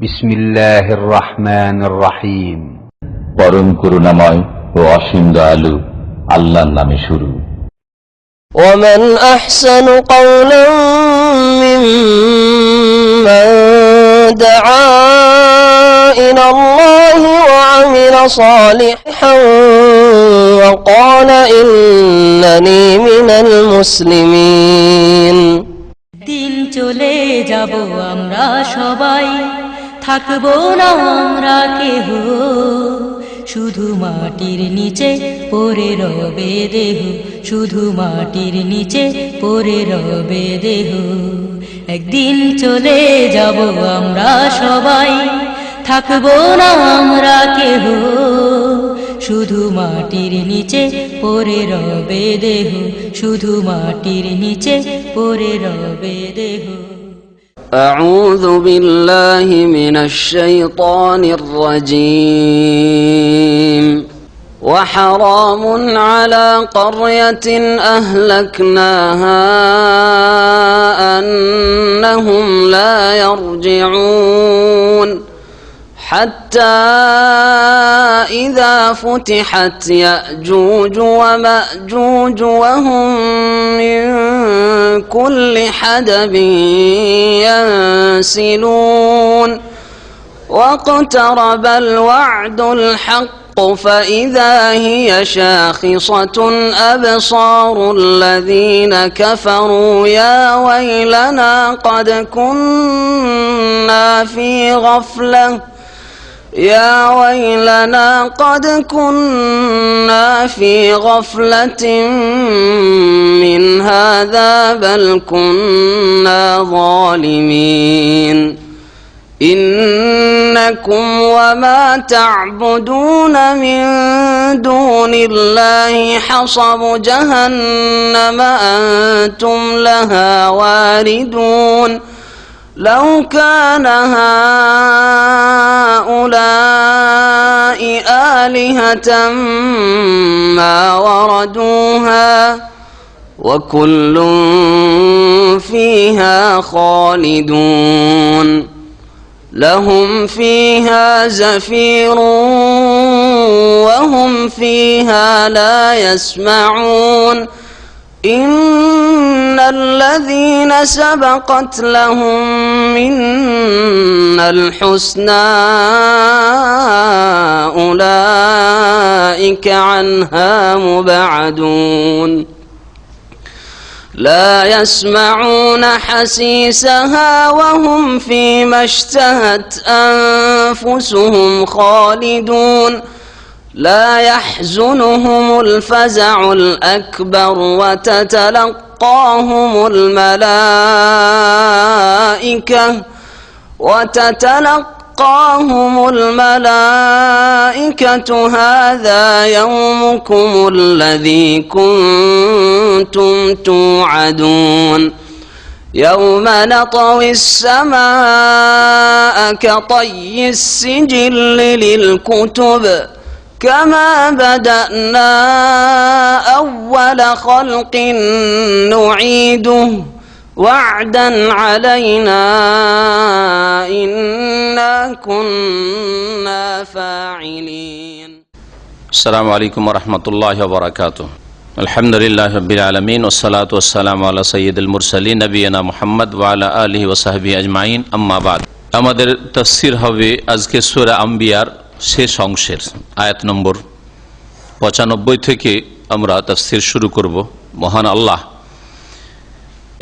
বিসমিল্লাহির রহমানির রহিম। পরম করুণাময় ও অসীম দয়ালু আল্লাহর নামে শুরু। ومن أحسن قولا ممن دعا إلى الله وعمل صالحا وقال إنني من المسلمين। দিন চলে যাব আমরা সবাই, থাকবো না আমরা কেহ, শুধু মাটির নিচে পড়ে রবে দেহ, শুধু মাটির নিচে পড়ে রবে দেহ। একদিন চলে যাব আমরা সবাই, থাকবো না আমরা কেহ, শুধু মাটির নিচে পড়ে রবে দেহ, শুধু মাটির নিচে পড়ে রবে দেহ। أعوذ بالله من الشيطان الرجيم. وحرام على قرية أهلكناها أنهم لا يرجعون حتى إذا فتحت يأجوج ومأجوج وهم من كل حدب ينسلون واقترب الوعد الحق فإذا هي شاخصة أبصار الذين كفروا يا ويلنا قد كنا في غفلة يا ويلنا قد كنا في غفلة من هذا بل كنا ظالمين إنكم وما تعبدون من دون الله حصب جهنم أنتم لها واردون لو كان هؤلاء آلهة ما وردوها وكل فيها خالدون لهم فيها زفير وهم فيها لا يسمعون إن الذين سبقت لهم منا الحسنى أولئك عنها مبعدون لا يسمعون حسيسها وهم فيما اشتهت أنفسهم خالدون لا يحزنهم الفزع الأكبر وتتلقاهم الملائكة هذا يومكم الذي كنتم توعدون يوم نطوي السماء كطي السجل للكتب كما بدأنا أول خلق نعيده وعدا علينا إنا كنا فاعلين. السلام عليكم ورحمة الله وبركاته. الحمد لله رب العالمين والصلاة والسلام على سيد المرسلين نبينا محمد وعلى آله وصحبه أجمعين أما بعد. আমাদের তাফসীর হবে আজকে সূরা আম্বিয়ার শেষ অংশের আয়াত নম্বর 95 থেকে আমরা তাফসীর শুরু করব। মহান আল্লাহ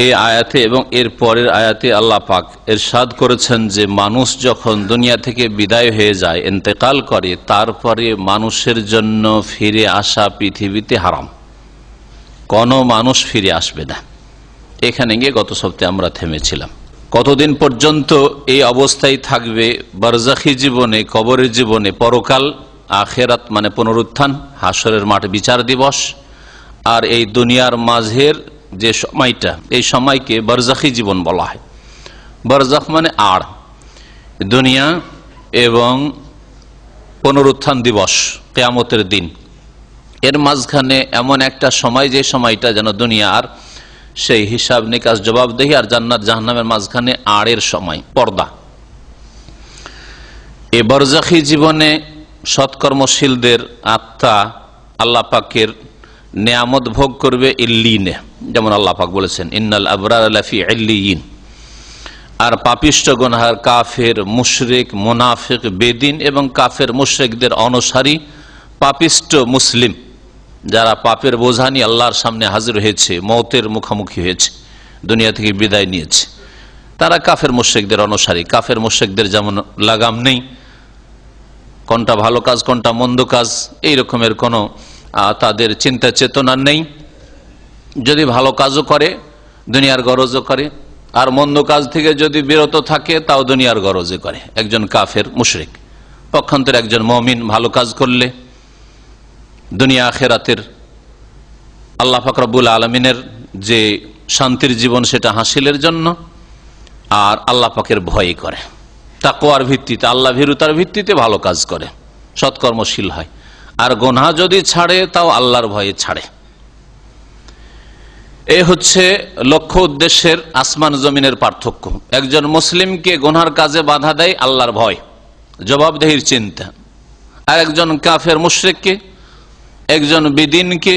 এই আয়াতে এবং এর পরের আয়াতে আল্লাহ পাক ইরশাদ করেছেন যে মানুষ যখন দুনিয়া থেকে বিদায় হয়ে যায়, ইন্তেকাল করে, তারপরে মানুষের জন্য ফিরে আসা পৃথিবীতে হারাম। কোনো মানুষ ফিরে আসবে না। এখানে গিয়ে গত সপ্তাহে আমরা থেমেছিলাম। কতদিন পর্যন্ত এই অবস্থায় থাকবে? বারজাখী জীবনে, কবরের জীবনে, পরকাল, আখেরাত মানে পুনরুত্থান, হাসরের মাঠ, বিচার দিবস, আর এই দুনিয়ার মাঝের যে সময়টা, এই সময়কে বারজাখী জীবন বলা হয়। বারজাখ মানে আড়, দুনিয়া এবং পুনরুত্থান দিবস, কিয়ামতের দিন, এর মাঝখানে এমন একটা সময়, যে সময়টা যেন দুনিয়া আর সেই হিসাব নিকাশ জবাবদেহি আর জান্নাত জাহান্নামের মাঝখানে আড়ের সময়, পর্দা। এ বরজাখী জীবনে সৎকর্মশীলদের আত্মা আল্লাহ পাকের নেয়ামত ভোগ করবে ইল্লিনে, যেমন আল্লাহ পাক বলেছেন ইন্নাল আবরার লাফি ইল্লিয়িন। আর পাপিষ্ট গুনাহগার কাফের, মুশরিক, মুনাফিক, বেদিন এবং কাফের মুশরিকদের অনুসারী পাপিষ্ট মুসলিম যারা পাপের বোঝা নিয়ে আল্লাহর সামনে হাজির হয়েছে, মওতের মুখোমুখি হয়েছে, দুনিয়া থেকে বিদায় নিয়েছে, তারা কাফের মুশরিকদের অনুসারী। কাফের মুশরিকদের যেমন লাগাম নেই, কোনটা ভালো কাজ কোনটা মন্দ কাজ এই রকমের কোনো তাদের চিন্তা চেতনা নেই। যদি ভালো কাজও করে দুনিয়ার গরজও করে, আর মন্দ কাজ থেকে যদি বিরত থাকে তাও দুনিয়ার গরজে করে। একজন কাফের মুশরিক। পক্ষান্তরে একজন মুমিন ভালো কাজ করলে দুনিয়া আখিরাতের আল্লাহ পাক রব্বুল আলামিনের যে শান্তির জীবন সেটা হাসিলের জন্য, আর আল্লাহ পাকের ভয় করে, তাকওয়ার ভিত্তিতে, আল্লাহ ভীরুতার ভিত্তিতে ভালো কাজ করে, সৎকর্মশীল হয়। আর গুনাহ যদি ছাড়ে তাও আল্লাহর ভয়ে ছাড়ে। এই হচ্ছে লক্ষ্য উদ্দেশ্যের আসমান জমিনের পার্থক্য। একজন মুসলিমকে গুনার কাজে বাধা দেয় আল্লাহর ভয়, জবাবদেহির চিন্তা। আর একজন কাফের মুশরিককে, একজন বিদিনকে,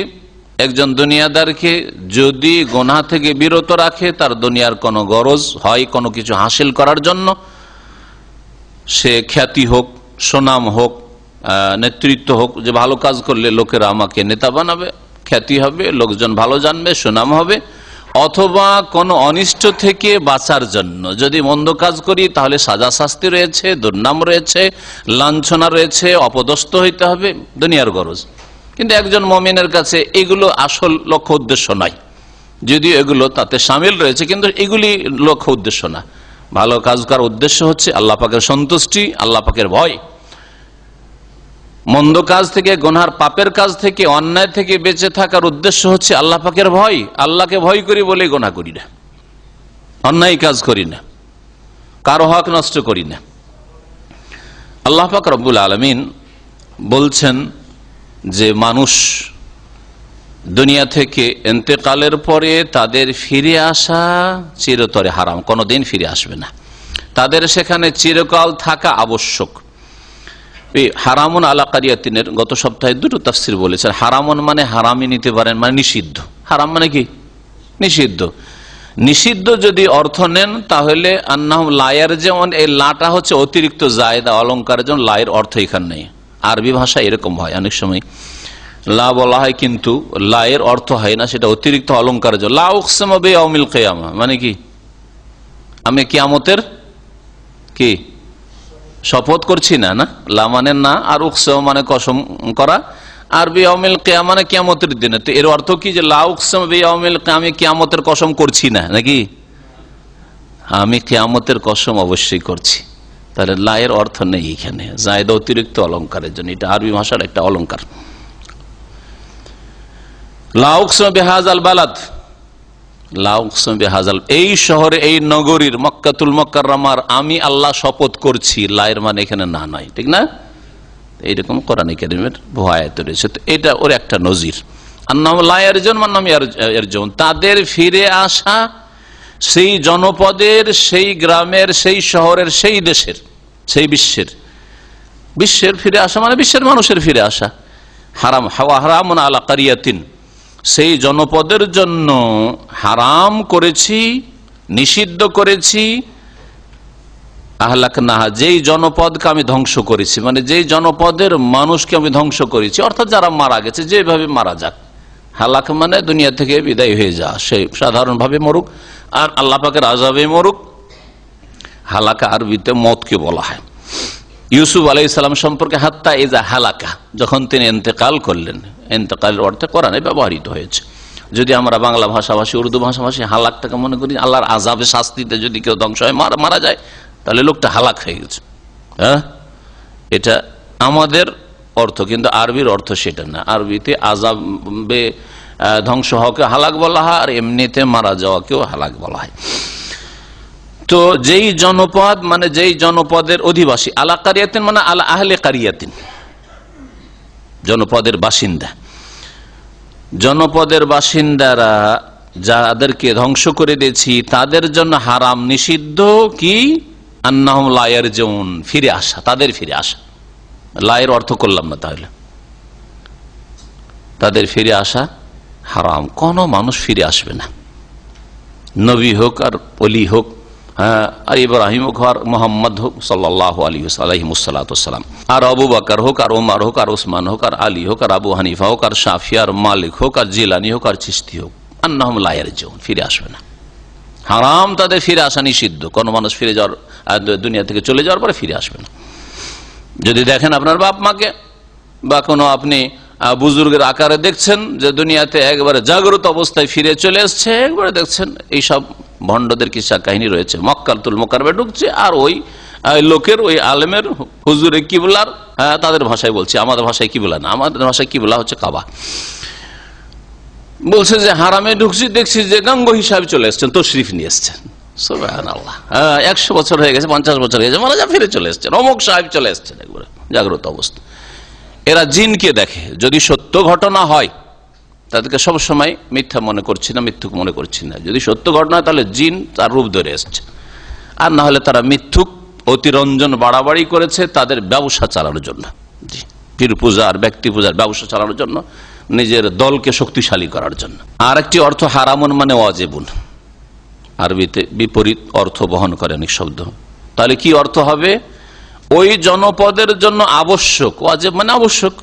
একজন দুনিয়াদারকে যদি গুনাহ থেকে বিরত রাখে, তার দুনিয়ার কোনো গরজ হয় কোনো কিছু হাসিল করার জন্য, সে খ্যাতি হোক, সুনাম হোক, নেতৃত্ব হোক, যে ভালো কাজ করলে লোকেরা আমাকে নেতা বানাবে, খ্যাতি হবে, লোকজন ভালো জানবে, সুনাম হবে, অথবা কোনো অনিষ্ট থেকে বাঁচার জন্য যদি মন্দ কাজ করি তাহলে সাজা শাস্তি রয়েছে, দুর্নাম রয়েছে, লাঞ্ছনা রয়েছে, অপদস্থ হইতে হবে, দুনিয়ার গরজ। কিন্তু একজন মুমিনের কাছে এগুলো আসল লক্ষ্য উদ্দেশ্য নয়, যদিও এগুলো তাতে সামিল রয়েছে, কিন্তু এগুলি লক্ষ্য উদ্দেশ্য না। ভালো কাজ করার উদ্দেশ্য হচ্ছে আল্লাহ পাকের সন্তুষ্টি, আল্লাহ পাকের ভয়। মন্দ কাজ থেকে, গুনার পাপের কাজ থেকে, অন্যায় থেকে বেঁচে থাকার উদ্দেশ্য হচ্ছে আল্লাহ পাকের ভয়। আল্লাহকে ভয় করি বলে গুনাহ করি না, অন্যায় কাজ করি না, কারো হক নষ্ট করি না। আল্লাহ পাক রব্বুল আলামিন বলছেন যে মানুষ দুনিয়া থেকে ইন্তেকালের পরে তাদের ফিরে আসা চিরতরে হারাম, কোনোদিন ফিরে আসবে না। তাদের সেখানে চিরকাল থাকা আবশ্যক। হারামুন আলা কারিয়াতিনের গত সপ্তাহে দুটো তাফসির বলেছেন। হারামুন মানে হারামি নিতে পারেন, মানে নিষিদ্ধ। হারাম মানে কি? নিষিদ্ধ। নিষিদ্ধ যদি অর্থ নেন তাহলে আন্নাহুম লায়ের, যেমন এই লাটা হচ্ছে অতিরিক্ত জায়দা অলঙ্কারের জন্য, লায়ের অর্থ এখানে নেই। আরবি ভাষা এরকম হয়, অনেক সময় লা বলা হয় কিন্তু লায়ের অর্থ হয় না, সেটা অতিরিক্ত অলঙ্কারের জন্য। লা উকসিমু বিয়াউমিল কিয়ামা মানে কি? আমি কিয়ামতের কি শপথ করছি না, না লা মানে না, আর উকসিমু মানে কসম করা, আর বিয়াউমিল কিয়ামা মানে কিয়ামতের দিনে। তো এর অর্থ কি যে লা উকসিমু বিয়াউমিল কিয়ামা, আমি কিয়ামতের কসম করছি না, নাকি? আমি কিয়ামতের কসম অবশ্যই করছি। তাহলে লায়ের অর্থ নেই এখানে, জায়দা অতিরিক্ত অলঙ্কারের জন্য। এটা আরবি ভাষার একটা অলঙ্কার। লা উকসিমু বিহাযাল বালাদ, লা উকসিমু বিহাযাল, এই শহরে, এই নগরীর, মক্কাতুল মুকাররমার আমি আল্লাহ শপথ করছি। লায়ের মানে এখানে না নয়, ঠিক না? এইরকম কোরআন কারীমের বহু আয়াত রয়েছে। তো এটা ওর একটা নজির। আন্নাহুম লা ইয়ারজুন মান্নাম ইয়ারজুন, তাদের ফিরে আসা সেই জনপদের, সেই গ্রামের, সেই শহরের, সেই দেশের, সেই বিশ্বের ফিরে আসা মানে বিশ্বের মানুষের ফিরে আসা। হারাম হারামুন আলা কারিয়াতিন, সেই জনপদের জন্য হারাম করেছি, নিষিদ্ধ করেছি। আহলাকনাহা, যেই জনপদকে আমি ধ্বংস করেছি, মানে যেই জনপদের মানুষকে আমি ধ্বংস করেছি, অর্থাৎ যারা মারা গেছে, যেভাবে মারা যাক। হালাক মানে দুনিয়া থেকে বিদায় হয়ে যাওয়া, সে সাধারণভাবে মরুক আর আল্লাহ পাকের আযাবে মরুক। হালাকা আরবিতে মতকে বলা হয়। ইউসুফ আলাইহিস সালাম সম্পর্কে হাত্তা ইজা হালাকা, যখন তিনি ইন্তেকাল করলেন, ইন্তেকালের অর্থে কোরআনে ব্যবহৃত হয়েছে। যদি আমরা বাংলা ভাষাভাষী, উর্দু ভাষাভাষী হালাকটাকে মনে করি আল্লাহর আযাবে, শাস্তিতে যদি কেউ ধ্বংস হয়, মারা যায়, তাহলে লোকটা হালাক হয়ে গেছে। হ্যাঁ, এটা আমাদের অর্থ, কিন্তু আরবির অর্থ সেটা না। আরবিতে আযাবে ধ্বংস হওয়াকে হালাক বলা হয়, আর এমনিতে মারা যাওয়াকেও হালাক বলা হয়। তো যেই জনপদ মানে যেই জনপদের অধিবাসী, আলা কারিয়াতিন মানে আলা আহলে কারিয়াতিন, জনপদের বাসিন্দা। জনপদের বাসিন্দারা যাদেরকে ধ্বংস করে দিয়েছি তাদের জন্য হারাম, নিষিদ্ধ কি? আন্নাহুম লা ইয়ারজিউন, ফিরে আসা, তাদের ফিরে আসা। লায়ের অর্থ করলাম না, তাহলে তাদের ফিরে আসা হারাম। কোন মানুষ ফিরে আসবে না, নবী হোক আর ওলি হোক, আর ইব্রাহিম হোক আর মোহাম্মদ হোক সাল্লাল্লাহু আলাইহি ওয়াসাল্লাম, আর আবু বকর হোক আর ওমর হোক আর ওসমান হোক আর আলী হোক আর আবু হানিফা হোক আর শাফি আর মালিক হোক আর জিলানি হোক আর চিশতি হোক, আন্নাহুম লা ইয়ারজিউন, ফিরে আসবে না। হারাম, তাদের ফিরে আসা নিষিদ্ধ। কোন মানুষ ফিরে যাওয়ার, দুনিয়া থেকে চলে যাওয়ার পরে ফিরে আসবে না। যদি দেখেন আপনার বাপ মাকে বা কোনো আপনি বুজুর্গের আকারে দেখছেন যে দুনিয়াতে একবারে জাগ্রত অবস্থায় ফিরে চলে এসছে, একবারে দেখছেন এইসব ভণ্ডদের কিসা কাহিনী রয়েছে, মক্কাতুল মুকাররমে ঢুকছে আর ওই লোকের, ওই আলেমের, হুজুরে কিবলার, তাদের ভাষায় বলছি, আমাদের ভাষায় কিবলা না, আমাদের ভাষায় কিবলা হচ্ছে কাবা, বলছে যে হারামে ঢুকছি, দেখছি যে গাঙ্গ হিসাবে চলে এসছেন, তশরিফ নিয়ে এসছেন। সুবহানাল্লাহ, 100 বছর হয়ে গেছে, 50 বছর হয়ে গেছে, মারা যা ফিরে চলে এসছেন, অমুক সাহেব চলে এসছেন একবারে জাগ্রত অবস্থা। এরা জিনকে দেখে, যদি সত্য ঘটনা হয় তাদেরকে সবসময় মিথ্যা মনে করছি না, মিথ্যুক মনে করছি না। যদি সত্য ঘটনা হয় তাহলে জিন তার রূপ ধরে এসছে, আর না হলে তারা মিথ্যুক অতিরঞ্জন বাড়াবাড়ি করেছে তাদের ব্যবসা চালানোর জন্য, পীর পূজা আর ব্যক্তি পূজার ব্যবসা চালানোর জন্য, নিজের দলকে শক্তিশালী করার জন্য। আর একটি অর্থ হারামুন মানে ওয়াজিবুন, আরবিতে বিপরীত অর্থ বহন করে অনেক শব্দ। তাহলে কি অর্থ হবে? ওই জনপদের জন্য আবশ্যক, ওয়াজিব মানে আবশ্যক।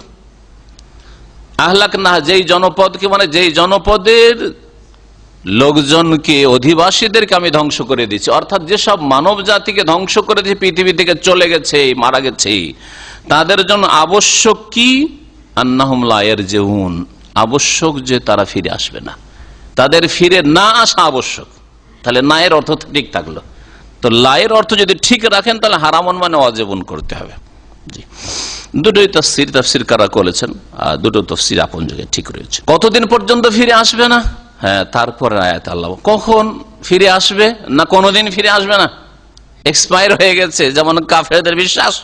আহলাক না, যেই জনপদকে মানে যেই জনপদের লোকজনকে, অধিবাসীদেরকে আমি ধ্বংস করে দিচ্ছি, অর্থাৎ যেসব মানব জাতিকে ধ্বংস করে দিয়েছে, পৃথিবী থেকে চলে গেছে, মারা গেছে, তাদের জন্য আবশ্যক কি? আন্নাহুম লা ইয়ারজিউন, আবশ্যক যে তারা ফিরে আসবে না, তাদের ফিরে না আসা আবশ্যক। তাহলে না এর অর্থ ঠিক থাকলো। তো লায়ের অর্থ যদি ঠিক রাখেন তাহলে হারামন মানে ওয়াজিবুন করতে হবে। জি, দুটোই তাফসীর কারা করেছেন, দুটো তাফসীর আপন জায়গায় ঠিক রয়েছে। কতদিন পর্যন্ত ফিরে আসবে না? হ্যাঁ, তারপরে আয়াত আল্লাহ কখন ফিরে আসবে না, কোনোদিন ফিরে আসবে না, এক্সপায়ার হয়ে গেছে, যেমন কাফেরদের বিশ্বাস,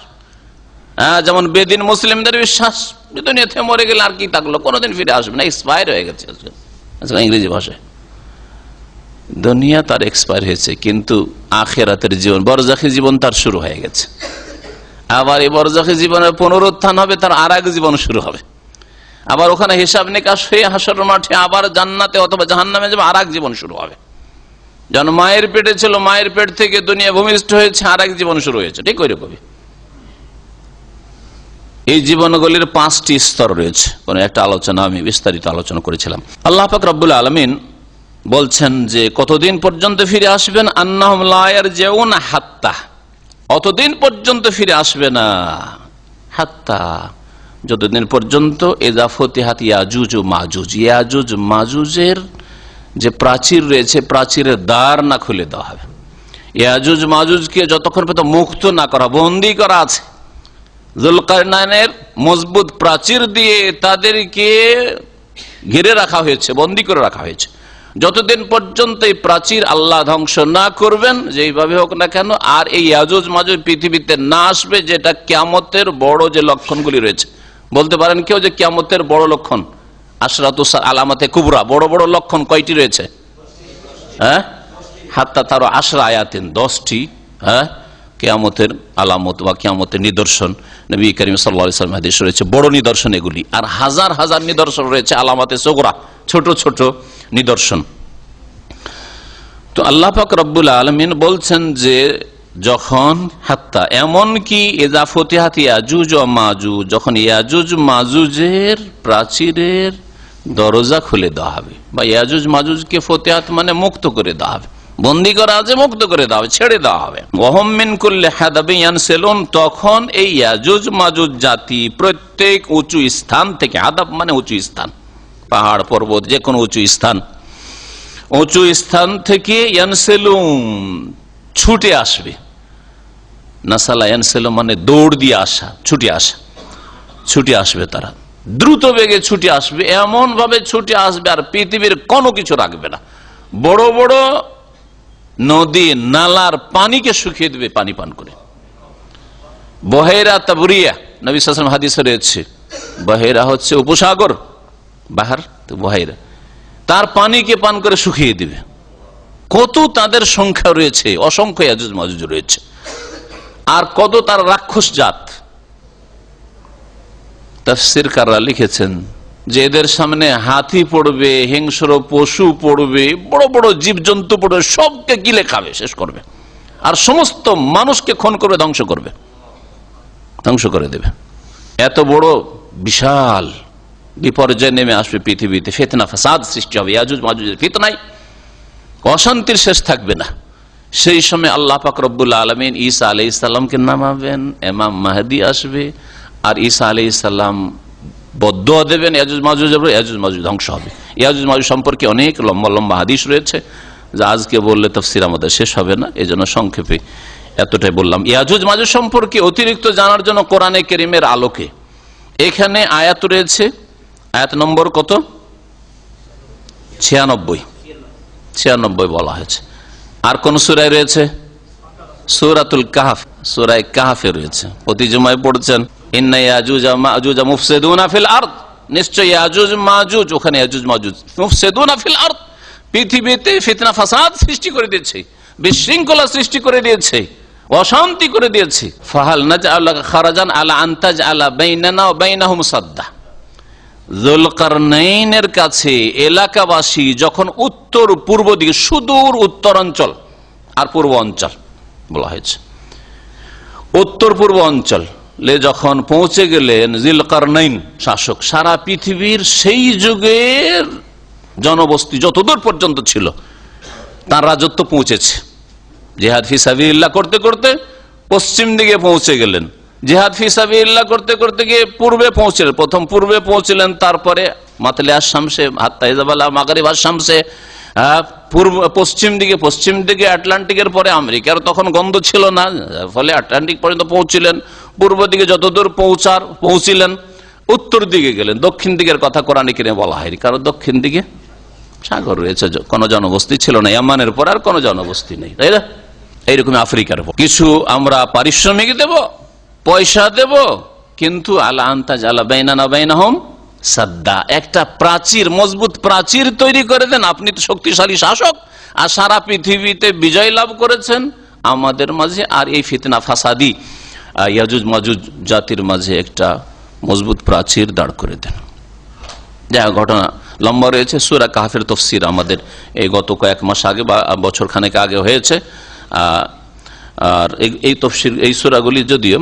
যেমন বেদিন মুসলিমদের বিশ্বাস, দুনিয়াতে মরে গেলে আর কি থাকলো, কোনোদিন ফিরে আসবে না, এক্সপায়ার হয়ে গেছে। ইংরেজি ভাষায় দুনিয়া তার এক্সপায়ার হয়েছে, কিন্তু আখিরাতের জীবন, বরজাখী জীবন তার শুরু হয়ে গেছে। আবার এই বরজাখী জীবনের পুনরুত্থান হবে, তার আর এক জীবন শুরু হবে। আবার ওখানে হিসাব নিকাশ হয়ে হাসরের মাঠে আবার জান্নাতে অথবা জাহান্নামে যাবে, আর এক জীবন শুরু হবে। যেন মায়ের পেটে ছিল, মায়ের পেট থেকে দুনিয়া ভূমিষ্ঠ হয়েছে, আর এক জীবন শুরু হয়েছে, ঠিক ওইরকমই। এই জীবনগুলির 5টি স্তর রয়েছে, কোন একটা আলোচনা আমি বিস্তারিত আলোচনা করেছিলাম। আল্লাহ পাক রব্বুল আলামিন বলছেন যে কতদিন পর্যন্ত ফিরে আসবেন, আন্নাহুম লা ইয়ারজিউন হাত্তা, অতদিন পর্যন্ত ফিরে আসবে না, হাত্তা যতদিন পর্যন্ত ইযা ফুতিহাত ইয়াজুজ ও মাজুজ, ইয়াজুজ মাজুজের যে প্রাচীর রয়েছে, প্রাচীরের দ্বার না খুলে দেওয়া হবে। ইয়াজুজ মাজুজকে যতক্ষণ পর্যন্ত মুক্ত না করা, বন্দী করা আছে যুলকারনাইনের মজবুত প্রাচীর দিয়ে, তাদেরকে ঘিরে রাখা হয়েছে, বন্দী করে রাখা হয়েছে। যতদিন পর্যন্ত এই প্রাচীর আল্লাহ ধ্বংস না করবেন, যেইভাবে হোক না কেন, আর এই ইয়াজুজ মাজুজ পৃথিবীতে না আসবে, যেটা কিয়ামতের বড় যে লক্ষণগুলি রয়েছে। বলতে পারেন কেউ যে কিয়ামতের বড় লক্ষণ, আশরাতুস আলামাতে কুবরা, বড় বড় লক্ষণ কয়টি রয়েছে? হ্যাঁ, হাত্তা তার আশরা আয়াতিন, 10টি কিয়ামতের আলামত বা কিয়ামতের নিদর্শন নবী করিম সাল্লাল্লাহু আলাইহি ওয়াসাল্লাম হাদিস রয়েছে, বড় নিদর্শন এগুলি। আর হাজার হাজার নিদর্শন রয়েছে আলামাতে সুগরা, ছোট ছোট নিদর্শন। তো আল্লাহ পাক রব্বুল আলামিন বলছেন যে যখন হাত্তা, এমন কি ইযা ফুতিহাত ইয়াজুজ ও মাজুজ, যখন ইয়াজুজ মাজুজের প্রাচীরের দরজা খুলে দেওয়া হবে, বা ইয়াজুজ মাজুজকে ফুতিহাত মানে মুক্ত করে দেওয়া হবে, বন্দী করা আছে, মুক্ত করে দেওয়া হবে, ছেড়ে দেওয়া হবে। ওয়াহুম মিন কুল্লি হাদাবিন ইয়ানসিলুন, তখন এই ইয়াজুজ মাজুজ জাতি প্রত্যেক উঁচু স্থান থেকে, হাদাব মানে উঁচু স্থান, পাহাড় পর্বত যে কোনো উঁচু স্থান, উঁচু স্থান থেকে ইয়ানসিলুন ছুটে আসবে। নাসালা ইয়ানসিলুন মানে দৌড় দিয়ে আসা, ছুটে আসা, ছুটে আসবে, তারা দ্রুত বেগে ছুটে আসবে, এমন ভাবে ছুটে আসবে আর পৃথিবীর কোনো কিছু রাখবে না। বড় বড় নদী নালার পানিকে শুকিয়ে দেবে পানি পান করে। বহেরা তাবরিয়া, নবী সাল্লাল্লাহু আলাইহি ওয়াসাল্লাম হাদিসে রয়েছে, বহেরা হচ্ছে উপসাগর, বাহার, তো বহেরা তার পানিকে পান করে শুকিয়ে দিবে। কত তাদের সংখ্যা রয়েছে, অসংখ্য ইয়াজুজ মাজুজ রয়েছে। আর কত তার রাক্ষস জাত। তাফসীরকাররা লিখেছেন যে এদের সামনে হাতি পড়বে, হিংস্র পশু পড়বে, বড় বড় জীবজন্তু পড়বে, সবকে গিলে খাবে, শেষ করবে, আর সমস্ত মানুষকে খুন করবে, ধ্বংস করবে, ধ্বংস করে দেবে। এত বড় বিশাল বিপর্যয় নেমে আসবে পৃথিবীতে, ফিতনা ফাসাদ সৃষ্টি হবে, ইয়াজুজ মাজুজের ফিতনায় অশান্তির শেষ থাকবে না। সেই সময় আল্লাহ পাক রব্বুল আলামিন ঈসা আলাইহিস সালামকে নামাবেন, ইমাম মাহদী আসবে, আর ঈসা আলাইহিস সালাম বদদুয়া দেবেন, ইয়াজুজ মাজুজ ধ্বংস হবে। ইয়াজুজ মাজুজ সম্পর্কে অনেক লম্বা লম্বা হাদিস রয়েছে, যা আজকে বললে তাফসীর আমাদের শেষ হবে না, এজন্য সংক্ষেপে এতটাই বললাম। ইয়াজুজ মাজুজ সম্পর্কে অতিরিক্ত জানার জন্য কোরআনে কারীমের আলোকে এখানে আয়াত রয়েছে, আয়াত নম্বর কত? 96 বলা হয়েছে। আর কোন সূরায় রয়েছে? সূরাতুল কাহফ, সূরায়ে কাহফে রয়েছে। প্রতি জুমায় পড়ছেন ইন্না ইয়াজুজ মাজুজ মুফসিদুনা ফিল আরদ, নিশ্চয় ইয়াজুজ মাজুজ, ওখানে ইয়াজুজ মাজুজ মুফসিদুনা ফিল আরদ, পৃথিবীতে ফিতনা ফাসাদ সৃষ্টি করে দিয়েছে, বিশৃঙ্খলা সৃষ্টি করে দিয়েছে, অশান্তি করে দিয়েছে। ফাহাল নাজআলুকা খারাজান আলা আন তাজআলা বাইনানা ওয়া বাইনাহুম সাদ্দা। যুলকারনাইনের কাছে এলাকাবাসী যখন উত্তর পূর্ব দিকে, সুদূর উত্তরাঞ্চল আর পূর্ব অঞ্চল বলা হয়েছে, উত্তর পূর্ব অঞ্চলে যখন পৌঁছে গেলেন যুলকারনাইন শাসক, সারা পৃথিবীর সেই যুগের জনবস্তি যতদূর পর্যন্ত ছিল তার রাজত্ব পৌঁছেছে। জিহাদ ফি সাবিলিল্লাহ করতে করতে পশ্চিম দিকে পৌঁছে গেলেন, জিহাদ ফি সাবিলিল্লাহ করতে করতে গিয়ে পূর্বে পৌঁছলেন, প্রথম পূর্বে পৌঁছলেন, তারপরে মাতলে আশ-শামসে, হাত্তা ইযাবালা মাগরিব আশ-শামসে, পশ্চিম দিকে আটলান্টিকের পরে আমেরিকার তখন গন্ধ ছিল না, ফলে আটলান্টিক পর্যন্ত পৌঁছলেন, পূর্ব দিকে যতদূর পৌঁছিলেন, উত্তর দিকে গেলেন। দক্ষিণ দিকের কথা কোরআনে কারীমে বলা হয়নি, কারণ দক্ষিণ দিকে সাগর রয়েছে, কোনো জনবস্তি ছিল না, ইয়ামানের পর আর কোনো জনবস্তি নেই, তাই না? এইরকম আফ্রিকার উপর কিছু আমরা পারিশ্রমিক দেব, পয়সা দেব, কিন্তু আলা আনতাজ আলা বাইনানা বাইনাহুম সাদ্দা, একটা প্রাচীর, মজবুত প্রাচীর তৈরি করে দেন। আপনি তো শক্তিশালী শাসক, আর সারা পৃথিবীতে বিজয় লাভ করেছেন আমাদের মাঝে, আর এই ফিতনা ফাসাদি ইয়াজুজ মাজুজ জাতির মাঝে একটা মজবুত প্রাচীর দাঁড় করে দেন। যা ঘটনা লম্বা রয়েছে, সূরা কাহফের তাফসীর আমাদের এই গত কয়েক মাস আগে বা বছর খানেক আগে হয়েছে। আর এই তাফসীর, এই সূরাগুলি যদিও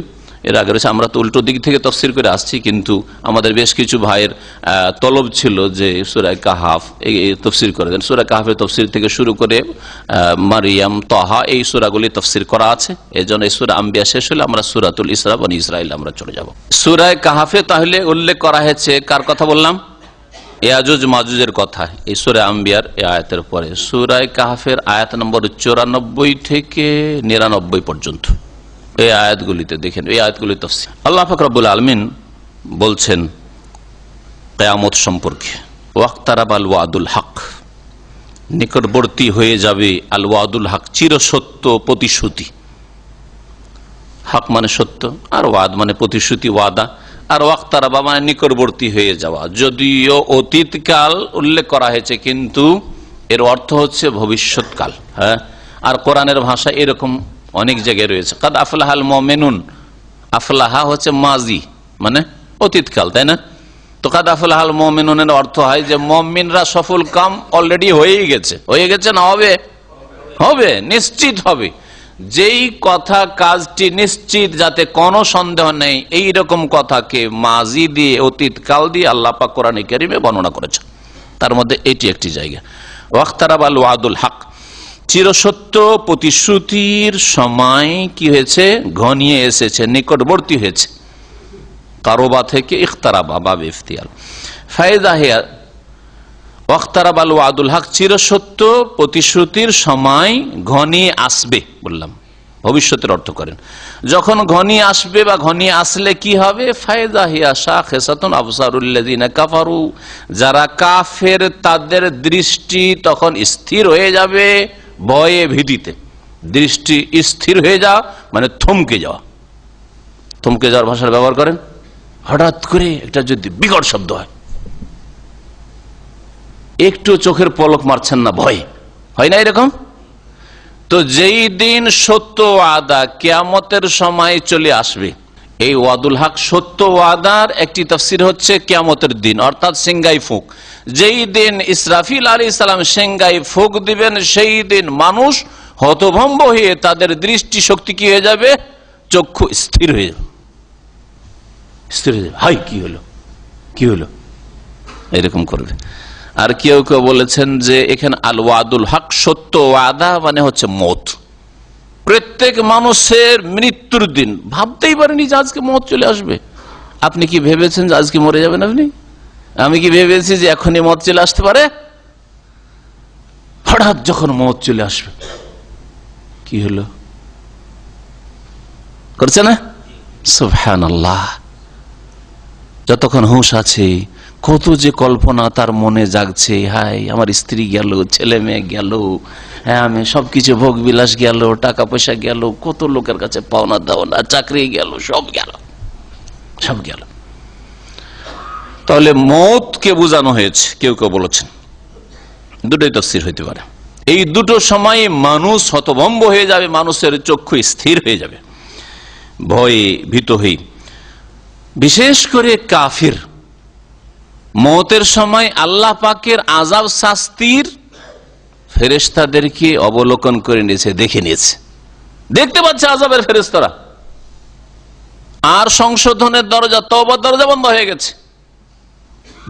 এর আগে রয়েছে, আমরা তো উল্টো দিক থেকে তাফসীর করে আসছি, কিন্তু আমাদের বেশ কিছু ভাইয়ের তলব ছিল যে সূরা কাহফ এই তাফসীর করে দেন। সূরা কাহফের তাফসীর থেকে শুরু করে মারিয়াম, তাহা, এই সূরাগুলি তাফসীর করা আছে। এজন্য এই সূরা আম্বিয়া শেষ হলে আমরা সূরাতুল ইসরা বনি ইসরাঈল আমরা চলে যাব। সূরা কাহফে তাহলে উল্লেখ করা হয়েছে কার কথা বললাম? ইয়াজুজ মাজুজের কথা এই সূরা আম্বিয়ার এই আয়াতের পরে। সূরা কাহফের আয়াত নম্বর 94 থেকে 99 পর্যন্ত এই আয়াতগুলিতে দেখেন, এই আয়াতগুলি তাফসীর। আল্লাহ পাক রব্বুল আলামিন বলছেন কিয়ামত সম্পর্কে, ওয়াক্তারাবাল ওয়াদুল হক, নিকটবর্তী হয়ে যাবে আল ওয়াদুল হক, চিরসত্য প্রতিশ্রুতি। হক মানে সত্য, আর ওয়াদ মানে প্রতিশ্রুতি, ওয়াদা। আর ওয়াক্তারাবা মানে নিকটবর্তী হয়ে যাওয়া। যদিও অতীতকাল উল্লেখ করা হয়েছে, কিন্তু এর অর্থ হচ্ছে ভবিষ্যৎকাল। হ্যাঁ, আর কোরআনের ভাষা এরকম অনেক জায়গায় রয়েছে। কাদ আফলাহাল মুমিনুন, আফলাহা হচ্ছে মাজি মানে অতীতকাল, তাই না? তো কাদ আফলাহাল মুমিনুনের অর্থ হয় যে মুমিনরা সফল কাম অলরেডি হয়েই গেছে। হয়ে গেছে না হবে? হবে, নিশ্চিত হবে। যেই কথা কাজটি নিশ্চিত, যাতে কোনো সন্দেহ নেই, এই রকম কথাকে মাজি দিয়ে, অতীতকাল দিয়ে আল্লাহ পাক কোরআনে কারীমে বর্ণনা করেছেন। তার মধ্যে এটি একটি জায়গা। ওয়াক্তারাবাল ওয়াদুল হক, চিরসত্য প্রতিশ্রুতির সময় কি হয়েছে? ঘনিয়ে এসেছে, নিকটবর্তী হয়েছে। কারোবা থেকে ইখতারাবা, বাব ইফতিয়াল, ফায়দা হিয়া ওয়াক্তারাবাল ওয়াদুল হক, চিরসত্য প্রতিশ্রুতির সময় ঘনিয়ে আসবে। বললাম ভবিষ্যতের অর্থ করেন। যখন ঘনিয়ে আসবে বা ঘনিয়ে আসলে কি হবে? ফায়দা হিয়া শাখিসাতুন আবসারুল্লাযিনা কাফারু, যারা কাফের তাদের দৃষ্টি তখন স্থির হয়ে যাবে ভয়ে ভীতিতে। দৃষ্টি স্থির হয়ে যাওয়া মানে থমকে যাওয়া। থমকে যাওয়ার ভাষার ব্যবহার করেন। হঠাৎ করে একটা যদি বিকট শব্দ হয়, একটু চোখের পলক মারছেন না, ভয় হয় না এরকম? তো যেই দিন সত্য ওয়াদা কিয়ামতের সময় চলে আসবে, এই ওয়াদুল হক সত্য ওয়াদার একটি তাফসীর হচ্ছে কিয়ামতের দিন, অর্থাৎ সিংগাই ফুঁক। যেই দিন ইসরাফিল আলাইহিস সালাম সিংগাই ফুঁক দিবেন, সেই দিন মানুষ হতভম্ব হয়ে তাদের দৃষ্টি শক্তি কি হয়ে যাবে, চক্ষু স্থির হয়ে যাবে, স্থির হয়ে যাবে, হাই কি হলো কি হলো, এরকম করবে। আর কেউ কেউ বলেছেন যে এখানে আল ওয়াদুল হক সত্য ওয়াদা মানে হচ্ছে মত। প্রত্যেক মানুষের মৃত্যুর দিন ভাবতেই পারেনি যে আজকে মত চলে আসবে। আপনি কি ভেবেছেন যে আজকে মরে যাবেন? আপনি আমি কি ভেবেছি যে এখনই মত চলে আসতে পারে? হঠাৎ যখন মত চলে আসবে, কি হলো করছে না? সুবহানাল্লাহ। যতক্ষণ হুঁশ আছে কত যে কল্পনা তার মনে জাগছে, হাই আমার স্ত্রী গেল, ছেলে মেয়ে গেল, হ্যাঁ আমি সবকিছু ভোগ বিলাস গেল, টাকা পয়সা গেল, কত লোকের কাছে পাওনা দাওনা, চাকরি গেল, সব গেল, সব গেল। তাহলে মৌতকে বোঝানো হয়েছে, কেউ কেউ বলেছেন। দুটোই তাফসীর হইতে পারে। এই দুটো সময়ে মানুষ হতভম্ব হয়ে যাবে, মানুষের চক্ষু স্থির হয়ে যাবে ভয়ে ভীত হয়ে। বিশেষ করে কাফির মৌতের সময় আল্লাহ পাকের আযাব শাস্তির ফেরেশতাদেরকে অবলোকন করে নিয়েছে, দেখে নিয়েছে, দেখতে পাচ্ছে আযাবের ফেরেশতারা, আর সংশোধনের দরজা, তওবার দরজা বন্ধ হয়ে গেছে,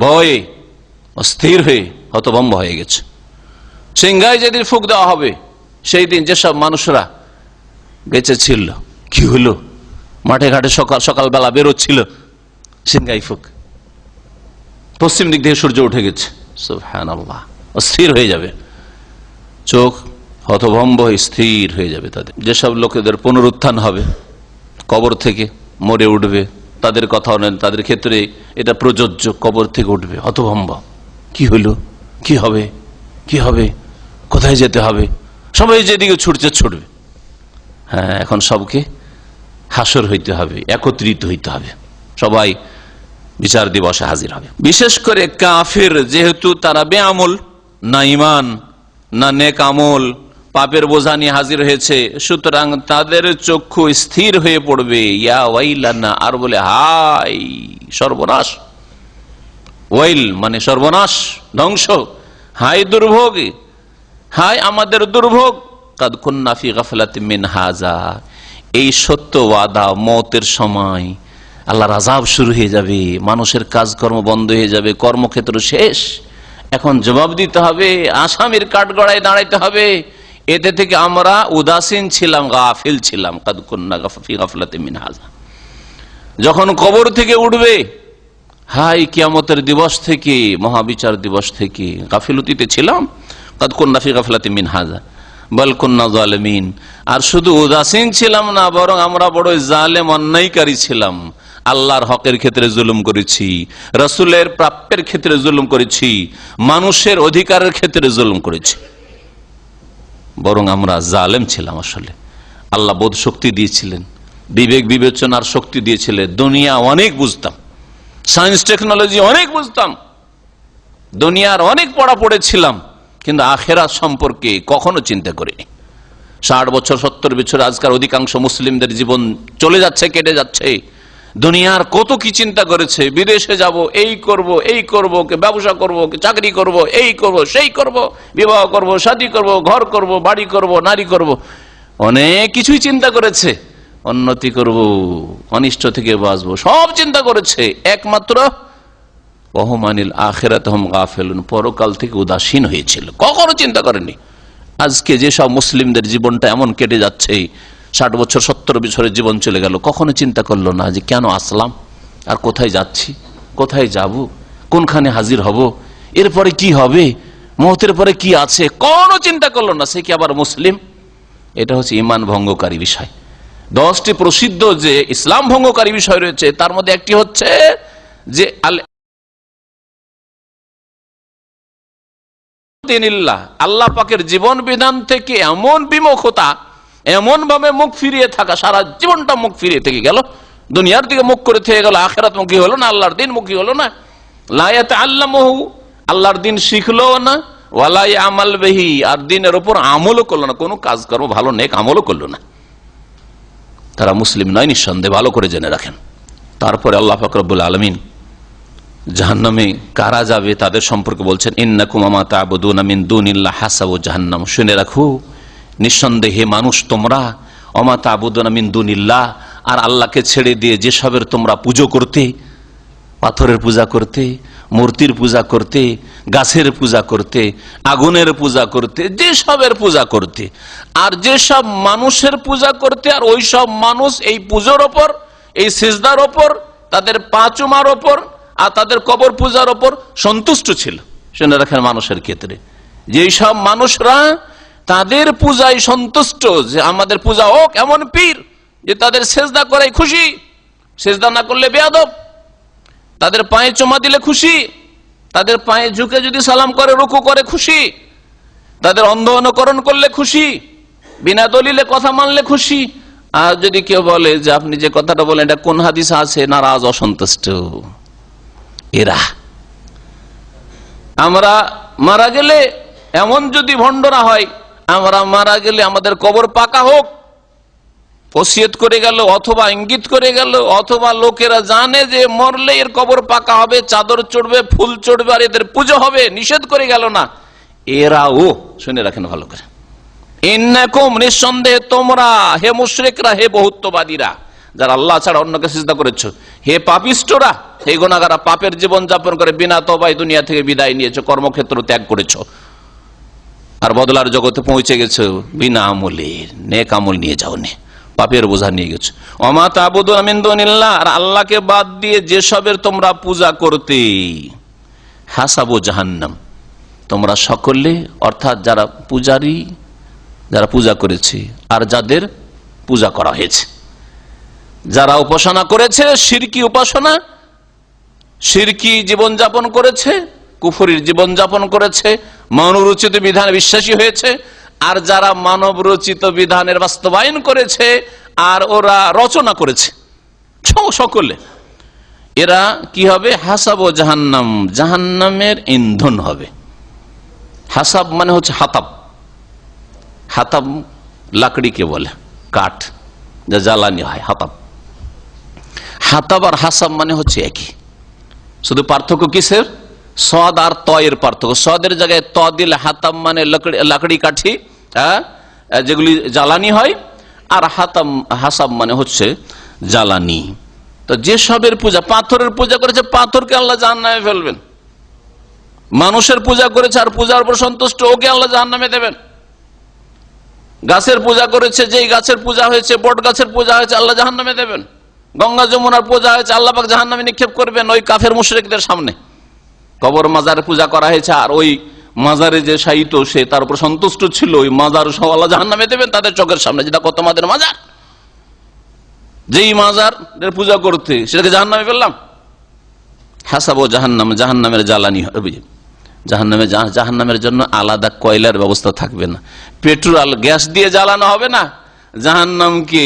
ভয়ে অস্থির হয়ে হতভম্ব হয়ে গেছে। সিংহায় যেদিন ফুঁক দেওয়া হবে, সেই দিন যেসব মানুষরা বেঁচে ছিল, কি হলো, মাঠে ঘাটে সকালবেলা বেরোচ্ছিল, সিংহাই ফুঁক, পশ্চিম দিক থেকে সূর্য উঠে গেছে, সুবহানাল্লাহ, অস্থির হয়ে যাবে, চোখ হতভম্ব হয়ে স্থির হয়ে যাবে তাদের। যেসব লোকেদের পুনরুত্থান হবে, কবর থেকে মরে উঠবে, তাদের কথা নেন, তাদের ক্ষেত্রে এটা প্রযোজ্য, কবর থেকে উঠবে হতভম্ব, কি হলো, কি হবে, কি হবে, কোথায় যেতে হবে, সবাই যেদিকে ছুটছে ছুটবে। হ্যাঁ, এখন সবকে হাসর হইতে হবে, একত্রিত হইতে হবে, সবাই বিচার দিবসে হাজির হবে। বিশেষ করে কাফির, যেহেতু তারা বেআমল, না ঈমান না নেক আমল, পাপের বোঝা নিয়ে হাজির হয়েছে, সুতরাং তাদের চক্ষু স্থির হয়ে পড়বে, ইয়া ওয়াইলানা, আর বলে হাই সর্বনাশ। ওয়াইল মানে সর্বনাশ, ধ্বংস, হাই দুর্ভোগ, হাই আমাদের দুর্ভোগ, কাদ কুন্না ফি গাফলাতিন মিন হাযা। এই সত্য ওয়াদা মওতের সময় আল্লাহর আযাব শুরু হয়ে যাবে, মানুষের কাজকর্ম বন্ধ হয়ে যাবে, কর্মক্ষেত্র শেষ, এখন জবাব দিতে হবে, আসামির কাঠগড়ায় দাঁড়াইতে হবে, এতে থেকে আমরা উদাসীন ছিলাম, গাফিল ছিলাম, কাদ কুন্না ফি গাফলাতিন মিন হাযা। যখন কবর থেকে উঠবে, হাই কিয়ামতের দিবস থেকে, মহাবিচার দিবস থেকে গাফিলতিতে ছিলাম, কাদ কুন্না ফি গাফলাতিন মিন হাযা বাল কুন্না যালিমিন। আর শুধু উদাসীন ছিলাম না, বরং আমরা বড় জালেম, অন্যায়কারী ছিলাম, আল্লাহর হকের ক্ষেত্রে জুলুম করেছি, রাসূলের প্রাপ্যের ক্ষেত্রে জুলুম করেছি, মানুষের অধিকারের ক্ষেত্রে জুলুম করেছি, বরং আমরা জালেম ছিলাম। আসলে আল্লাহ বোধ শক্তি দিয়েছিলেন, বিবেক বিবেচনার শক্তি দিয়েছিলেন, দুনিয়া অনেক বুঝতাম, সায়েন্স টেকনোলজি অনেক বুঝতাম, দুনিয়ার অনেক পড়া পড়েছিলাম, কিন্তু আখেরাত সম্পর্কে কখনো চিন্তা করিনি। 60 বছর 70 বছর আজকাল অধিকাংশ মুসলিমদের জীবন চলে যাচ্ছে, কেটে যাচ্ছে, দুনিয়ার কত কি চিন্তা করেছে, বিদেশে যাব, এই করব, এই করব, ব্যবসা করব, চাকরি করব, এই করব, সেই করব, বিবাহ করব, শাদী করব, ঘর করব, বাড়ি করব, নারী করব, অনেক কিছুই চিন্তা করেছে, উন্নতি করব, অনিষ্ট থেকে বাঁচবো, সব চিন্তা করেছে, একমাত্র ওহমানিল আখিরাতহুম গাফিলুন, পরকাল থেকে উদাসীন হয়েছিল, কখনো চিন্তা করেনি। আজকে যেসব মুসলিমদের জীবনটা এমন কেটে যাচ্ছে, 60 বছর 70 বছরের জীবন চলে গেল, কখনো চিন্তা করলো না যে কেন আসলাম, আর কোথায় যাচ্ছি, কোথায় যাব, কোনখানে হাজির হব, এরপরে কি হবে, মওতের পরে কি আছে, কোনো চিন্তা করলো না। সে কি আবার মুসলিম? এটা হচ্ছে ঈমান ভঙ্গকারী বিষয়। 10টি প্রসিদ্ধ যে ইসলাম ভঙ্গকারী বিষয় রয়েছে, তার মধ্যে একটি হচ্ছে যে আল্লাহ পাকের জীবন বিধান থেকে এমন বিমুখতা, এমন ভাবে মুখ ফিরিয়ে থাকা, সারা জীবনটা মুখ ফিরিয়ে থেকে গেল, দুনিয়ার দিকে মুখ করে থেকে গেল, আখিরাত মুখী হলো না, আল্লাহর দিন মুখী হলো না। লা ইয়াতাআল্লামুহু, আল্লাহর দিন শিখলো না, ওয়ালা ইয়ামাল বিহি, আর দ্বীনের উপর আমলও করলো না, কোনো কাজ কর্ম ভালো নেক আমলও করলো না, তারা মুসলিম নয় নিঃসন্দেহে, ভালো করে জেনে রাখেন। তারপরে আল্লাহ পাক রব্বুল আলামিন জাহান্নামে কারা যাবে তাদের সম্পর্কে বলছেন, ইন্নাকুম মা তা'বুদুনা মিন দুনিল্লাহ হাসাবু জাহান্নাম। শুনে রাখো নিঃসন্দেহে মানুষ তোমরা ওমা তা'বুদুনা মিন দুনিল্লাহ, আর আল্লাহকে ছেড়ে দিয়ে যেসবের তোমরা পুজো করতে, পাথরের পূজা করতে, মূর্তির পূজা করতে, গাছের পূজা করতে, আগুনের পূজা করতে, যেসবের পূজা করতে, আর যেসব মানুষের পূজা করতে, আর ওই সব মানুষ এই পুজোর ওপর, এই সিজদার ওপর, তাদের পা চুমার ওপর আর তাদের কবর পূজার ওপর সন্তুষ্ট ছিল। শুনে রাখেন মানুষের ক্ষেত্রে যেই সব মানুষরা তাদের পূজায় সন্তুষ্ট, যে আমাদের পূজা হোক এমন পীর যে তাদের সেজদা করাই খুশি, সেজদা না করলে বেয়াদব, তাদের পায়ে চুমা দিলে খুশি, তাদের পায়ে ঝুঁকে যদি সালাম করে রুকু করে খুশি, তাদের অন্ধ অনুকরণ করলে খুশি, বিনা দলিলে কথা মানলে খুশি। আর যদি কেউ বলে যে আপনি যে কথাটা বলেন এটা কোন হাদিসে আছে, নারাজ, অসন্তুষ্ট। এরা আমরা মারা গেলে, এমন যদি ভণ্ডরা হয়, আমরা মারা গেলে আমাদের কবর পাকা হোক, ওসিয়ত করে গেল অথবা ইঙ্গিত করে গেল, অথবা লোকেরা জানে যে মরলে এর কবর পাকা হবে, চাদর চড়বে, ফুল চড়বে, আর এদের পুজো হবে, নিষেধ করে গেল না। এরাও শুনে রাখেন ভালো করে, ইন্নাকুম নিঃসন্দেহে তোমরা, হে মুশরিকরা, হে বহুত্ববাদীরা, যারা আল্লাহ ছাড়া অন্যকে সিজদা করেছো, হে পাপিষ্টরা, হে গুনাহগারা, পাপের জীবন যাপন করে বিনা তওবায় দুনিয়া থেকে বিদায় নিয়েছো, কর্মক্ষেত্র ত্যাগ করেছো, আর বদলার জগতে পৌঁছে গেছো বিনা আমলে, নেক আমল নিয়ে যাওনি, পাপের বোঝা নিয়ে গেছো। ওমা তা'বুদুনা মিন দুনিল্লাহ, আর আল্লাহকে বাদ দিয়ে যেসবের তোমরা পূজা করতে, হাসাবু জাহান্নাম, তোমরা সকলে, অর্থাৎ যারা পূজারী, যারা পূজা করেছে আর যাদের পূজা করা হয়েছে, যারা উপাসনা করেছে, শিরকি উপাসনা, শিরকি জীবনযাপন করেছে, কুফরির জীবনযাপন করেছে, মানবরচিত বিধানে বিশ্বাসী হয়েছে, আর যারা মানব রচিত বিধানের বাস্তবায়ন করেছে আর ওরা রচনা করেছে, সকলে এরা কি হবে? হাসাব ও জাহান্নাম, জাহান্নামের ইন্ধন হবে। হাসাব মানে হচ্ছে হাতাব, হাতাব লাকড়িকে বলে, কাঠ যা জ্বালানি হয়, হাতাব। হাতাব আর হাসাব মানে হচ্ছে একই, শুধু পার্থক্য কিসের? সদ আর ত এর পার্থক্য। সদের জায়গায় ত দিলে হাতাব মানে লাকড়ি কাঠি, যেগুলি জ্বালানি হয়, আর হাসাব মানে হচ্ছে জ্বালানি। তো যেসবের পূজা, পাথরের পূজা করেছে, পাথরকে আল্লাহ জাহান্নামে ফেলবেন। মানুষের পূজা করেছে আর পূজার উপর সন্তুষ্ট, ওকে আল্লাহ জাহান্নামে দেবেন। গাছের পূজা করেছে, যেই গাছের পূজা হয়েছে, বট গাছের পূজা হয়েছে, আল্লাহ জাহান্নামে দেবেন। গঙ্গা যমুনার পূজা হয়েছে, আল্লাহ পাক জাহান্নামে নিক্ষেপ করবেন ওই কাফের মুশরিকদের সামনে। কবর মাজার পূজা করা হয়েছে, আর ওই মাজারে যে শায়িত সে তার উপর সন্তুষ্ট ছিল, ওই মাজার সহ আল্লাহ জাহান্নামে দেবেন তাদের চোখের সামনে। যেটা কত মাদের মাজার, যেই মাজার পূজা করতে সেটাকে জাহান্নামে ফেললাম। হাসাবো জাহান্নাম, জাহান্নামের জ্বালানি হবে। জাহান্নামের জন্য আলাদা কয়লার ব্যবস্থা থাকবে না, পেট্রোল গ্যাস দিয়ে জ্বালানো হবে না। জাহান্নামকে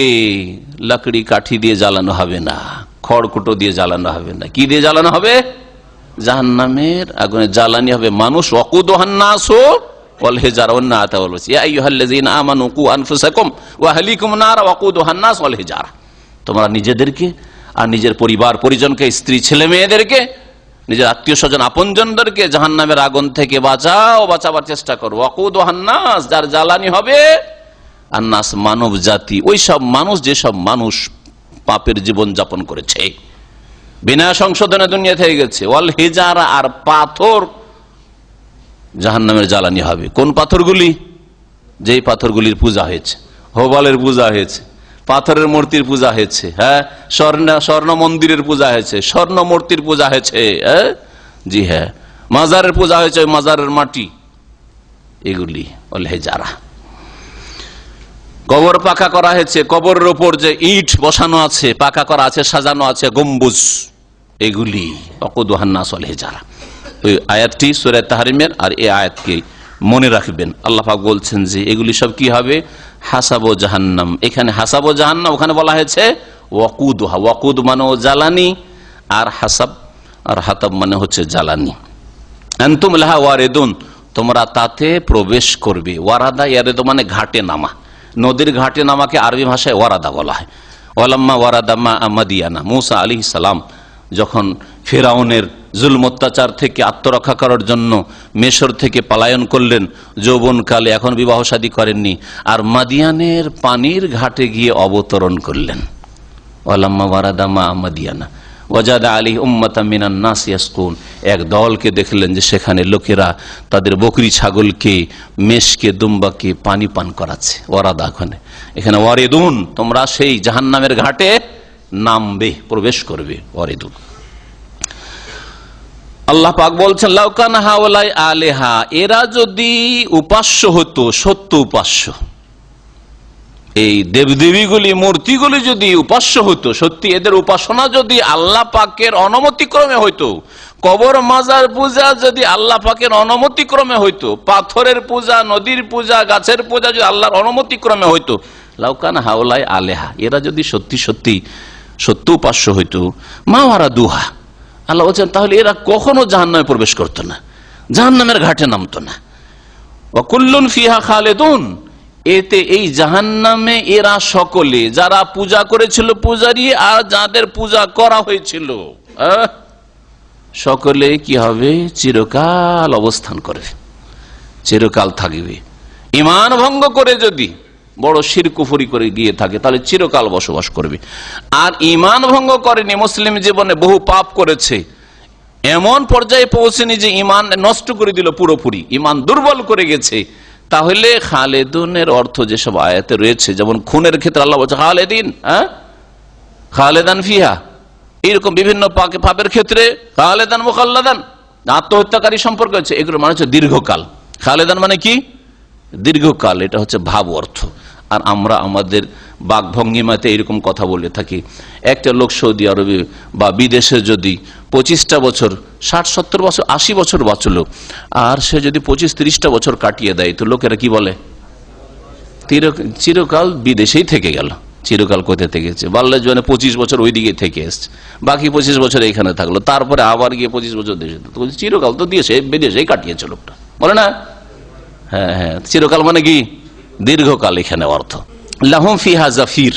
লাকড়ি কাঠি দিয়ে জ্বালানো হবে না, খড়কুটো দিয়ে জ্বালানো হবে না। কি দিয়ে জ্বালানো হবে? জাহান্নামের আগুনে জ্বালানি হবে মানুষ। ওয়াকুদুহান নাস ওয়াল হিজারা ওয়ান নাতা ওয়াল ওয়াসি, ইয়া আইয়ুহাল্লাযীনা আমানু কু আনফুসাকুম ওয়া আহলিকুম নারা ওয়াকুদুহান নাস ওয়াল হিজারা। তোমরা নিজেদেরকে আর নিজের পরিবার পরিজনকে, স্ত্রী ছেলে মেয়েদেরকে, নিজের আত্মীয় স্বজন আপনজনদেরকে জাহান্নামের আগুন থেকে বাঁচাও, বাঁচাবার চেষ্টা করো। ওয়াকুদুহান নাস, যার জ্বালানি হবে আন্নাস, মানব জাতি। ওই সব মানুষ, যেসব মানুষ পাপের জীবন যাপন করেছে, বিনা সংশোধনে দুনিয়া থেকে গেছে। ওয়াল হিজারা, আর পাথর জাহান্নামের জ্বালানি হবে। কোন পাথরগুলি? যেই পাথরগুলির পূজা হয়েছে, হোবালের পূজা হয়েছে, পাথরের মূর্তির পূজা হয়েছে, হ্যাঁ, স্বর্ণ মন্দিরের পূজা হয়েছে, স্বর্ণ মূর্তির পূজা হয়েছে, জি হ্যাঁ, মাজারের পূজা হয়েছে, মাজারের মাটি, এগুলি ওয়াল হিজারা। কবর পাকা করা হয়েছে, কবরের উপর যে ইট বসানো আছে, পাকা করা আছে, সাজানো আছে, গম্বুজ, এগুলি ওয়াকুদুহান নাস ওয়াল হিজারা। ওই আয়াতটি সূরা তাহরিমের, আর এই আয়াতকে মনে রাখবেন। আল্লাহ পাক বলছেন যে এগুলি সব কি হবে? হাসাবো জাহান্নাম। এখানে হাসাবো জাহান্নাম, ওখানে বলা হয়েছে ওয়াকুদুহা। ওয়াকুদ মানে জ্বালানি, আর হাসাব আর হাতাব মানে হচ্ছে জ্বালানি। আনতুম লাহা ওয়ারিদুন, তোমরা তাতে প্রবেশ করবে। ওয়ারাদা ইয়ারেদ মানে ঘাটে নামা, নদীর ঘাটে নামাকে আরবি ভাষায় ওয়ারাদা বলা হয়। ওয়ালাম্মা ওয়ারাদা মা মাদিয়ানা, মুসা আলাইহিস সালাম যখন ফিরআউনের জুলম অত্যাচার থেকে আত্মরক্ষা করার জন্য মিশর থেকে পলায়ন করলেন যৌবনকালে, এখন বিবাহ শাদী করেননি, আর মাদিয়ানের পানির ঘাটে গিয়ে অবতরণ করলেন। ওয়ালাম্মা ওয়ারাদা মা মাদিয়ানা ওয়াজাদা আলাইহি উম্মাতাম মিনান নাস ইয়াসকুন, এক দলকে দেখলেন যে সেখানে লোকেরা তাদের বকরি ছাগলকে, মেষকে, দুম্বাকে পানি পান করাচ্ছে। ওয়ারাদা এখানে ওয়ারিদুন, তোমরা সেই জাহান্নামের ঘাটে নামবে, প্রবেশ করবে। ওয়ারিদুন। আল্লাহ পাক বলছেন লাউ কানা হাওলাই আলেহা, এরা যদি উপাস্য হতো, সত্য উপাস্য, এই দেবদেবীগুলি, মূর্তিগুলি যদি উপাস্য হতো, সত্যি এদের উপাসনা যদি আল্লাহ পাকের অনুমতিক্রমে হইতো, কবর মাজার পূজা যদি আল্লাহ পাকের অনুমতিক্রমে হইতো, পাথরের পূজা, নদীর পূজা, গাছের পূজা যদি আল্লাহর অনুমতিক্রমে হইতো, লাউ কানা হাওলাই আলেহা, এরা যদি সত্যি সত্যি সত্য উপাস্য হইতো, মা ওয়ারা দুহা, আল্লাহ বলছেন তাহলে এরা কখনো জাহান্নামে প্রবেশ করতো না, জাহান্নামের ঘাটে নামতো না। ওয়া কুল্লুন ফিহা খালিদুন, এতে এই জাহান্নামে এরা সকলে, যারা পূজা করেছিল পূজারী আর যাদের পূজা করা হয়েছিল, সকলে কি হবে, চিরকাল অবস্থান করবে, চিরকাল থাকবে। ঈমান ভঙ্গ করে যদি বড় শিরক কুফরি করে গিয়ে থাকে তাহলে চিরকাল বসবাস করবে। আর ঈমান ভঙ্গ করেনি, মুসলিম জীবনে বহু পাপ করেছে, এমন পর্যায়ে পৌঁছেনি যে ঈমান নষ্ট করে দিল পুরোপুরি, ঈমান দুর্বল করে গেছে, তাহলে খালেদুনের অর্থ যেসব আয়াতে রয়েছে, যেমন খুনের ক্ষেত্রে আল্লাহ বলছে খালেদিন, খালেদান ফিহা, এইরকম বিভিন্ন পাপের ক্ষেত্রে খালেদান মুখাল্লাদান, আত্মহত্যাকারী সম্পর্ক হচ্ছে, এগুলো মানে হচ্ছে দীর্ঘকাল। খালেদান মানে কি, দীর্ঘকাল, এটা হচ্ছে ভাব অর্থ। আর আমরা আমাদের বাকভঙ্গিমাতে এরকম কথা বলে থাকি, একটা লোক সৌদি আরবে বা বিদেশে যদি 25টা বছর, 60-70 বছর, 80 বছর বাঁচলো, আর সে যদি 25-30টা বছর কাটিয়ে দেয়, তো লোকেরা কি বলে, চিরকাল বিদেশেই থেকে গেল। চিরকাল কোথায় থেকেছে, বাল্য জীবনে 25 বছর ওই দিকে থেকে এসছে, বাকি 25 বছর এইখানে থাকলো, তারপরে আবার গিয়ে 25 বছর দেশে, চিরকাল তো দিয়ে বিদেশেই কাটিয়েছে লোকটা, বলে না? হ্যাঁ হ্যাঁ, চিরকাল মানে কি, দীর্ঘকাল এখানে অর্থ। লাহুম ফিহা জাফির,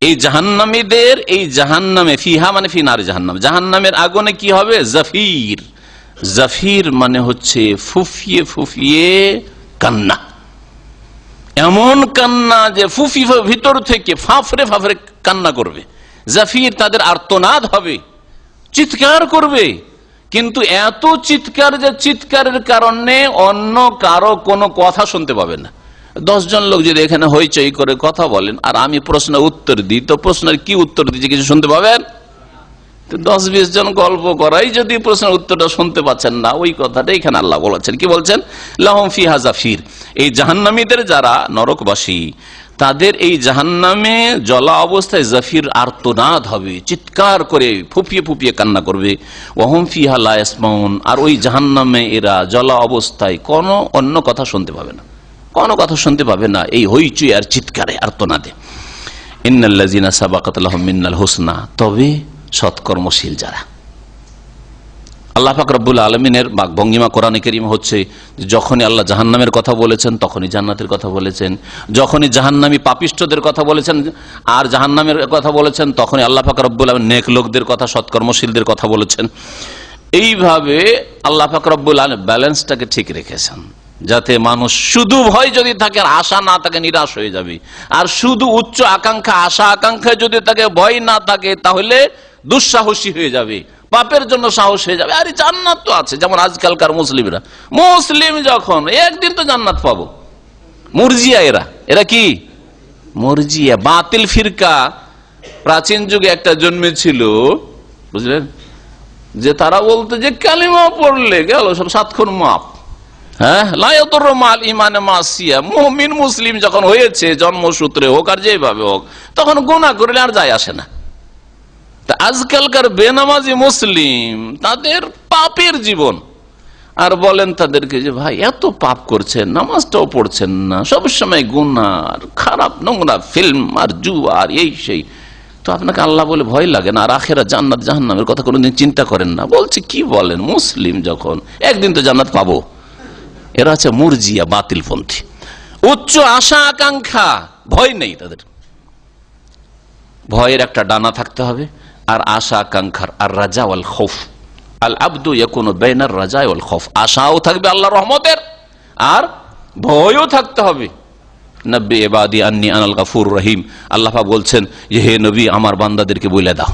এই জাহান্নামীদের, এই জাহান্নামে, ফিহা মানে ফি নার জাহান্নাম, জাহান্নামের আগুনে কি হবে, জাফির। জাফির মানে হচ্ছে ফুফিয়ে ফুফিয়ে কান্না, এমন কান্না যে ফুফি ভিতর থেকে ফাফরে ফাফরে কান্না করবে। জাফির, তাদের আর্তনাদ হবে, চিৎকার করবে, কিন্তু এত চিৎকার যে চিৎকারের কারণে অন্য কারো কোনো কথা শুনতে পাবে না। 10 জন লোক যদি এখানে হইচই করে কথা বলেন আর আমি প্রশ্ন উত্তর দিই, তো প্রশ্নের কি উত্তর দিচ্ছে কিছু শুনতে পাবেন? 10-20 জন গল্প করাই যদি প্রশ্নের উত্তরটা শুনতে পাচ্ছেন না, ওই কথাটা এখানে আল্লাহ বলেছেন, কি বলছেন, লাহুম ফিহা জাফির, এই জাহান্নামীদের যারা নরকবাসী, তাদের এই জাহান্নামে জ্বলা অবস্থায় জাফির আর্তনাদ হবে, চিৎকার করে ফুপিয়ে ফুপিয়ে কান্না করবে। ওয়াহুম ফিহা লা ইয়াসমাউন, আর ওই জাহান্নামে এরা জ্বলা অবস্থায় কোনো অন্য কথা শুনতে পাবে না, কোনো কথা শুনতে পাবে না, এই হইচই আর চিৎকারে আর্তনাদে। ইন্নাল্লাযিনা সাবাকাত লাহুম মিনাল হুসনা, তবে সৎকর্মশীল যারা। আল্লাহ পাক রব্বুল আলামিনের বাকভঙ্গিমা কোরআনে কারীম হচ্ছে, যখনই আল্লাহ জাহান্নামের কথা বলেছেন তখনই জান্নাতের কথা বলেছেন, যখনই জাহান্নামী পাপিষ্ঠদের কথা বলেছেন আর জাহান্নামের কথা বলেছেন, তখনই আল্লাহ পাক রব্বুল আলামিন নেক লোকদের কথা, সৎকর্মশীলদের কথা বলেছেন। এইভাবে আল্লাহ পাক রব্বুল আলামিন ব্যালেন্সটাকে ঠিক রেখেছেন, যাতে মানুষ শুধু ভয় যদি থাকে আর আশা না থাকে নিরাশ হয়ে যাবে, আর শুধু উচ্চ আকাঙ্ক্ষা, আশা আকাঙ্ক্ষা যদি থাকে, ভয় না থাকে, তাহলে দুঃসাহসী হয়ে যাবে, পাপের জন্য সাহস হয়ে যাবে। আরে জান্নাত তো আছে, যেমন আজকালকার মুসলিমরা, মুসলিম যখন একদিন তো জান্নাত পাবো, মুরজিয়া, এরা কি মুরজিয়া, বাতিল ফিরকা। প্রাচীন যুগে একটা জন্মেছিল, বুঝলেন, যে তারা বলতো যে কালিমা পড়লে গেল সব 7 খুন মাপ। হ্যাঁ, লায়াদুর মাল ইমানে মাসিয়া, মুমিন মুসলিম যখন হয়েছে, জন্মসূত্রে হোক আর যেভাবে হোক, তখন গুনাহ করলে আর যায় আসে না। তা আজকালকার বেনামাজি মুসলিম, তাদের পাপের জীবন, আর বলেন তাদেরকে যে ভাই এত পাপ করছেন, নামাজটাও পড়ছেন না, সবসময় গুনাহ আর খারাপ নোংরা ফিল্ম আর জুয়া আর এই সেই, তো আপনাকে আল্লাহ বলে ভয় লাগে না, আর আখেরাত জান্নাত জাহান্নামের কথা কোনোদিন চিন্তা করেন না। বলছে কি বলেন, মুসলিম যখন একদিন তো জান্নাত পাবো, এরা হচ্ছে মুরজিয়া, বাতিলপন্থী। উচ্চ আশা আকাঙ্ক্ষা, ভয় নেই তাদের। ভয়ের একটা ডানা থাকতে হবে, আর আশা আকাঙ্ক্ষার, আর রাজা ওয়াল খৌফ। আল আব্দু ইয়াকুনু বাইনার রাজা ওয়াল খৌফ। আশাও থাকবে আল্লাহর রহমতের, আর ভয়ও থাকতে হবে। নব্বি ইবাদি আন্নী আনাল গাফুর রহিম। আল্লাহ পাক বলছেন যে হে নবী, আমার বান্দাদেরকে বলে দাও,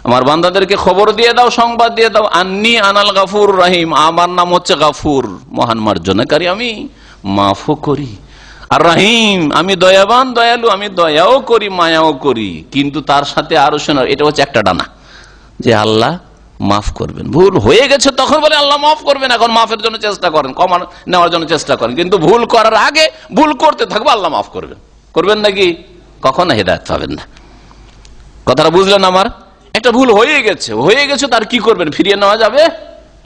আমার বান্দাদেরকে খবর দিয়ে দাও, সংবাদ দিয়ে দাও, আন্নী আনাল গাফুর রহিম, আমার নাম হচ্ছে গাফুর, মহান মার্জনাকারী, আমি মাফও করি, আর রহিম, আমি দয়াবান, দয়ালু, আমি দয়াও করি, মায়াও করি। কিন্তু তার সাথে আরো শোনা, এটা হচ্ছে একটা ডানা, যে আল্লাহ মাফ করবেন। ভুল হয়ে গেছে তখন বলে আল্লাহ মাফ করবেন, এখন মাফের জন্য চেষ্টা করেন, ক্ষমা নেওয়ার জন্য চেষ্টা করেন, কিন্তু ভুল করার আগে ভুল করতে থাকবো, আল্লাহ মাফ করবেন। করবেন নাকি? কখনো হেদায়েত পাবেন না। কথাটা বুঝলেন আমার? একটা ভুল হয়ে গেছে, হয়ে গেছে, তার কি করবেন? ফিরিয়ে নেওয়া যাবে?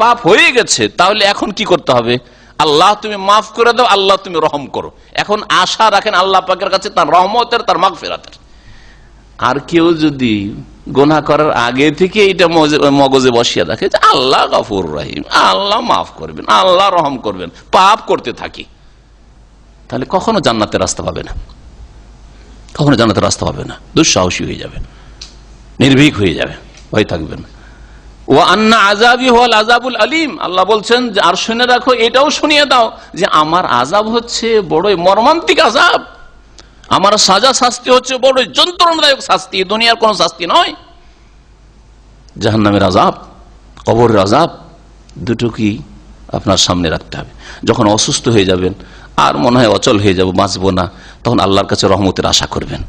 পাপ হয়ে গেছে, তাহলে এখন কি করতে হবে? আল্লাহ তুমি মাফ করে দাও, আল্লাহ তুমি রহম করো। এখন আশা রাখেন আল্লাহ পাকের কাছে তার রহমতের, তার মাগফিরাতের। আর কেউ যদি গুনাহ করার আগে থেকে এটা মগজে বসিয়ে রাখে যে আল্লাহ গফুর রহিম, আল্লাহ মাফ করবেন, আল্লাহ রহম করবেন, পাপ করতে থাকি, তাহলে কখনো জান্নাতের রাস্তা পাবে না, কখনো জান্নাতের রাস্তা পাবে না। দুঃসাহসী হয়ে যাবে, নির্ভীক হয়ে যাবে, ভয় থাকবে না। ওয়া আন্না আযাবি হুয়াল আযাবুল আলীম। আল্লাহ বলছেন যে আর শুনে রাখো, এটাও শুনিয়ে দাও যে আমার আযাব হচ্ছে বড়ই মর্মান্তিক আযাব, আমার সাজা শাস্তি হচ্ছে বড় যন্ত্রণাদায়ক শাস্তি, দুনিয়ার কোন শাস্তি নয়। জাহান্নামের আযাব, কবরের আযাব, দুটো কি আপনার সামনে রাখতে হবে। যখন অসুস্থ হয়ে যাবেন, আর মনে হয় অচল হয়ে যাব, বাঁচবো না, তখন আল্লাহর কাছে রহমতের আশা করবেন,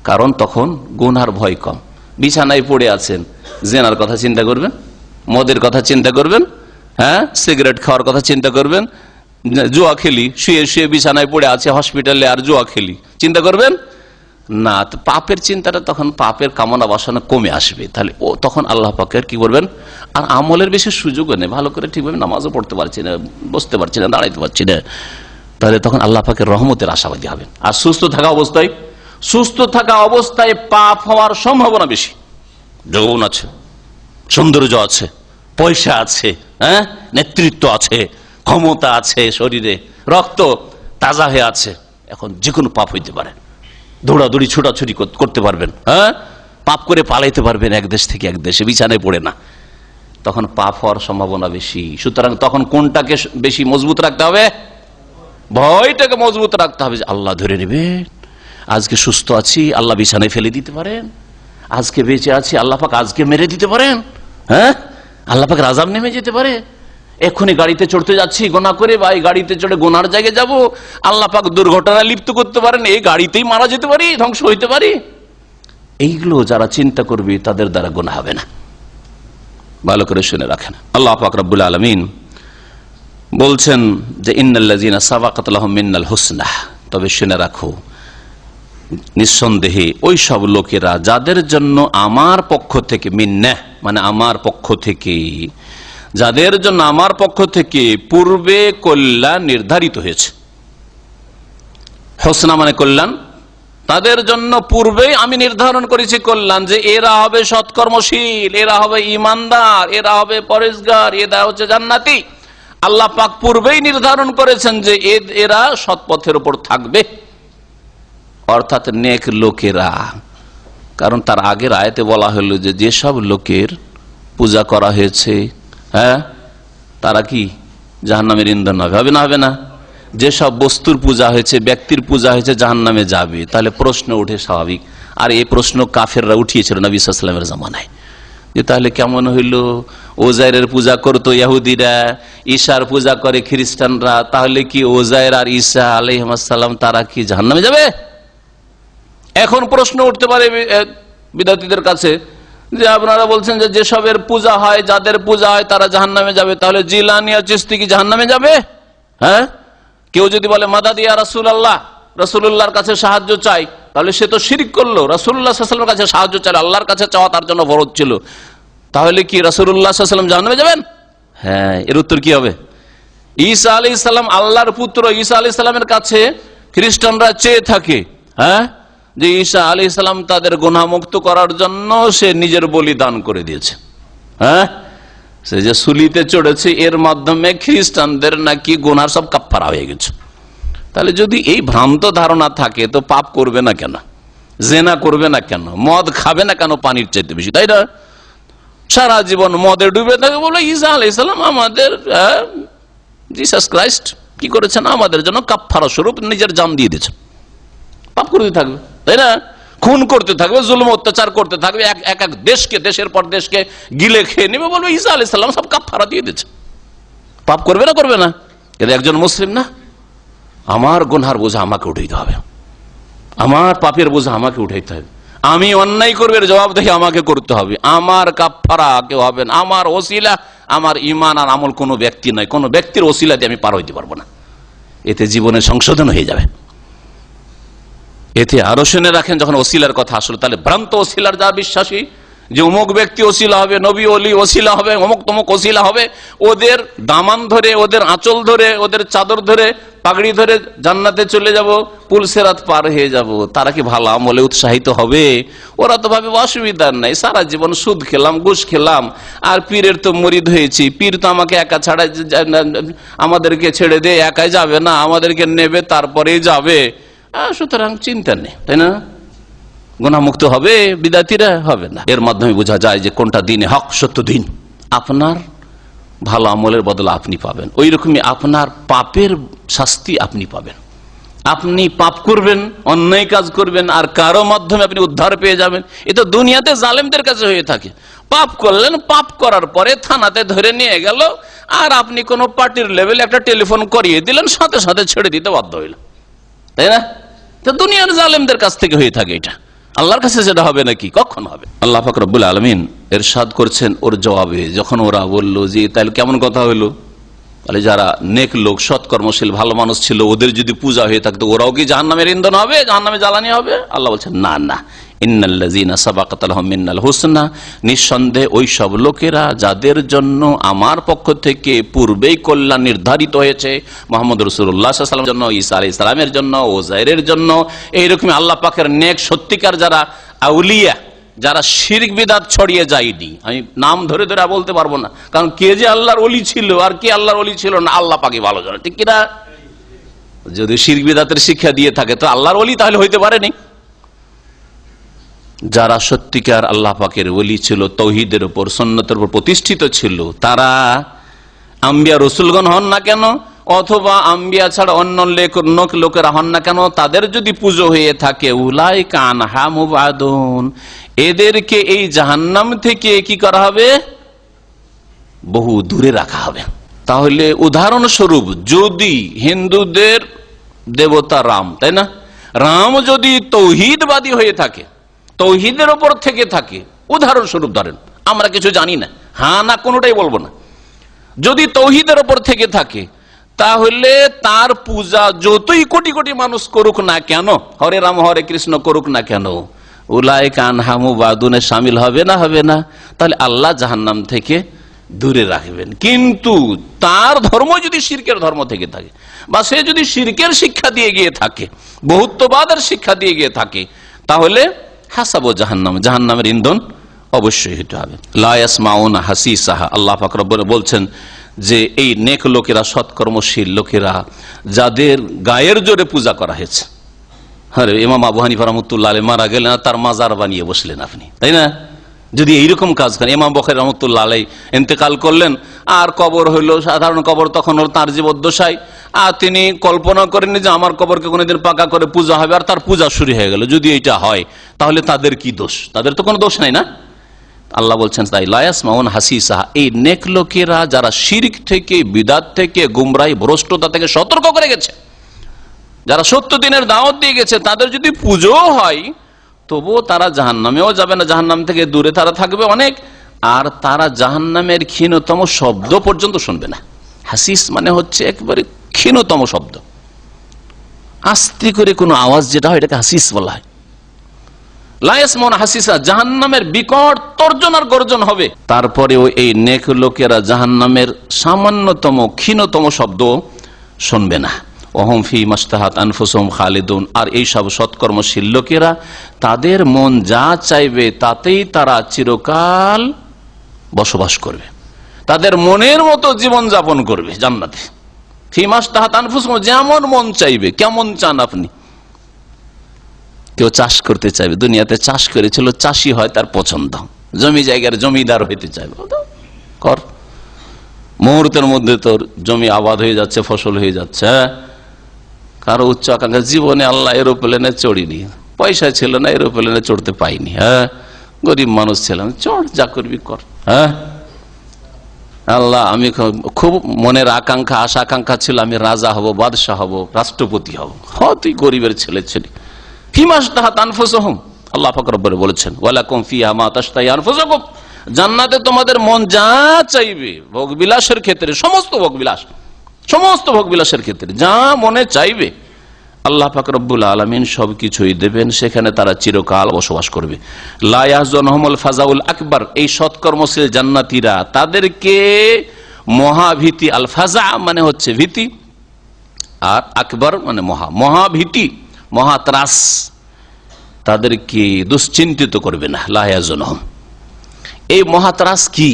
কারণ তখন গুনার ভয় কম। বিছানায় পড়ে আছেন, জেনার কথা চিন্তা করবেন, মদের কথা চিন্তা করবেন, হ্যাঁ, সিগারেট খাওয়ার কথা চিন্তা করবেন, জুয়া খেলি, শুয়ে শুয়ে বিছানায় পড়ে আছে হসপিটালে, আর জুয়া খেলি চিন্তা করবেন না। তো পাপের চিন্তাটা তখন, পাপের কামনা বাসনা কমে আসবে, তাহলে ও তখন আল্লাহ পাকের কি করবেন, আর আমলের বেশি সুযোগও নেই, ভালো করে ঠিকভাবে নামাজও পড়তে পারছি না, বসতে পারছি না, দাঁড়াইতে পারছি না, তাহলে তখন আল্লাহ পাকের রহমতের আশাবাদী হবেন। আর সুস্থ থাকা অবস্থায় পাপ হওয়ার সম্ভাবনা বেশি। যৌবন আছে, সৌন্দর্য আছে, পয়সা আছে, হ্যাঁ, নেতৃত্ব আছে, ক্ষমতা আছে, শরীরে রক্ত তাজা হয়ে আছে, এখন যে কোনো পাপ হইতে পারে, দৌড়াদৌড়ি ছোটাছুটি করতে পারবেন, হ্যাঁ, পাপ করে পালাইতে পারবেন এক দেশ থেকে এক দেশে, বিছানায় পড়ে না, তখন পাপ হওয়ার সম্ভাবনা বেশি। সুতরাং তখন কোনটাকে বেশি মজবুত রাখতে হবে? ভয়টাকে মজবুত রাখতে হবে, যে আল্লাহ ধরে নেবেন, আজকে সুস্থ আছি, আল্লাহ বিছানায় ফেলে দিতে পারেন, আজকে বেঁচে আছি, আল্লাহ পাক আজকে মেরে দিতে পারেন, হ্যাঁ, আল্লাহ পাকের আযাব নেমে যেতে পারে। এক্ষুনি গাড়িতে চড়তে যাচ্ছি গোনা করে, বা এই গাড়িতে চড়ে গোনার জায়গায় যাব, আল্লাহ পাক দুর্ঘটনায় লিপ্ত করতে পারেন, এই গাড়িতেই মারা যেতে পারি, ধ্বংস হইতে পারি। এইগুলো যারা চিন্তা করবে তাদের দ্বারা গোনা হবে না। ভালো করে শুনে রাখেন, আল্লাহ পাক রব্বুল আলামিন বলছেন যে ইন্নাল্লাযীনা সাবাকাত লাহুম মিনাল হুসনা, তবে শুনে রাখো, নিঃসন্দেহে ওই সব লোকেরা যাদের জন্য আমার পক্ষ থেকে, মিন্নাহ মানে আমার পক্ষ থেকে, যাদের জন্য আমার পক্ষ থেকে পূর্বে কল্যাণ নির্ধারিত হয়েছে। হোসনা মানে কল্যাণ, তাদের জন্য পূর্বেই আমি নির্ধারণ করেছি কল্যাণ, যে এরা হবে সৎকর্মশীল, এরা হবে ইমানদার, এরা হবে পরেজগার, এরা হচ্ছে জান্নাতি। আল্লাহ পাক পূর্বেই নির্ধারণ করেছেন যে এরা সৎপথের উপর থাকবে, অর্থাৎ নেক লোকেরা। কারণ তার আগের আয়াতে বলা হলো যে যেসব লোকের পূজা করা হয়েছে, হ্যাঁ, তারা কি জাহান্নামের ইন্ধন হবে না? হবে না। যেসব বস্তুর পূজা হয়েছে, ব্যক্তির পূজা হয়েছে, জাহান্নামে যাবে। তাহলে প্রশ্ন উঠে স্বাভাবিক, আর এই প্রশ্ন কাফেররা উঠিয়েছিল নবী সাল্লাল্লাহু আলাইহি ওয়াসাল্লামের জামানায়, যে তাহলে কেমন হইল, ওজাইরের পূজা করতো ইহুদিরা, ঈসার পূজা করে খ্রিস্টানরা, তাহলে কি ওজাইর আর ঈসা আলাইহিস সালাম তারা কি জাহান্নামে যাবে? এখন প্রশ্ন উঠতে পারে বিদ্যার্থীদের কাছে, যে আপনারা বলছেন যে যেসবের পূজা হয়, যাদের পূজা হয় তারা জাহান্নামে যাবে, তাহলে জিলানী আর চিশতি কি জাহান্নামে যাবে? হ্যাঁ, কেউ যদি বলে মাদাদ ইয়া রাসূলুল্লাহ, রাসূলুল্লাহর কাছে সাহায্য চাই, তাহলে সে তো শিরক করলো। রাসূলুল্লাহ সাল্লাল্লাহু আলাইহি ওয়াসাল্লামের কাছে সাহায্য চাই, আল্লাহর কাছে চাওয়া তার জন্য ফরজ ছিল, তাহলে কি রাসূলুল্লাহ সাল্লাল্লাহু আলাইহি ওয়াসাল্লাম জাহান্নামে যাবেন? হ্যাঁ, এর উত্তর কি হবে? ঈসা আলাইহিস সালাম আল্লাহর পুত্র, ঈসা আলাইহিস সালামের কাছে খ্রিস্টানরা চেয়ে থাকে, হ্যাঁ, যে ঈসা আলাইহিস সালাম তাদের গুনাহ মুক্ত করার জন্য সে নিজের বলিদান করে দিয়েছে, হ্যাঁ, সে যে সুলিতে চড়েছে এর মাধ্যমে খ্রিস্টানদের নাকি গুনার সব কাফারা হয়ে গেছে। তাহলে যদি এই ভ্রান্ত ধারণা থাকে তো পাপ করবে না কেন, জেনা করবে না কেন, মদ খাবে না কেন পানির চাইতে বেশি, তাই না? সারা জীবন মদে ডুবে থাকে, বলে ঈসা আলাইহিস সালাম আমাদের জিসাস ক্রাইস্ট কি করেছেন, আমাদের জন্য কাফারা স্বরূপ নিজের জান দিয়ে দিয়েছেন। পাপ করতে থাকবে, তাই না? খুন করতে থাকবে, জুলুম অত্যাচার করতে থাকবে, এক এক দেশকে, দেশের পর দেশকে গিলে খেয়ে নেবে, বলবে ঈসা আলাইহিস সালাম সব কাফারা দিয়ে দিয়েছে। পাপ করবে না, করবে না? কিন্তু একজন মুসলিম না, আমার গুনহার বোঝা আমাকে উঠাইতে হবে, আমার পাপের বোঝা আমাকে উঠাইতে হবে, আমি অন্যায় করবে জবাবদেহি আমাকে করতে হবে, আমার কাফারা কেউ হবে না, আমার ওসিলা, আমার ঈমান আর আমল কোনো ব্যক্তি নয়, কোনো ব্যক্তির ওসিলাতে আমি পার হইতে পারবো না। এতে জীবনের সংশোধন হয়ে যাবে। এতে আরো শুনে রাখেন, যখন ওসিলার কথা আসলে, তাহলে ভ্রান্ত ওসিলার যা বিশ্বাসী যে অমুক ব্যক্তি ওসিলা হবে, নবী ওলি ওসিলা হবে, অমুক তমুক ওসিলা হবে, ওদের দামান ধরে, ওদের আঁচল ধরে, ওদের চাদর ধরে, পাগড়ি ধরে জান্নাতে চলে যাব, পুলসেরাত পার হয়ে যাব, তারা কি ভালো আমলে উৎসাহিত হবে? ওরা তো ভাবে অসুবিধা নাই, সারা জীবন সুদ খেলাম, ঘুষ খেলাম, আর পীরের তো মরিদ হয়েছি, পীর তো আমাকে একা ছাড়া, আমাদেরকে ছেড়ে দিয়ে একাই যাবে না, আমাদেরকে নেবে তারপরেই যাবে, সুতরাং চিন্তা নেই, তাই না? গুনাহমুক্ত হবে বিদাতিরা? হবে না। এর মাধ্যমে বোঝা যায় যে কোনটা দিনে হক, সত্য দিন। আপনার ভালো আমলের বদলে আপনি পাবেন, ওই রকমই আপনার পাপের শাস্তি আপনি পাবেন। আপনি পাপ করবেন, অন্যায় কাজ করবেন, আর কারো মাধ্যমে আপনি উদ্ধার পেয়ে যাবেন। এ তো দুনিয়াতে জালেমদের কাছে হয়ে থাকে। পাপ করলেন, পাপ করার পরে থানাতে ধরে নিয়ে গেল, আর আপনি কোন পার্টির লেভেলে একটা টেলিফোন করিয়ে দিলেন, সাথে সাথে ছেড়ে দিতে বাধ্য হইল, তাই না? তো দুনিয়ার জালেমদের কাছ থেকে হয়ে থাকে এটা। আল্লাহর কাছে যেটা হবে নাকি? কখন হবে? আল্লাহ পাক রব্বুল আলামিন ইরশাদ করছেন ওর জবাবে, যখন ওরা বলল যে তাহলে কেমন কথা হলো, তাহলে যারা নেক লোক, সৎকর্মশীল, ভালো মানুষ ছিল, ওদের যদি পূজা হয়ে থাকতো, ওরাও কি জাহান্নামের ইন্ধন হবে, জাহান্নামে জ্বালানি হবে? আল্লাহ বলছেন না না, ইন্নাল্লাযীনা সাবাকাত লাহুম মিনাল হুসনা, নিঃসন্দেহে ওই সব লোকেরা যাদের জন্য আমার পক্ষ থেকে পূর্বেই কল্যাণ নির্ধারিত হয়েছে, মুহাম্মদ রাসূলুল্লাহ সাল্লাল্লাহু আলাইহি ওয়াসাল্লামের জন্য, ঈসা আলাইহিস সালামের জন্য, ওজাইরের জন্য, এইরকম আল্লাহ পাকের নেক সত্যিকার যারা আউলিয়া, যারা শিরক বিদআত ছড়িয়ে যায়নি, আমি নাম ধরে ধরে বলতে পারবো না, কারণ কে যে আল্লাহর ওলি ছিল আর কে আল্লাহর ওলি ছিল না আল্লাহ পাকই ভালো জানে, ঠিক কিনা? যদি শিরক বিদআতের শিক্ষা দিয়ে থাকে তো আল্লাহর ওলি তাহলে হইতে পারেনি। যারা সত্যিকার আল্লাহ পাকের ওলি ছিল, তৌহিদের উপর, সুন্নতের উপর প্রতিষ্ঠিত ছিল, তারা আম্বিয়া রসুলগণ হন না কেন, অথবা আম্বিয়া ছাড়া অন্য লোকেরা হন না কেন, তাদের যদি পুজো হয়ে থাকে, উলাইকা আনহা মুবাদুন, এদেরকে এই জাহান্নাম থেকে কি করা হবে? বহু দূরে রাখা হবে। তাহলে উদাহরণস্বরূপ, যদি হিন্দুদের দেবতা রাম, তাই না, রাম যদি তৌহিদবাদী হয়ে থাকে, তৌহিদের ওপর থেকে থাকে, উদাহরণস্বরূপ ধরেন, আমরা কিছু জানি না, হ্যাঁ না কোনোটাই বলবো না, যদি তৌহিদের ওপর থেকে থাকে, তাহলে তার পূজা যতই কোটি কোটি মানুষ করুক না কেন, হরে রাম হরে কৃষ্ণ করুক না কেন, উলাইকা আনহা মুবাদুনে শামিল হবে না? হবে না। তাহলে আল্লাহ জাহান্নাম থেকে দূরে রাখবেন। কিন্তু তার ধর্ম যদি শিরকের ধর্ম থেকে থাকে, বা সে যদি শিরকের শিক্ষা দিয়ে গিয়ে থাকে, বহুত্ববাদের শিক্ষা দিয়ে গিয়ে থাকে, তাহলে হাসাবো জাহান্নাম, জাহান্নামের ইন্ধন অবশ্যই হতে হবে। লা ইয়াসমাউনা হাসিসাহা, আল্লাহ পাক রব্বুল বলছেন যে এই নেক লোকেরা, সৎকর্মশীল লোকেরা, যাদের গায়ের জোরে পূজা করা হয়েছে, আরে ইমাম আবু হানিফা রাহমাতুল্লাহ আলাইহি মারা গেলেন, তার মাজার বানিয়ে বসলেন আপনি, তাই না? যদি এইরকম কাজ করেন, ইমাম বুখারী রাহমাতুল্লাহ আলাইহি ইন্তেকাল করলেন, আর কবর হইল সাধারণ কবর, তখন হল তার জীবদ্দশায়, আর তিনি কল্পনা করেননি যে আমার কবরকে কোনোদিন পাকা করে পূজা হবে, আর তার পূজা শুরু হয়ে গেল। যদি এটা হয় তাহলে তাদের কি দোষ? তাদের তো কোনো দোষ নাই না। আল্লাহ বলছেন তাই লা ইয়াসমাউন হাসিসাহা, এই নেক লোকেরা যারা শিরক থেকে, বিদআত থেকে, গুমরাহি, ভ্রষ্টতা থেকে সতর্ক করে গেছে, যারা সত্য দিনের দাওয়াত দিয়ে গেছে, তাদের যদি পুজো হয় তবুও তারা জাহান্নামেও যাবে না, জাহান্নাম থেকে দূরে তারা থাকবে অনেক, আর তারা জাহান্নামের ক্ষীণতম শব্দ পর্যন্ত শুনবে না। হাসিস মানে হচ্ছে একেবারে ক্ষীণতম শব্দ, আস্তে করে কোনো আওয়াজ যেটা হয় এটাকে হাসিস বলা হয়। লা ইয়াসমাউনা হাসিসা, জাহান্নামের বিকট তর্জন আর গর্জন হবে, তারপরেও এই নেক লোকেরা জাহান্নামের সামান্যতম ক্ষীণতম শব্দ শুনবে না। ওহম ফি মাশতাহাত আনফুসুহুম খালিদুন, আর এই সব সৎকর্মশীল লোকেরা তাদের মন যা চাইবে তাতেই তারা চিরকাল বসবাস করবে, তাদের মনের মতো জীবন যাপন করবে জান্নাতে। ফিমাস তাহাত আনফুসুহুম, যেমন মন চাইবে। কেমন চান আপনি? কেউ চাষ করতে চাইবে, দুনিয়াতে চাষ করেছিল, চাষি হয় তার পছন্দ, জমি জায়গার জমিদার হইতে চাইবে, কর। মুহূর্তের মধ্যে তোর জমি আবাদ হয়ে যাচ্ছে, ফসল হয়ে যাচ্ছে। কারো উচ্চ আকাঙ্ক্ষা, জীবনে আল্লাহ এরোপ্লেনে চড়িনি, পয়সা ছিল না, এরোপ্লেনে চড়তে পাইনি, গরিব মানুষ ছিলাম, চড়, যা করবি কর। আল্লাহ, আমি খুব মনের আকাঙ্ক্ষা, আশা আকাঙ্ক্ষা ছিল আমি রাজা হব, বাদশাহ হব, রাষ্ট্রপতি হব। তুই গরিবের ছেলে ছিলি। ফিমাস তাহাত আনফুসুহুম, আল্লাহ পাক রব্বুল বলেছেন, ওয়ালাকুম ফিহা মা তাশতাহি আনফুসুকুম, জান্নাতে তোমাদের মন যা চাইবে, ভোগবিলাসের ক্ষেত্রে, সমস্ত ভোগবিলাসের ক্ষেত্রে যা মনে চাইবে আল্লাহ পাক রব্বুল আলামিন সবকিছুই দেবেন। সেখানে তারা চিরকাল বসবাস করবে। লা ইয়াহজুনুহুমুল ফাজাউল আকবার, এই সৎকর্মশীল জান্নাতীরা, তাদেরকে মহাভীতি, আল ফাজা মানে হচ্ছে ভীতি, আর আকবর মানে মহাভীতি, মহাত্রাস, তাদেরকে দুশ্চিন্তিত করবে না। লা ইয়াহজুনুহুম, এই মহাত্রাস কি?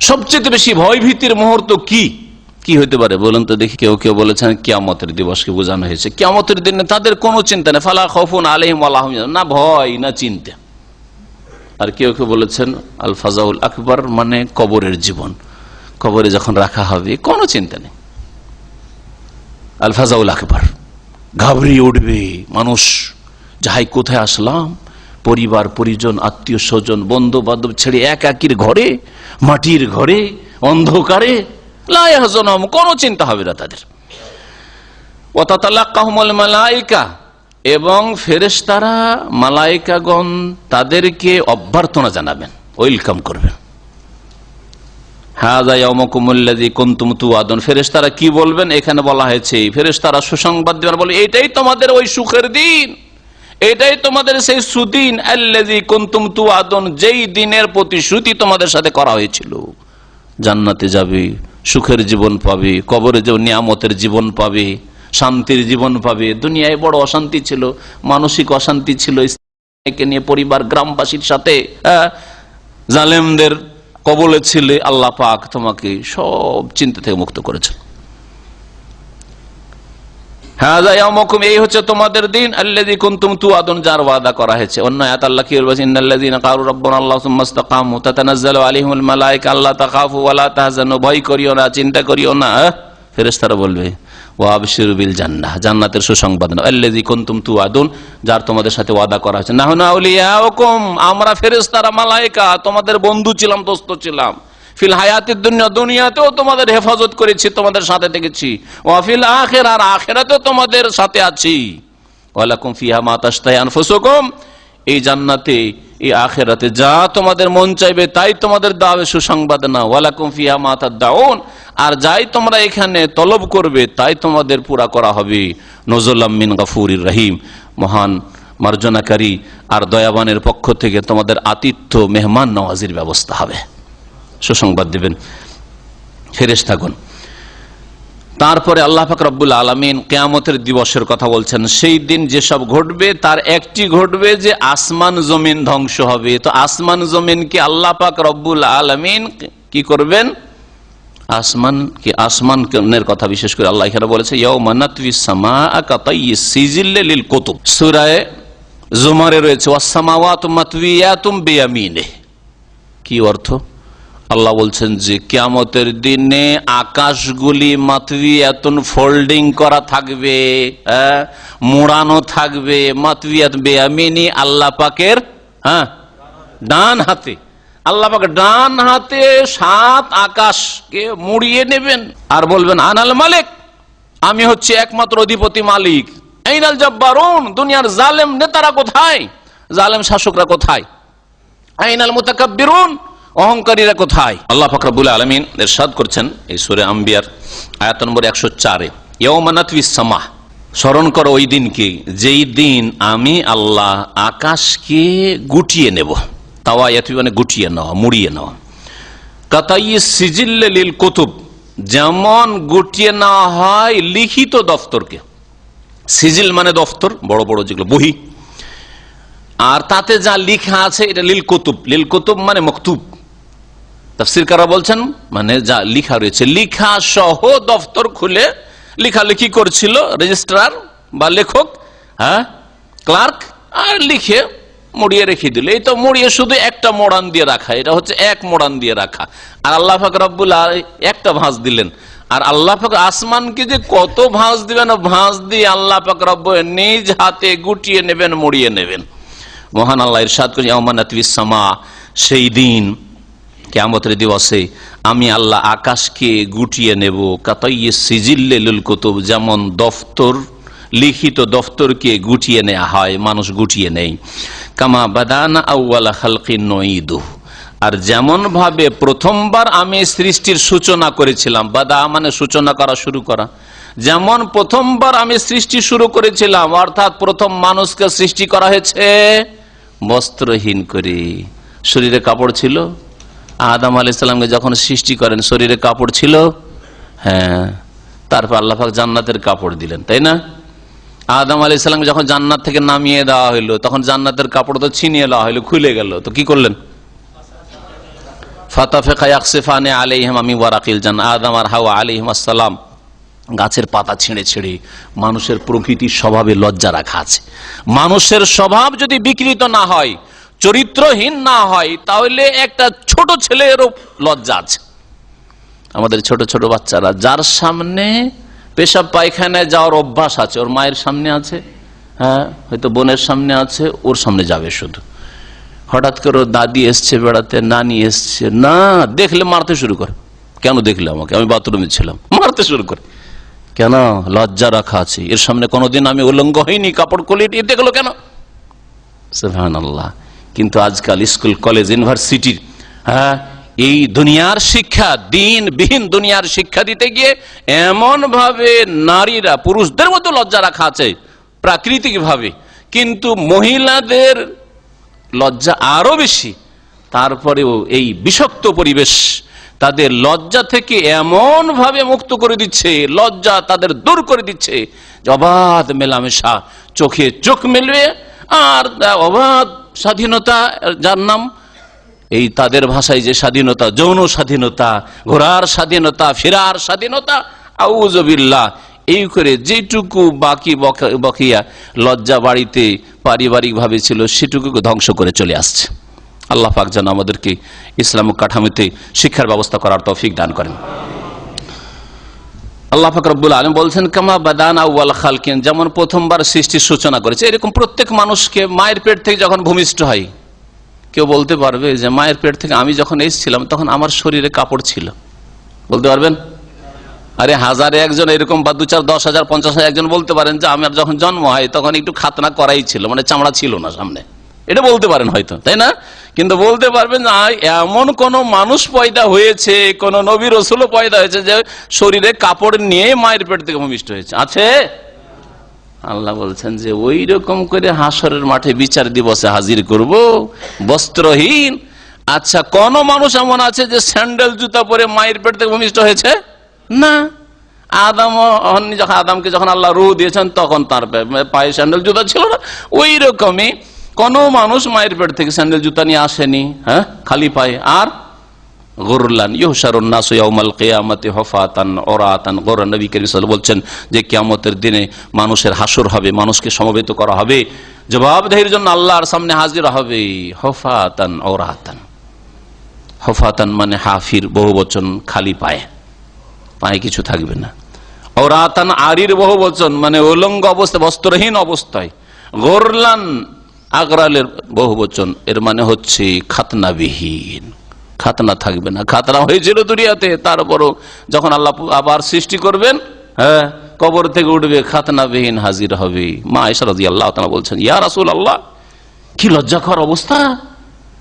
সবচেয়ে বেশি ভয়ভীতির মুহূর্ত কি হইতে পারে বলেন তো দেখি? কেউ বলেছেন কিয়ামতের দিবসকে বোঝানো হয়েছে। কিয়ামতের দিনে তাদের কোনো চিন্তা নেই, ফালা খাউফুন আলাইহিম ওয়ালা হুম ইয়াহজানুন, না ভয় না চিন্তা। আর কেউ বলেছেন আল ফাজাউল আকবার মানে কবরের জীবন, কবরে যখন রাখা হবে কোনো চিন্তা নেই। আল ফাজাউল আকবার, ঘাবড়িয়ে উঠবে মানুষ, যাই কোথায় আসলাম, পরিবার পরিজন, আত্মীয় স্বজন, বন্ধু বান্ধব ছেড়ে একাকির ঘরে, মাটির ঘরে, অন্ধকারে। লা ইয়াহজুনুহুম, কোনো চিন্তা হবে না তাদের। ওয়া তাতালাক্কাহুমুল মালায়েকা, এবং ফেরেশতারা, মালায়েকাগণ তাদেরকে অভ্যর্থনা জানাবেন, ওয়েলকাম করবেন। হাযা ইয়াউমুকুমুল্লাযী কুনতুম তুআদুন, ফেরেশতারা কি বলবেন? এখানে বলা হয়েছে ফেরেশতারা সুসংবাদ দেবেন, বলে এটাই তোমাদের ওই সুখের দিন, এটাই তোমাদের সেই সুদিন, আল্লাযী কুনতুম তুআদুন, যেই দিনের প্রতিশ্রুতি তোমাদের সাথে করা হয়েছিল। জান্নাতে যাবে, সুখের জীবন পাবে, কবরে যে নিয়ামতের জীবন পাবে, শান্তির জীবন পাবে। দুনিয়ায় বড় অশান্তি ছিল, মানসিক অশান্তি ছিল, স্ত্রীকে নিয়ে, পরিবার, গ্রামবাসীর সাথে জালেমদের কবলে ছিলে। আল্লাহ পাক তোমাকে সব চিন্তা থেকে মুক্ত করেছেন। হাযা ইয়াউমুকুম, এই হচ্ছে তোমাদের দিন, আল্লাযী কুনতুম তুআদুন, যার ওয়াদা করা হয়েছে। অন্য আয়াত আল্লাহ কি বলছেন? ইন্নাল্লাযীনা ক্বালু রাব্বুনাল্লাহু সুম্মা ইসতাকামু তাতানাজ্জালু আলাইহিমুল মালায়েকা আল্লা তাখাফু ওয়া লা তাহজানু, ভয় করিও না, চিন্তা করিও না। ফেরেশতারা বলবে ওয়া আবশিরু বিল জান্নাহ, জান্নাতের সুসংবাদ নাও। আল্লাযী কুনতুম তুআদুন, যার তোমাদের সাথে ওয়াদা করা হয়েছে। নাহনু আউলিয়াউকুম, আমরা ফেরেশতারা মালায়েকা তোমাদের বন্ধু ছিলাম, দোস্ত ছিলাম। ফিল হায়াতিদ দুনিয়া, দুনিয়াতেও তোমাদের হেফাজত করেছি, তোমাদের সাথে থেকেছি। ওয়া ফিল আখিরা, আর আখিরাতেও তোমাদের সাথে আছি। ওয়ালাকুম ফিহা মা তাশতাহি আনফুসুকুম, এই জান্নাতে, এই আখিরাতে যা তোমাদের মন চাইবে তাই তোমাদের দাওয়া, সুসংবাদ না। ওয়ালাকুম ফিহা মা তাদউন, আর যাই তোমরা এখানে তলব করবে তাই তোমাদের পুরা করা হবে। নজুলাম মিন গফুরির রহিম, মহান মার্জনাকারী আর দয়াবানের পক্ষ থেকে তোমাদের আতিথ্য, মেহমান নওয়াজির ব্যবস্থা হবে। সুসংবাদ দিবেন ফেরেশতাগণ। তারপরে আল্লাহ পাক রব্বুল আলামিন কিয়ামতের দিবসের কথা বলছেন। সেই দিন যেসব ঘটবে তার একটি ঘটবে যে আসমান জমিন ধ্বংস হবে। তো আসমান জমিনকে আল্লাহ পাক রব্বুল আলামিন কি করবেন? আসমানের কথা বিশেষ করে আল্লাহ এখানে বলেছে ইয়াউমা নাতউইস সামাআ কাতাইয়িস সিজিল্লি লিল কুতুব, সূরা জুমারে রয়েছে ওয়াস সামাওয়াতু মাতউইয়াতুম বিয়ামিনিহি। কি অর্থ? আল্লাহ বলছেন যে কিয়ামতের দিনে আকাশগুলি মাতউইয়াতুন, ফোল্ডিং করা থাকবে, মোড়ানো থাকবে। মাতউইয়াত বিয়ামিনি, আল্লাহ পাকের ডান হাতে। আল্লাহ পাক ডান হাতে 7 আকাশকে মুড়িয়ে নেবেন আর বলবেন আনাল মালিক, আমি হচ্ছে একমাত্র অধিপতি, মালিক। আইনাল জাব্বারুন, দুনিয়ার জালেম নেতারা কোথায়, জালেম শাসকরা কোথায়? আইনাল মুতাকাব্বিরুন, অহংকারীরা কোথায়? আল্লাহ পাক রব্বুল আলামিন ইরশাদ করছেন এই সূরা আম্বিয়ার আয়াত নম্বর 104-এ, ইয়াউমা নাতউইস সামা, স্মরণ করো ওই দিনকে যেই দিন আমি আল্লাহ আকাশকে গুটিয়ে নেব। তাওয়ায়াতু মানে গুটিয়ে নেওয়া, মুড়িয়ে নেওয়া। কাতাইয়িস সিজিল্লি লিল কুতুব, যেমন গুটিয়ে নেওয়া হয় লিখিত দফতরকে। সিজিল মানে দফতর, বড় বড় যেগুলো বহি, আর তাতে যা লেখা আছে এটা লিল কুতুব। লিল কুতুব মানে মকতুব, তাফসীরকাররা বলছেন মানে যা লিখা রয়েছে, লিখা সহ দফতর খুলে লেখালেখি করছিল রেজিস্ট্রার বা লেখক, ক্লার্ক, আর লিখে মুড়িয়ে রেখে দিল। এই তো মুড়িয়ে শুধু একটা মোড়ান দিয়ে রাখা, এটা হচ্ছে এক মোড়ান দিয়ে রাখা। আর আল্লাহ পাক রব্বুল একটা ভাঁজ দিলেন। আর আল্লাহ পাক আসমানকে যে কত ভাঁজ দিবেন, ভাঁজ দিয়ে আল্লাহ পাক রব্বুল নিজ হাতে গুটিয়ে নেবেন, মুড়িয়ে নেবেন। মহান আল্লাহ ইরশাদ করেন, ইয়াউমানাতবিস সামা, সেই দিন কিয়ামতের দিবসে আমি আল্লাহ আকাশকে গুটিয়ে নেব, কাতাইয়িস সিজিল্লি লিল কুতুব, যেমন দফতর, লিখিত দফতরকে গুটিয়ে নেওয়া হয়, মানুষ গুটিয়ে নেই। কামা বাদানা আউয়ালা খালকিন নুঈদুহু, আর যেমন ভাবে প্রথমবার আমি সৃষ্টির সূচনা করেছিলাম, বাদা মানে সূচনা করা, শুরু করা, যেমন প্রথমবার আমি সৃষ্টি শুরু করেছিলাম, অর্থাৎ প্রথম মানুষকে সৃষ্টি করা হয়েছে বস্ত্রহীন করে। শরীরে কাপড় ছিল, আদম আলাইহিস সালামকে যখন সৃষ্টি করেন শরীরে কাপড় ছিল, হ্যাঁ, তারপর আল্লাহ পাক জান্নাতের কাপড় দিলেন, তাই না? আদম আলাইহিস সালামকে যখন জান্নাত থেকে নামিয়ে দেওয়া হইলো, তখন জান্নাতের কাপড় তো ছিনিয়ে দেওয়া হইলো, খুলে গেল, তো কি করলেন? ফাতাফিকা ইয়াকসিফানি আলাইহিমা মিন ওয়ারাকিল জান্নাহ, আদম আর হাওয়া আলাইহিমুস সালাম গাছের পাতা ছিঁড়ে ছিঁড়ে, মানুষের প্রকৃতির স্বভাবে লজ্জা রাখা আছে। মানুষের স্বভাব যদি বিকৃত না হয়, চরিত্রহীন না হয়, তাহলে একটা ছোট ছেলেরও লজ্জা আছে। আমাদের ছোট ছোট বাচ্চারা, যার সামনে পেশাব পায়খানায় যাওয়ার অভ্যাস আছে, ওর মায়ের সামনে আছে, হ্যাঁ, হয়তো বোনের সামনে আছে, ওর সামনে যাবে শুধু। হঠাৎ করে দাদি এসছে বেড়াতে, নানি এসছে, না দেখলে মারতে শুরু করে। কেন দেখলে আমাকে? আমি বাথরুমে ছিলাম। মারতে শুরু করে কেন? লজ্জা রাখা আছে। এর সামনে কোনোদিন আমি উলঙ্গ হইনি, কাপড় খুলে দেখলো কেন? সুবহানাল্লাহ। কিন্তু আজকাল স্কুল, কলেজ, ইউনিভার্সিটির, হ্যাঁ, এই দুনিয়ার শিক্ষা, দিনবিহীন দুনিয়ার শিক্ষা দিতে গিয়ে এমন ভাবে নারীরা পুরুষদের মতো লজ্জা রাখা আছে প্রাকৃতিক ভাবে, কিন্তু মহিলাদের লজ্জা আরো বেশি। তারপরেও এই বিষাক্ত পরিবেশ তাদের লজ্জা থেকে এমন ভাবে মুক্ত করে দিচ্ছে, লজ্জা তাদের দূর করে দিচ্ছে, অবাধ মেলামেশা, চোখে চোখ মেলবে, আর অবাধ স্বাধীনতা, যার নাম এই তাদের ভাষায় যে স্বাধীনতা, যৌন স্বাধীনতা, ঘোরার স্বাধীনতা, ফেরার স্বাধীনতা, আউযুবিল্লাহ, এই করে যেটুকু বাকি বকিয়া লজ্জা বাড়িতে পারিবারিক ভাবে ছিল, সেটুকু ধ্বংস করে চলে আসছে। আল্লাহ পাক যেন আমাদেরকে ইসলামিক কাঠামোতে শিক্ষার ব্যবস্থা করার তৌফিক দান করেন। আল্লাহ পাক রব্বুল আলামিন বলছেন, কামা বাদানা আউয়াল খালকিন, যেমন প্রথমবার সৃষ্টির সূচনা করেছে। এরকম প্রত্যেক মানুষকে মায়ের পেট থেকে যখন ভূমিষ্ঠ হয়, কেউ বলতে পারবে যে মায়ের পেট থেকে আমি যখন এসেছিলাম তখন আমার শরীরে কাপড় ছিল? বলতে পারবেন? আরে হাজারে একজন এরকম, বা 2, 4, 10 হাজার, 50 হাজার একজন বলতে পারেন যে আমার যখন জন্ম হয় তখন একটু খাতনা করাই ছিল, মানে চামড়া ছিল না সামনে, এটা বলতে পারেন হয়তো, তাই না? কিন্তু বলতে পারবেন না এমন কোন মানুষ পয়দা হয়েছে, কোন নবী রাসূল পয়দা হয়েছে যে শরীরে কাপড় নিয়ে মায়ের পেট থেকে ভূমিষ্ঠ হয়েছে? আছে? আল্লাহ বলছেন যে ওই রকম করে হাসরের মাঠে বিচার দিবসে হাজির করব বস্ত্রহীন। আচ্ছা, কোন মানুষ এমন আছে যে স্যান্ডেল জুতা পরে মায়ের পেট থেকে ভূমিষ্ঠ হয়েছে? না। আদমকে যখন আল্লাহ রূহ দিয়েছেন তখন তার পায়ে স্যান্ডেল জুতা ছিল না। ওই রকমই কোন মানুষ মায়ের পেট থেকে স্যান্ডেল জুতা নিয়ে আসেনি, হ্যাঁ, খালি পায়ে। আর গুরলান ইউহশারুন নাসু ইয়াউমাল কিয়ামাতি হুফাতান উরাতান, গুরলান, নবী করিম সাল্লাল্লাহু আলাইহি ওয়াসাল্লাম বলছেন যে কিয়ামতের দিনে মানুষের হাসর হবে, মানুষকে সমবেত করা হবে, জবাবদিহির জন্য আল্লাহর সামনে হাজির হবে। হুফাতান উরাতান, হুফাতান মানে হাফির বহুবচন, খালি পায়ে, পায়ে কিছু থাকবে না। উরাতান আরির বহুবচন মানে উলঙ্গ অবস্থায়, বস্ত্রহীন অবস্থায়। গুরলান আগরালের বহুবচন, এর মানে হচ্ছে খাতনাবিহীন, খাতনা থাকবে না। খাতনা হয়েছিল দুনিয়াতে, তারপরও যখন আল্লাহ আবার সৃষ্টি করবেন, হ্যাঁ, কবর থেকে উঠবে, খাতনাবিহীন হাজির হবে। মা আয়েশা রাদিয়াল্লাহু তাআলা বলছেন, ইয়া রাসূলুল্লাহ, কি লজ্জাকর অবস্থা!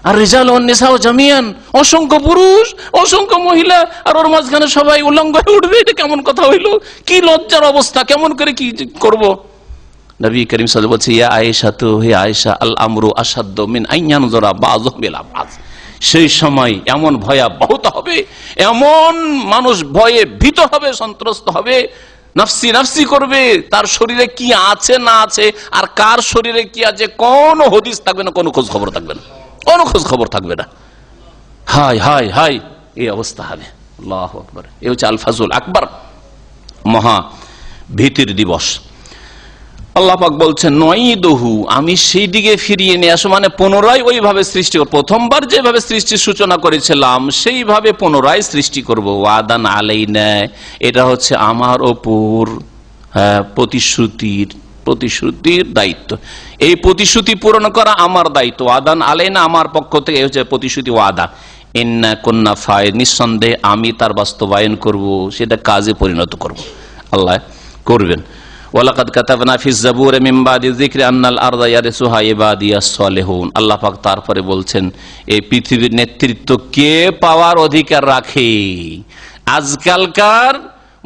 আর রিজাল ওয়ান নিসা জামিয়ান, অসংখ্য পুরুষ, অসংখ্য মহিলা, আর ওর মাঝখানে সবাই উলঙ্গ হয়ে উঠবে, এটা কেমন কথা হইল? কি লজ্জার অবস্থা! কেমন করে কি করব? নবী করিম সাল্লাল্লাহু আলাইহি ওয়াসাল্লাম বলছে, ইয়া আয়েশা, তো হে আয়েশা, আল আমরু আশাদ্দু মিন আন ইয়ানজুরা বাযুহুম ইলা বায, সেই সময় এমন ভয়াবহত হবে, এমন মানুষ ভয়ে ভীত হবে, সন্ত্রস্ত হবে, নাফসি নাফসি করবে, তার শরীরে কি আছে না আছে, আর কার শরীরে কি আছে কোন হদিস থাকবে না, কোন খোঁজ খবর থাকবে না, কোন খোঁজ খবর থাকবে না। হাই হাই হাই, এই অবস্থা হবে। আল্লাহু আকবার। এই হচ্ছে আল ফাজুল আকবার, মহা ভীতির দিবস। আল্লাহ পাক বলছেন নঈদুহু, আমি সেই দিকে ফিরিয়ে নিয়ে আসো, মানে পুনরায় ওইভাবে সৃষ্টি করব, প্রথমবার যেভাবে সৃষ্টির সূচনা করেছিলাম সেইভাবে পুনরায় সৃষ্টি করব। ওয়াদান আলাইনা, এটা হচ্ছে আমার ওপর প্রতিশ্রুতির দায়িত্ব। এই প্রতিশ্রুতি পূরণ করা আমার দায়িত্ব। ওয়াদান আলাইনা, আমার পক্ষ থেকে হচ্ছে প্রতিশ্রুতি, ওয়াদা। ইন্না কুন্না ফাইল, নিঃসন্দেহে আমি তার বাস্তবায়ন করব, সেটা কাজে পরিণত করব, আল্লাহ করবেন। ওয়ালাকাদ কাতাবনা ফিজ জাবুরি মিন বাদি যিকরি আন্নাল আরদা ইয়ারিসুহা ইবাদিয়াস সালিহুন। আল্লাহ পাক তারপরে বলছেন এই পৃথিবীর নেতৃত্ব কে পাওয়ার অধিকার রাখে। আজকালকার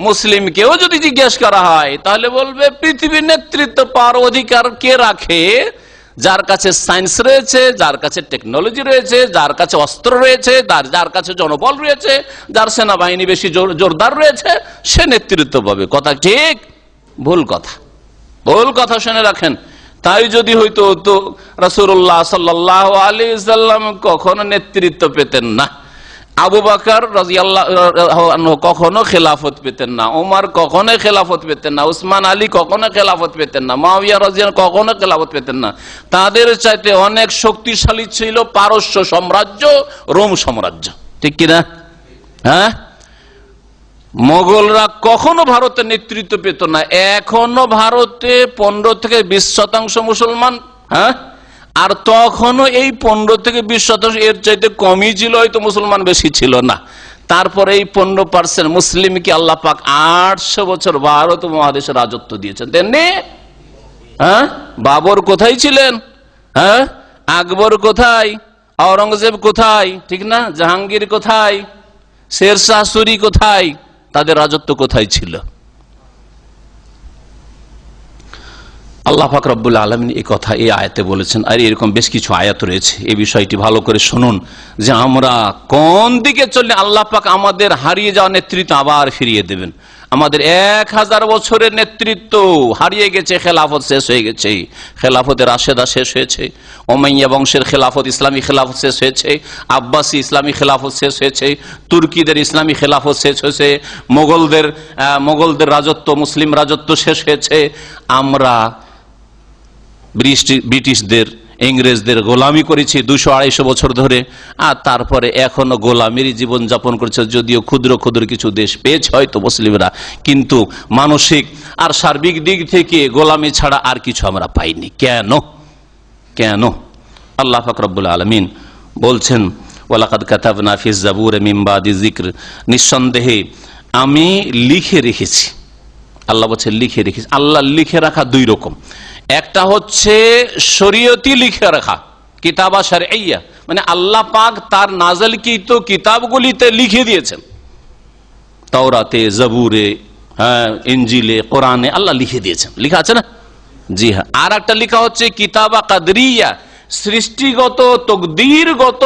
মুসলিমকেও যদি জিজ্ঞেস করা হয় তাহলে বলবে পৃথিবীর নেতৃত্ব পাওয়ার অধিকার কে রাখে? যার কাছে সায়েন্স রয়েছে, যার কাছে টেকনোলজি রয়েছে, যার কাছে অস্ত্র রয়েছে, যার কাছে জনবল রয়েছে, যার সেনাবাহিনী বেশি জোরদার রয়েছে, সে নেতৃত্ব পাবে। কথা ঠিক? ভুল কথা, ভুল কথা শুনে রাখেন। তাই যদি হইতো তো রাসূলুল্লাহ সাল্লাল্লাহু আলাইহি ওয়াসাল্লাম কখনো নেতৃত্ব পেতেন না, আবু বকর রাদিয়াল্লাহু আনহু কখনো খেলাফত পেতেন না, ওমর কখনো খেলাফত পেতেন না, উসমান আলী কখনো খেলাফত পেতেন না, মুয়াবিয়া রাদিয়াল্লাহু কখনো খেলাফত পেতেন না। তাদের চাইতে অনেক শক্তিশালী ছিল পারস্য সাম্রাজ্য, রোম সাম্রাজ্য, ঠিক কিনা? হ্যাঁ, মোগলরা কখনো ভারতের নেতৃত্ব পেত না। এখনো ভারতে 15 থেকে 20% মুসলমান, হ্যাঁ, আর তখনও এই 15 থেকে 20% এর চাইতে কমই ছিল, হয়তো মুসলমান বেশি ছিল না। তারপরে এই 15% মুসলিমকে আল্লাহ পাক 800 বছর ভারত মহাদেশে রাজত্ব দিয়েছেন। তেমনি হ্যাঁ, বাবর কোথায় ছিলেন? হ্যাঁ, আকবর কোথায়? আওরঙ্গজেব কোথায়? ঠিক না? জাহাঙ্গীর কোথায়? শেরশাহ সূরি কোথায়? তাদের রাজত্ব কোথায় ছিল? আল্লাহ পাক রব্বুল আলামিন এই কথা এই আয়াতে বলেছেন। আর এরকম বেশ কিছু আয়াত রয়েছে। এই বিষয়টি ভালো করে শুনুন যে আমরা কোন দিকে চললে আল্লাহ পাক আমাদের হারিয়ে যাওয়া নেতৃত্ব আবার ফিরিয়ে দেবেন। আমাদের 1000 বছরের নেতৃত্ব হারিয়ে গেছে, খেলাফত শেষ হয়ে গেছে, খেলাফতের রাশেদা শেষ হয়েছে, ওমাইয়া বংশের খেলাফত ইসলামী খেলাফত শেষ হয়েছে, আব্বাসী ইসলামী খেলাফত শেষ হয়েছে, তুর্কিদের ইসলামী খেলাফত শেষ হয়েছে, মোগলদের রাজত্ব, মুসলিম রাজত্ব শেষ হয়েছে। আমরা ব্রিটিশদের, ইংরেজদের গোলামি করেছি 200-250 বছর ধরে, আর তারপরে এখনো গোলামির জীবন যাপন করছে। যদিও ক্ষুদ্র ক্ষুদ্র কিছু দেশ পেয়েছে হয়তো মুসলিমরা, কিন্তু মানসিক আর সার্বিক দিক থেকে গোলামি ছাড়া আর কিছু আমরা পাইনি। কেন? আল্লাহ পাক রব্বুল আলামিন বলছেন ওয়ালাকাদ কাতাবনা ফিজ জাবুরি মিন বাদি যিকর, নিঃসন্দেহে আমি লিখে রেখেছি। আল্লাহ বলছে লিখে রেখেছি। আল্লাহ লিখে রাখা দুই রকম। একটা হচ্ছে শরীয়তি লিখে রাখা, কিতাবা শারঈয়া, মানে আল্লাহ পাক তার নাযিলকৃত কিতাবগুলিতে লিখে দিয়েছেন। তাওরাতে, জবুরে, হ্যাঁ, ইনজিলে, কোরআনে আল্লাহ লিখে দিয়েছেন, লিখা আছে না? জি হ্যাঁ। আর একটা লিখা হচ্ছে কিতাবা কাদরিয়া, সৃষ্টিগত তকদিরগত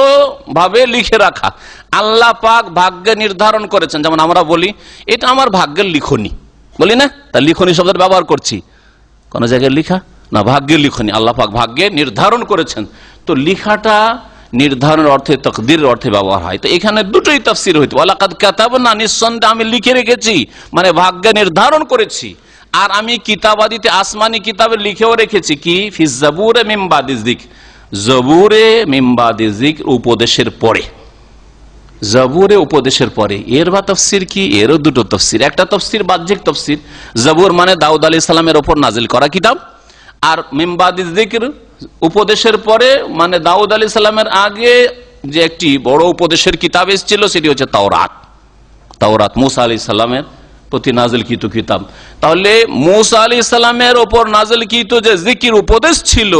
ভাবে লিখে রাখা। আল্লাহ পাক ভাগ্যে নির্ধারণ করেছেন। যেমন আমরা বলি এটা আমার ভাগ্যের লিখনি, বলি না? তা লিখনি শব্দটা ব্যবহার করছি, কোন জায়গায় লিখা না, ভাগ্যের লিখনি। আল্লাহ পাক ভাগ্যে নির্ধারণ করেছেন। তো লিখাটা নির্ধারণের অর্থে, তাকদীরের অর্থে ব্যবহার হয়। তো এখানে দুটোই তাফসীর হইতো। ওয়ালাকাদ কাতাবনা, নিঃসন্দেহে আমি লিখে রেখেছি, মানে ভাগ্যে নির্ধারণ করেছি। আর আমি কিতাবাদিতে, আসমানি কিতাবে লিখেও রেখেছি কি? ফিজ জাবুরি মিন বাদি যিকর, জবুরে মিন বাদি যিকর, উপদেশের পরে। জবুরে উপদেশের পরে। এর বা তাফসীর কি? এরও দুটো তাফসীর। একটা তাফসীর বাহ্যিক তাফসীর, জবুর মানে দাউদ আলাইহিস সালামের উপর নাজিল করা কিতাব, আর মিন বাদি যিকর উপদেশের পরে মানে দাউদ আলাইহিস সালামের আগে যে একটি বড় উপদেশের কিতাব এসেছিল সেটি হচ্ছে তাওরাত, মুসা আলাইহিস সালামের প্রতি নাজিলকৃত কিতাব। তাহলে মুসা আলাইহিস সালামের উপর নাজিলকৃত যে জিকির উপদেশ ছিল,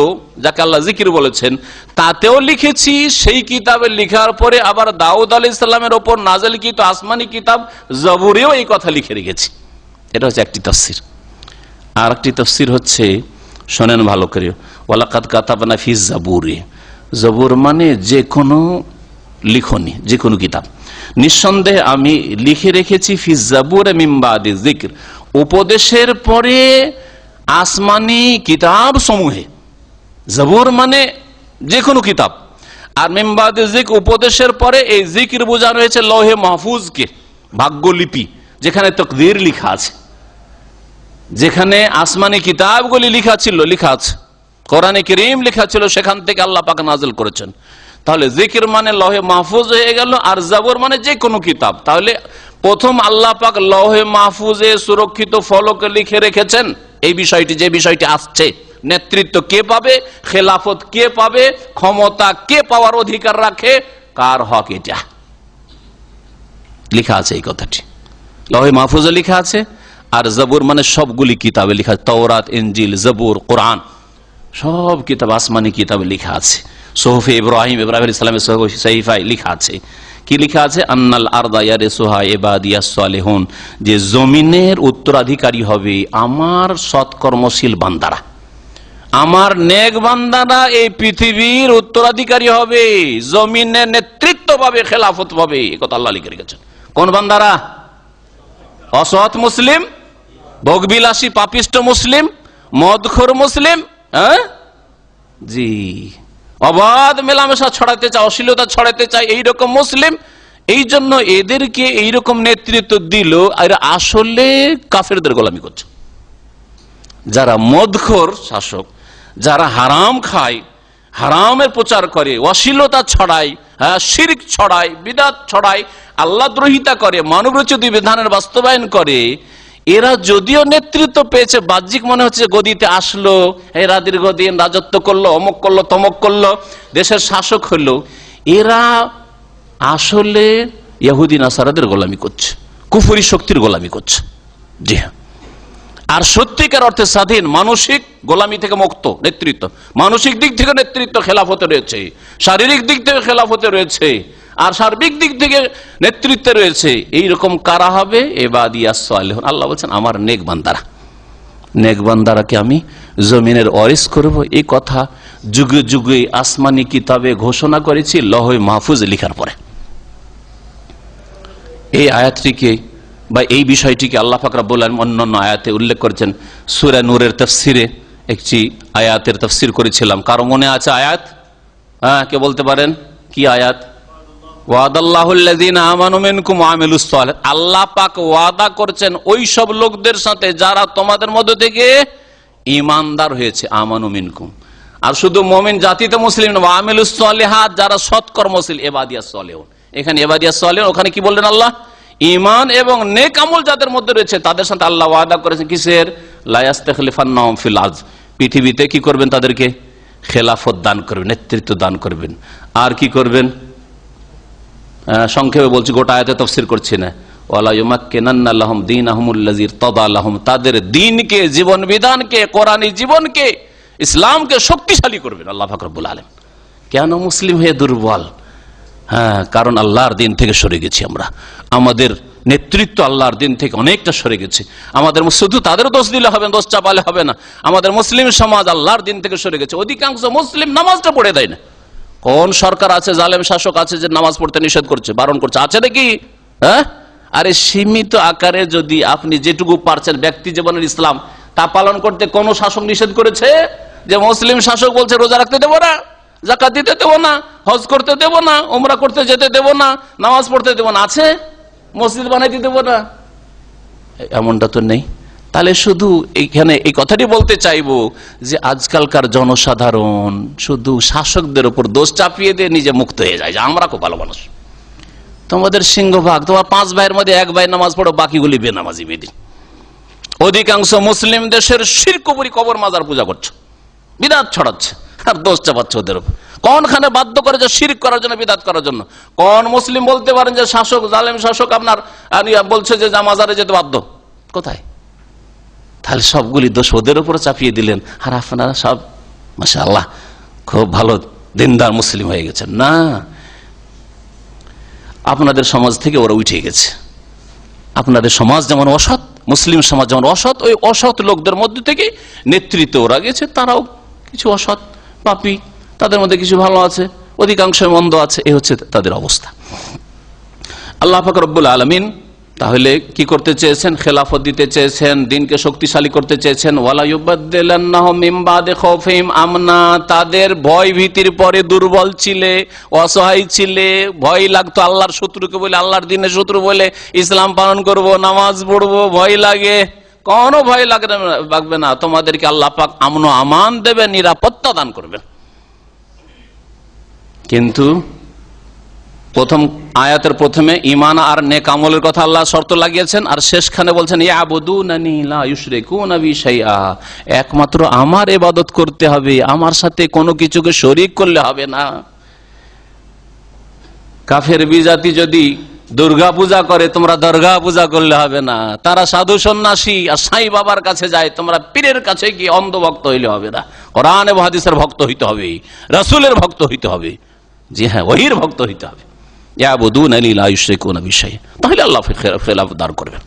যাকে আল্লাহ জিকির বলেছেন, তাতেও লিখেছি। সেই কিতাবে লিখার পরে আবার দাউদ আলাইহিস সালামের উপর নাজিলকৃত আসমানি কিতাব জবুরেও এই কথা লিখে রেখেছি। এটা হচ্ছে একটি তাফসীর। আর একটি তাফসীর হচ্ছে, শোনেন ভালো করে, ওয়ালাকাদ কাতাবনা ফিজ জাবুরি, জবুর মানে যে কোনো লিখনি, যে কোনো কিতাব। নিঃসন্দেহে আমি লিখে রেখেছি ফিজ জাবুরি মিন বাদি যিকর, উপদেশের পরে আসমানি কিতাব সমূহে। জবুর মানে যে কোনো কিতাব, আর মিম্বাদ জিক উপদেশের পরে এই জিকির বোঝানো হয়েছে লৌহে মাহফুজকে, ভাগ্যলিপি, যেখানে তাকদীর লেখা আছে, যেখানে আসমানি কিতাবগুলি লেখা আছে, কোরআনে কারীম লেখা ছিল, সেখান থেকে আল্লাহ পাক নাযিল করেছেন। তাহলে জিকির মানে লৌহে মাহফুজ হয়ে গেল, আর জবর মানে যে কোনো কিতাব। তাহলে প্রথম আল্লাহ পাক লৌহে মাহফুজে সুরক্ষিত ফলকে লিখে রেখেছেন এই বিষয়টি, যে বিষয়টি আসছে। নেতৃত্ব কে পাবে, খেলাফত কে পাবে, ক্ষমতা কে পাওয়ার অধিকার রাখে, কার হক, এটা লেখা আছে। এই কথাটি লৌহে মাহফুজে লেখা আছে। আর জবুর মানে সবগুলি কিতাবে লেখা, তাওরাত, ইনজিল, জবুর, কোরআন, সব কিতাব আসমানি কিতাবে লেখা আছে। সুহুফে ইব্রাহিম আলাইহিস সালামের সহিফায় লেখা আছে। কি লেখা আছে? আন্নাল আরদা ইয়ারিসুহা ইবাদিয়াস সালিহুন, যে জমিনের উত্তরাধিকারী হবে আমার সৎকর্মশীল বান্দারা, আমার নেক বান্দারা এই পৃথিবীর উত্তরাধিকারী হবে, জমিনে নেতৃত্ব পাবে, খেলাফত পাবে। এই কথা আল্লাহ লিখে রেখেছেন। কোন বান্দারা? অসৎ মুসলিম, ভোগবিলাসী পাপিষ্ট মুসলিম, মদখোর মুসলিম, হ্যাঁ জি, অবাধ মেলামেশা ছড়াতে চায়, অশ্লীলতা ছড়াতে চায়, এইরকম মুসলিম। এই জন্য এদেরকে এইরকম নেতৃত্ব দিল, আর আসলে কাফেরদের গোলামি করছে। যারা মদখোর শাসক, যারা হারাম খায়, হারামের প্রচার করে, অশ্লীলতা ছড়ায়, শিরক ছড়ায়, বিদআত ছড়ায়, আল্লাহদ্রোহিতা করে, মানবরচিত বিধানের বাস্তবায়ন করে, এরা যদিও নেতৃত্ব পেয়েছে, বাহ্যিক মনে হচ্ছে গদিতে আসলো, এরা দীর্ঘদিন রাজত্ব করলো, অমুক করলো, তমক করলো, দেশের শাসক হলো, এরা আসলে ইহুদি নাসারাদের গোলামি করছে, কুফরি শক্তির গোলামি করছে। জি হ্যাঁ। আর সত্যিকার অর্থে স্বাধীন মানসিক গোলামি থেকে মুক্ত নেতৃত্ব, মানসিক দিক থেকে নেতৃত্ব খেলাফতে রয়েছে, শারীরিক দিক থেকে খেলাফতে রয়েছে, আর সার্বিক দিক থেকে নেতৃত্বে রয়েছে। এইরকম কারা হবে? ইবাদিয়াস সালিহুন। আল্লাহ বলছেন আমার নেক বান্দারা, নেক বান্দারাকে আমি জমিনের ওয়ারিস করব। এই কথা যুগে যুগে আসমানি কিতাবে ঘোষণা করেছি, লৌহে মাহফুজ লেখার পরে। এই আয়াতটিকে বা এই বিষয়টিকে আল্লাহ পাক রব্বুল আলামিন অন্যান্য আয়াতে উল্লেখ করেছেন। সূরা নূরের তাফসিরে একটি আয়াতের তাফসির করেছিলাম, কারো মনে আছে আয়াত? হ্যাঁ, কে বলতে পারেন কি আয়াত? ওয়াদাল্লাহুল্লাযীনা আমানু মিনকুম ওয়া আমিলুস সালিহাত। আল্লাহ পাক ওয়াদা করছেন ওই সব লোকদের সাথে যারা তোমাদের মধ্য থেকে ঈমানদার হয়েছে, আমানু মিনকুম। আর শুধু মুমিন জাতি তো মুসলিম না, ওয়া আমিলুস সালিহাত, যারা সৎকর্মশীল, ইবাদিয়াস সালিহুন। এখানে ইবাদিয়াস সালিহুন, ওখানে কি বললেন আল্লাহ? ঈমান এবং নেক আমল যাদের মধ্যে রয়েছে তাদের সাথে আল্লাহ ওয়াদা করেছেন কিসের? লা ইস্তাখলিফান্নাহুম ফিল আরদ, পৃথিবীতে কি করবেন? তাদেরকে খেলাফত দান করবেন, নেতৃত্ব দান করবেন। আর কি করবেন? সংক্ষেপে বলছি, গোটা আয়াতে তাফসীর করছি না। ওয়ালা ইউমাক্কিনান্না লাহুম দীনাহুমুল্লাযী ইরতাদা লাহুম, তাদের দ্বীনকে, জীবন বিধানকে, কোরআনী জীবনকে, ইসলামকে শক্তিশালী করবেন আল্লাহ পাক রব্বুল আলামিন। কেন মুসলিম হয়ে দুর্বল? হ্যাঁ, কারণ আল্লাহর দিন থেকে সরে গেছি আমরা, আমাদের নেতৃত্ব আল্লাহর দিন থেকে অনেকটা সরে গেছে। আমাদের শুধু তাদের দোষ দিলে হবে, দোষ চাপালে হবে না। আমাদের মুসলিম সমাজ আল্লাহর দিন থেকে সরে গেছে। অধিকাংশ মুসলিম নামাজটা পড়ে দেয় না। কোন সরকার আছে, জালেম শাসক আছে যে নামাজ পড়তে নিষেধ করছে, বারণ করছে? আছে নাকি? হ্যাঁ, আরে সীমিত আকারে যদি আপনি যেটুকু পারছেন ব্যক্তি জীবনের ইসলাম তা পালন করতে কোন শাসক নিষেধ করেছে? যে মুসলিম শাসক বলছে রোজা রাখতে দেবো না, যাকাত দিতে দেবো না, হজ করতে দেবো না, উমরা করতে যেতে দেবো না, নামাজ পড়তে দেবো না, আছে? মসজিদ বানাইতে দেবো না, এমনটা তো নেই। তাহলে শুধু এইখানে এই কথাটি বলতে চাইবো যে আজকালকার জনসাধারণ শুধু শাসকদের উপর দোষ চাপিয়ে দিয়ে নিজে মুক্ত হয়ে যায় যে আমরা খুব ভালো মানুষ। তোমাদের সিংহভাগ, তোমার 5 ভাইয়ের মধ্যে 1 ভাই নামাজ পড়ো, বাকিগুলি বেনামাজি বেদিন। অধিকাংশ মুসলিম দেশের শিরক কুফরি, কবর মাজার পূজা করছে, বিদআত ছড়াচ্ছে আর দোষ চাপাচ্ছে ওদের উপর। কোনখানে বাধ্য করে যে শিরক করার জন্য, বিদআত করার জন্য? কোন মুসলিম বলতে পারেন যে শাসক, জালেম শাসক আপনার বলছে যে মাজারে যেতে বাধ্য? কোথায়? তাহলে সবগুলি দোষ ওদের উপর চাপিয়ে দিলেন, আর আপনারা সব মাশাআল্লাহ খুব ভালো দিনদার মুসলিম হয়ে গেছেন। না, আপনাদের সমাজ থেকে ওরা উঠে গেছে। আপনাদের সমাজ যেমন অসৎ, মুসলিম সমাজ যেমন অসৎ, ওই অসৎ লোকদের মধ্যে থেকে নেতৃত্ব ওরা গেছে। তারাও কিছু অসৎ, পাপী, তাদের মধ্যে কিছু ভালো আছে, অধিকাংশ মন্দ আছে। এই হচ্ছে তাদের অবস্থা। আল্লাহ পাক রব্বুল আলামিন তাহলে কি করতে চেয়েছেন? খেলাফত দিতে চেয়েছেন, দিনকে শক্তিশালী করতে চেয়েছেন। ওয়ালা ইউবাদদিলান্নাহুম মিন বাদি খাউফিহিম আমনা, তাদের ভয় ভীতির পরে দুর্বল ছিলে, অসহায় ছিলে, ভয় লাগতো আল্লাহর শত্রুকে বলে, আল্লাহর দিনের শত্রু বলে ইসলাম পালন করব, নামাজ পড়বো, ভয় লাগে, কোনো ভয় লাগবে না। তোমাদেরকে আল্লাহ পাক আমন আমান দেবেন, নিরাপত্তা দান করবেন। কিন্তু প্রথম আয়াতের প্রথমে ঈমান আর নেক আমলের কথা আল্লাহ শর্ত লাগিয়েছেন, আর শেষখানে বলছেন ইয়াবুদুনানি লা ইউশরিকুনা বি শাইআ, একমাত্র আমার ইবাদত করতে হবে, আমার সাথে কোনো কিছুকে শরীক করলে হবে না। কাফের বিজাতি যদি দুর্গা পূজা করে, তোমরা দুর্গা পূজা করলে হবে না। তারা সাধু সন্ন্যাসী আর সাই বাবার কাছে যায়, তোমরা পীরের কাছে গিয়ে অন্ধভক্ত হইলে হবে না। কোরআন এবং হাদিসের ভক্ত হইতে হবে, রাসূলের ভক্ত হইতে হবে, জি হ্যাঁ, ওহির ভক্ত হইতে হবে। তাহলে আল্লাহ খেলাফত দাঁড় করবেন।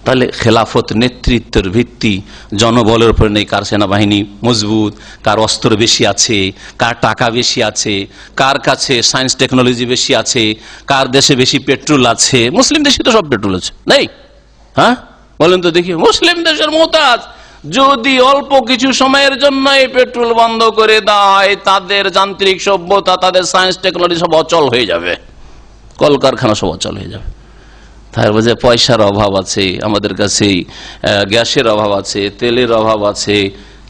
তাহলে খেলাফত নেতৃত্বের ভিত্তি জনবলের উপর নেই। কার সেনাবাহিনী মজবুত, কার অস্ত্র বেশি আছে, কার টাকা বেশি আছে, কার কাছে সায়েন্স টেকনোলজি বেশি আছে, কার দেশে বেশি পেট্রোল আছে। মুসলিম দেশে তো সব পেট্রোল আছে, নেই? হ্যাঁ বলেন তো দেখি, মুসলিম দেশের মোহতাজ যদি অল্প কিছু সময়ের জন্য এই পেট্রোল বন্ধ করে দেয়, তাদের যান্ত্রিক সভ্যতা, তাদের সায়েন্স টেকনোলজি সব অচল হয়ে যাবে, কলকারখানা সব অচল হয়ে যাবে। তারপর যে পয়সার অভাব আছে আমাদের কাছে, গ্যাসের অভাব আছে, তেলের অভাব আছে,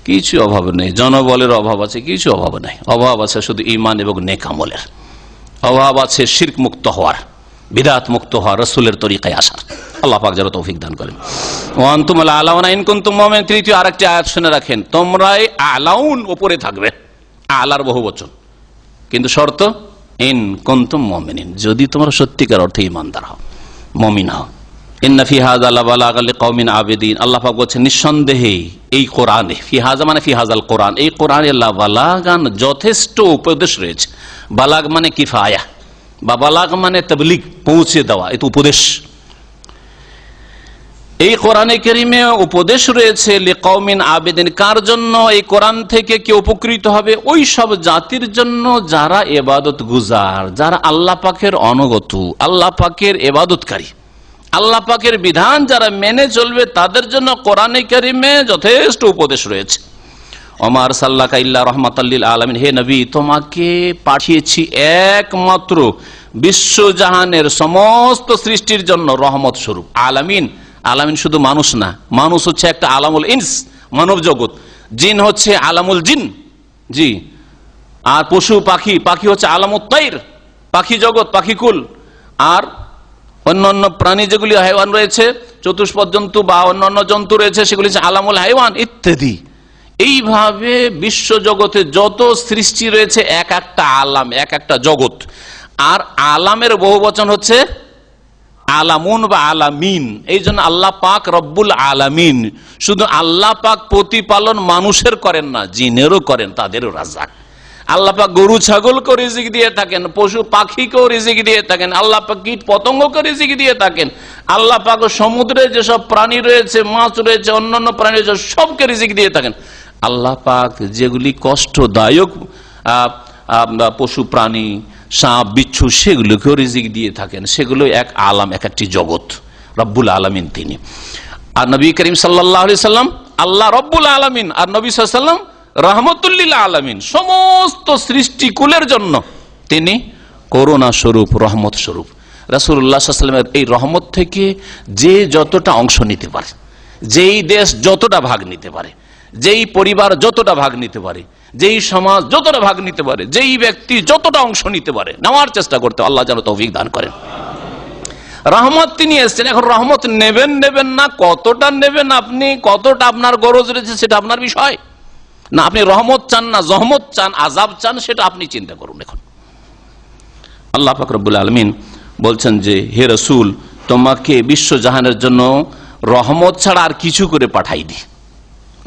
কিছু অভাব নেই। জনবলের অভাব আছে, কিছু অভাব নেই। অভাব আছে শুধু ঈমান এবং নেক আমলের। অভাব আছে শিরক মুক্ত হওয়ার, বিদআত মুক্ত হওয়ার, রাসূলের তরিকায় আসার। আল্লাহ পাক যেন তৌফিক দান করেন। ওয়া আনতুমুল আলাউনা ইন কুনতুম মুমিনিন, তৃতীয় আরেকটি আয়াত শুনে রাখেন, তোমরাই আলাউন, উপরে থাকবে, আলার বহুবচন, কিন্তু শর্ত ইন কুনতুম মুমিনিন, যদি তোমরা সত্যিকার অর্থে ঈমানদার হও, মুমিন হও। ইন্না ফি হাযা লাবালাগাল লিকাওমিন আবিদিন, আল্লাহ পাক বলেন নিঃসন্দেহে এই কোরআনে, ফি হাযা মানে ফি হাযাল কোরআন, এই কোরআনে লাবালাগান, যথেষ্ট উপদেশ রয়েছে। বালাগ মানে কিফায়া, বা বালাগ মানে তাবলীগ, পৌঁছে দেওয়া, এটা উপদেশ। এই কোরআনে কারীমে উপদেশ রয়েছে লিকাওমিন আবিদিন, কার জন্য? এই কোরআন থেকে কে উপকৃত হবে? ওই সব জাতির জন্য যারা ইবাদত গুজার, যারা আল্লাহ পাকের অনুগত, আল্লাহ পাকের ইবাদতকারী, আল্লাহ পাকের বিধান যারা মেনে চলবে, তাদের জন্য কোরআনে কারীমে যথেষ্ট উপদেশ রয়েছে। ওমা আরসালনাকা ইল্লা রাহমাতাল লিল আলামিন, হে নবী, তোমাকে পাঠিয়েছি একমাত্র বিশ্বজাহানের সমস্ত সৃষ্টির জন্য রহমত স্বরূপ। আলামিন, আলামিন শুধু মানুষ না, মানুষ হচ্ছে একটা আলামুল ইনস, মানব জগৎ। জিন হচ্ছে আলামুল জিন, জি। আর পশু পাখি, পাখি হচ্ছে আলামুত তাইর, পাখি জগৎ, পাখিকুল। আর অন্যান্য প্রাণী যেগুলি হাইওয়ান রয়েছে, চতুষ্পদ জন্তু বা অন্যান্য জন্তু রয়েছে, সেগুলি হচ্ছে আলামুল হাইওয়ান ইত্যাদি। এইভাবে বিশ্ব জগতে যত সৃষ্টি রয়েছে, এক একটা আলাম, এক একটা জগৎ। আর আলামের বহু বচন হচ্ছে আলামুন বা আলামিন। এই জন্য আল্লাহ পাক রব্বুল আলামিন। শুধু আল্লাহ পাক প্রতিপালন মানুষের করেন না, জিনেরও করেন, তাদেরও রাজ্জাক। আল্লাহ পাক গরু ছাগলকে রিজিক দিয়ে থাকেন, পশু পাখিকেও রিজিক দিয়ে থাকেন, আল্লাহ পাক কীট পতঙ্গকে রিজিক দিয়ে থাকেন, আল্লাহ পাক সমুদ্রে যেসব প্রাণী রয়েছে, মাছ রয়েছে, অন্যান্য প্রাণী রয়েছে, সবকে রিজিক দিয়ে থাকেন। আল্লাহ পাক যেগুলি কষ্টদায়ক পশু প্রাণী, সাপ বিচ্ছু, সেগুলোকেও রিজিক দিয়ে থাকেন। সেগুলো এক আলাম, এক একটি জগৎ, রব্বুল আলামিন তিনি। আর নবী করিম সাল্লাল্লাহু আলাইহি সাল্লাম আল্লাহ রব্বুল আলামিন, আর নবী সাল্লাল্লাহু আলাইহি সাল্লাম রাহমাতুল লিল আলামিন, সমস্ত সৃষ্টিকুলের জন্য তিনি করুণা স্বরূপ, রহমত স্বরূপ। রাসূলুল্লাহ সাল্লাল্লাহু আলাইহি ওয়াসাল্লামের এই রহমত থেকে যে যতটা অংশ নিতে পারে, যেই দেশ যতটা ভাগ নিতে পারে, যেই পরিবার যতটা ভাগ নিতে পারে, যেই সমাজ যতটা ভাগ নিতে পারে, যেই ব্যক্তি যতটা অংশ নিতে পারে, নেওয়ার চেষ্টা করতে আল্লাহ যেন তৌফিক দান করেন। রহমত তিনি এসেছেন, এখন রহমত নেবেন নেবেন না, কতটা নেবেন আপনি, কতটা আপনার গরজ রয়েছে সেটা আপনার বিষয় না। আপনি রহমত চান না জহমত চান, আযাব চান, সেটা আপনি চিন্তা করুন। এখন আল্লাহ পাক রব্বুল আলামিন বলছেন যে হে রাসূল, তোমাকে বিশ্বজাহানের জন্য রহমত ছাড়া আর কিছু করে পাঠাইনি,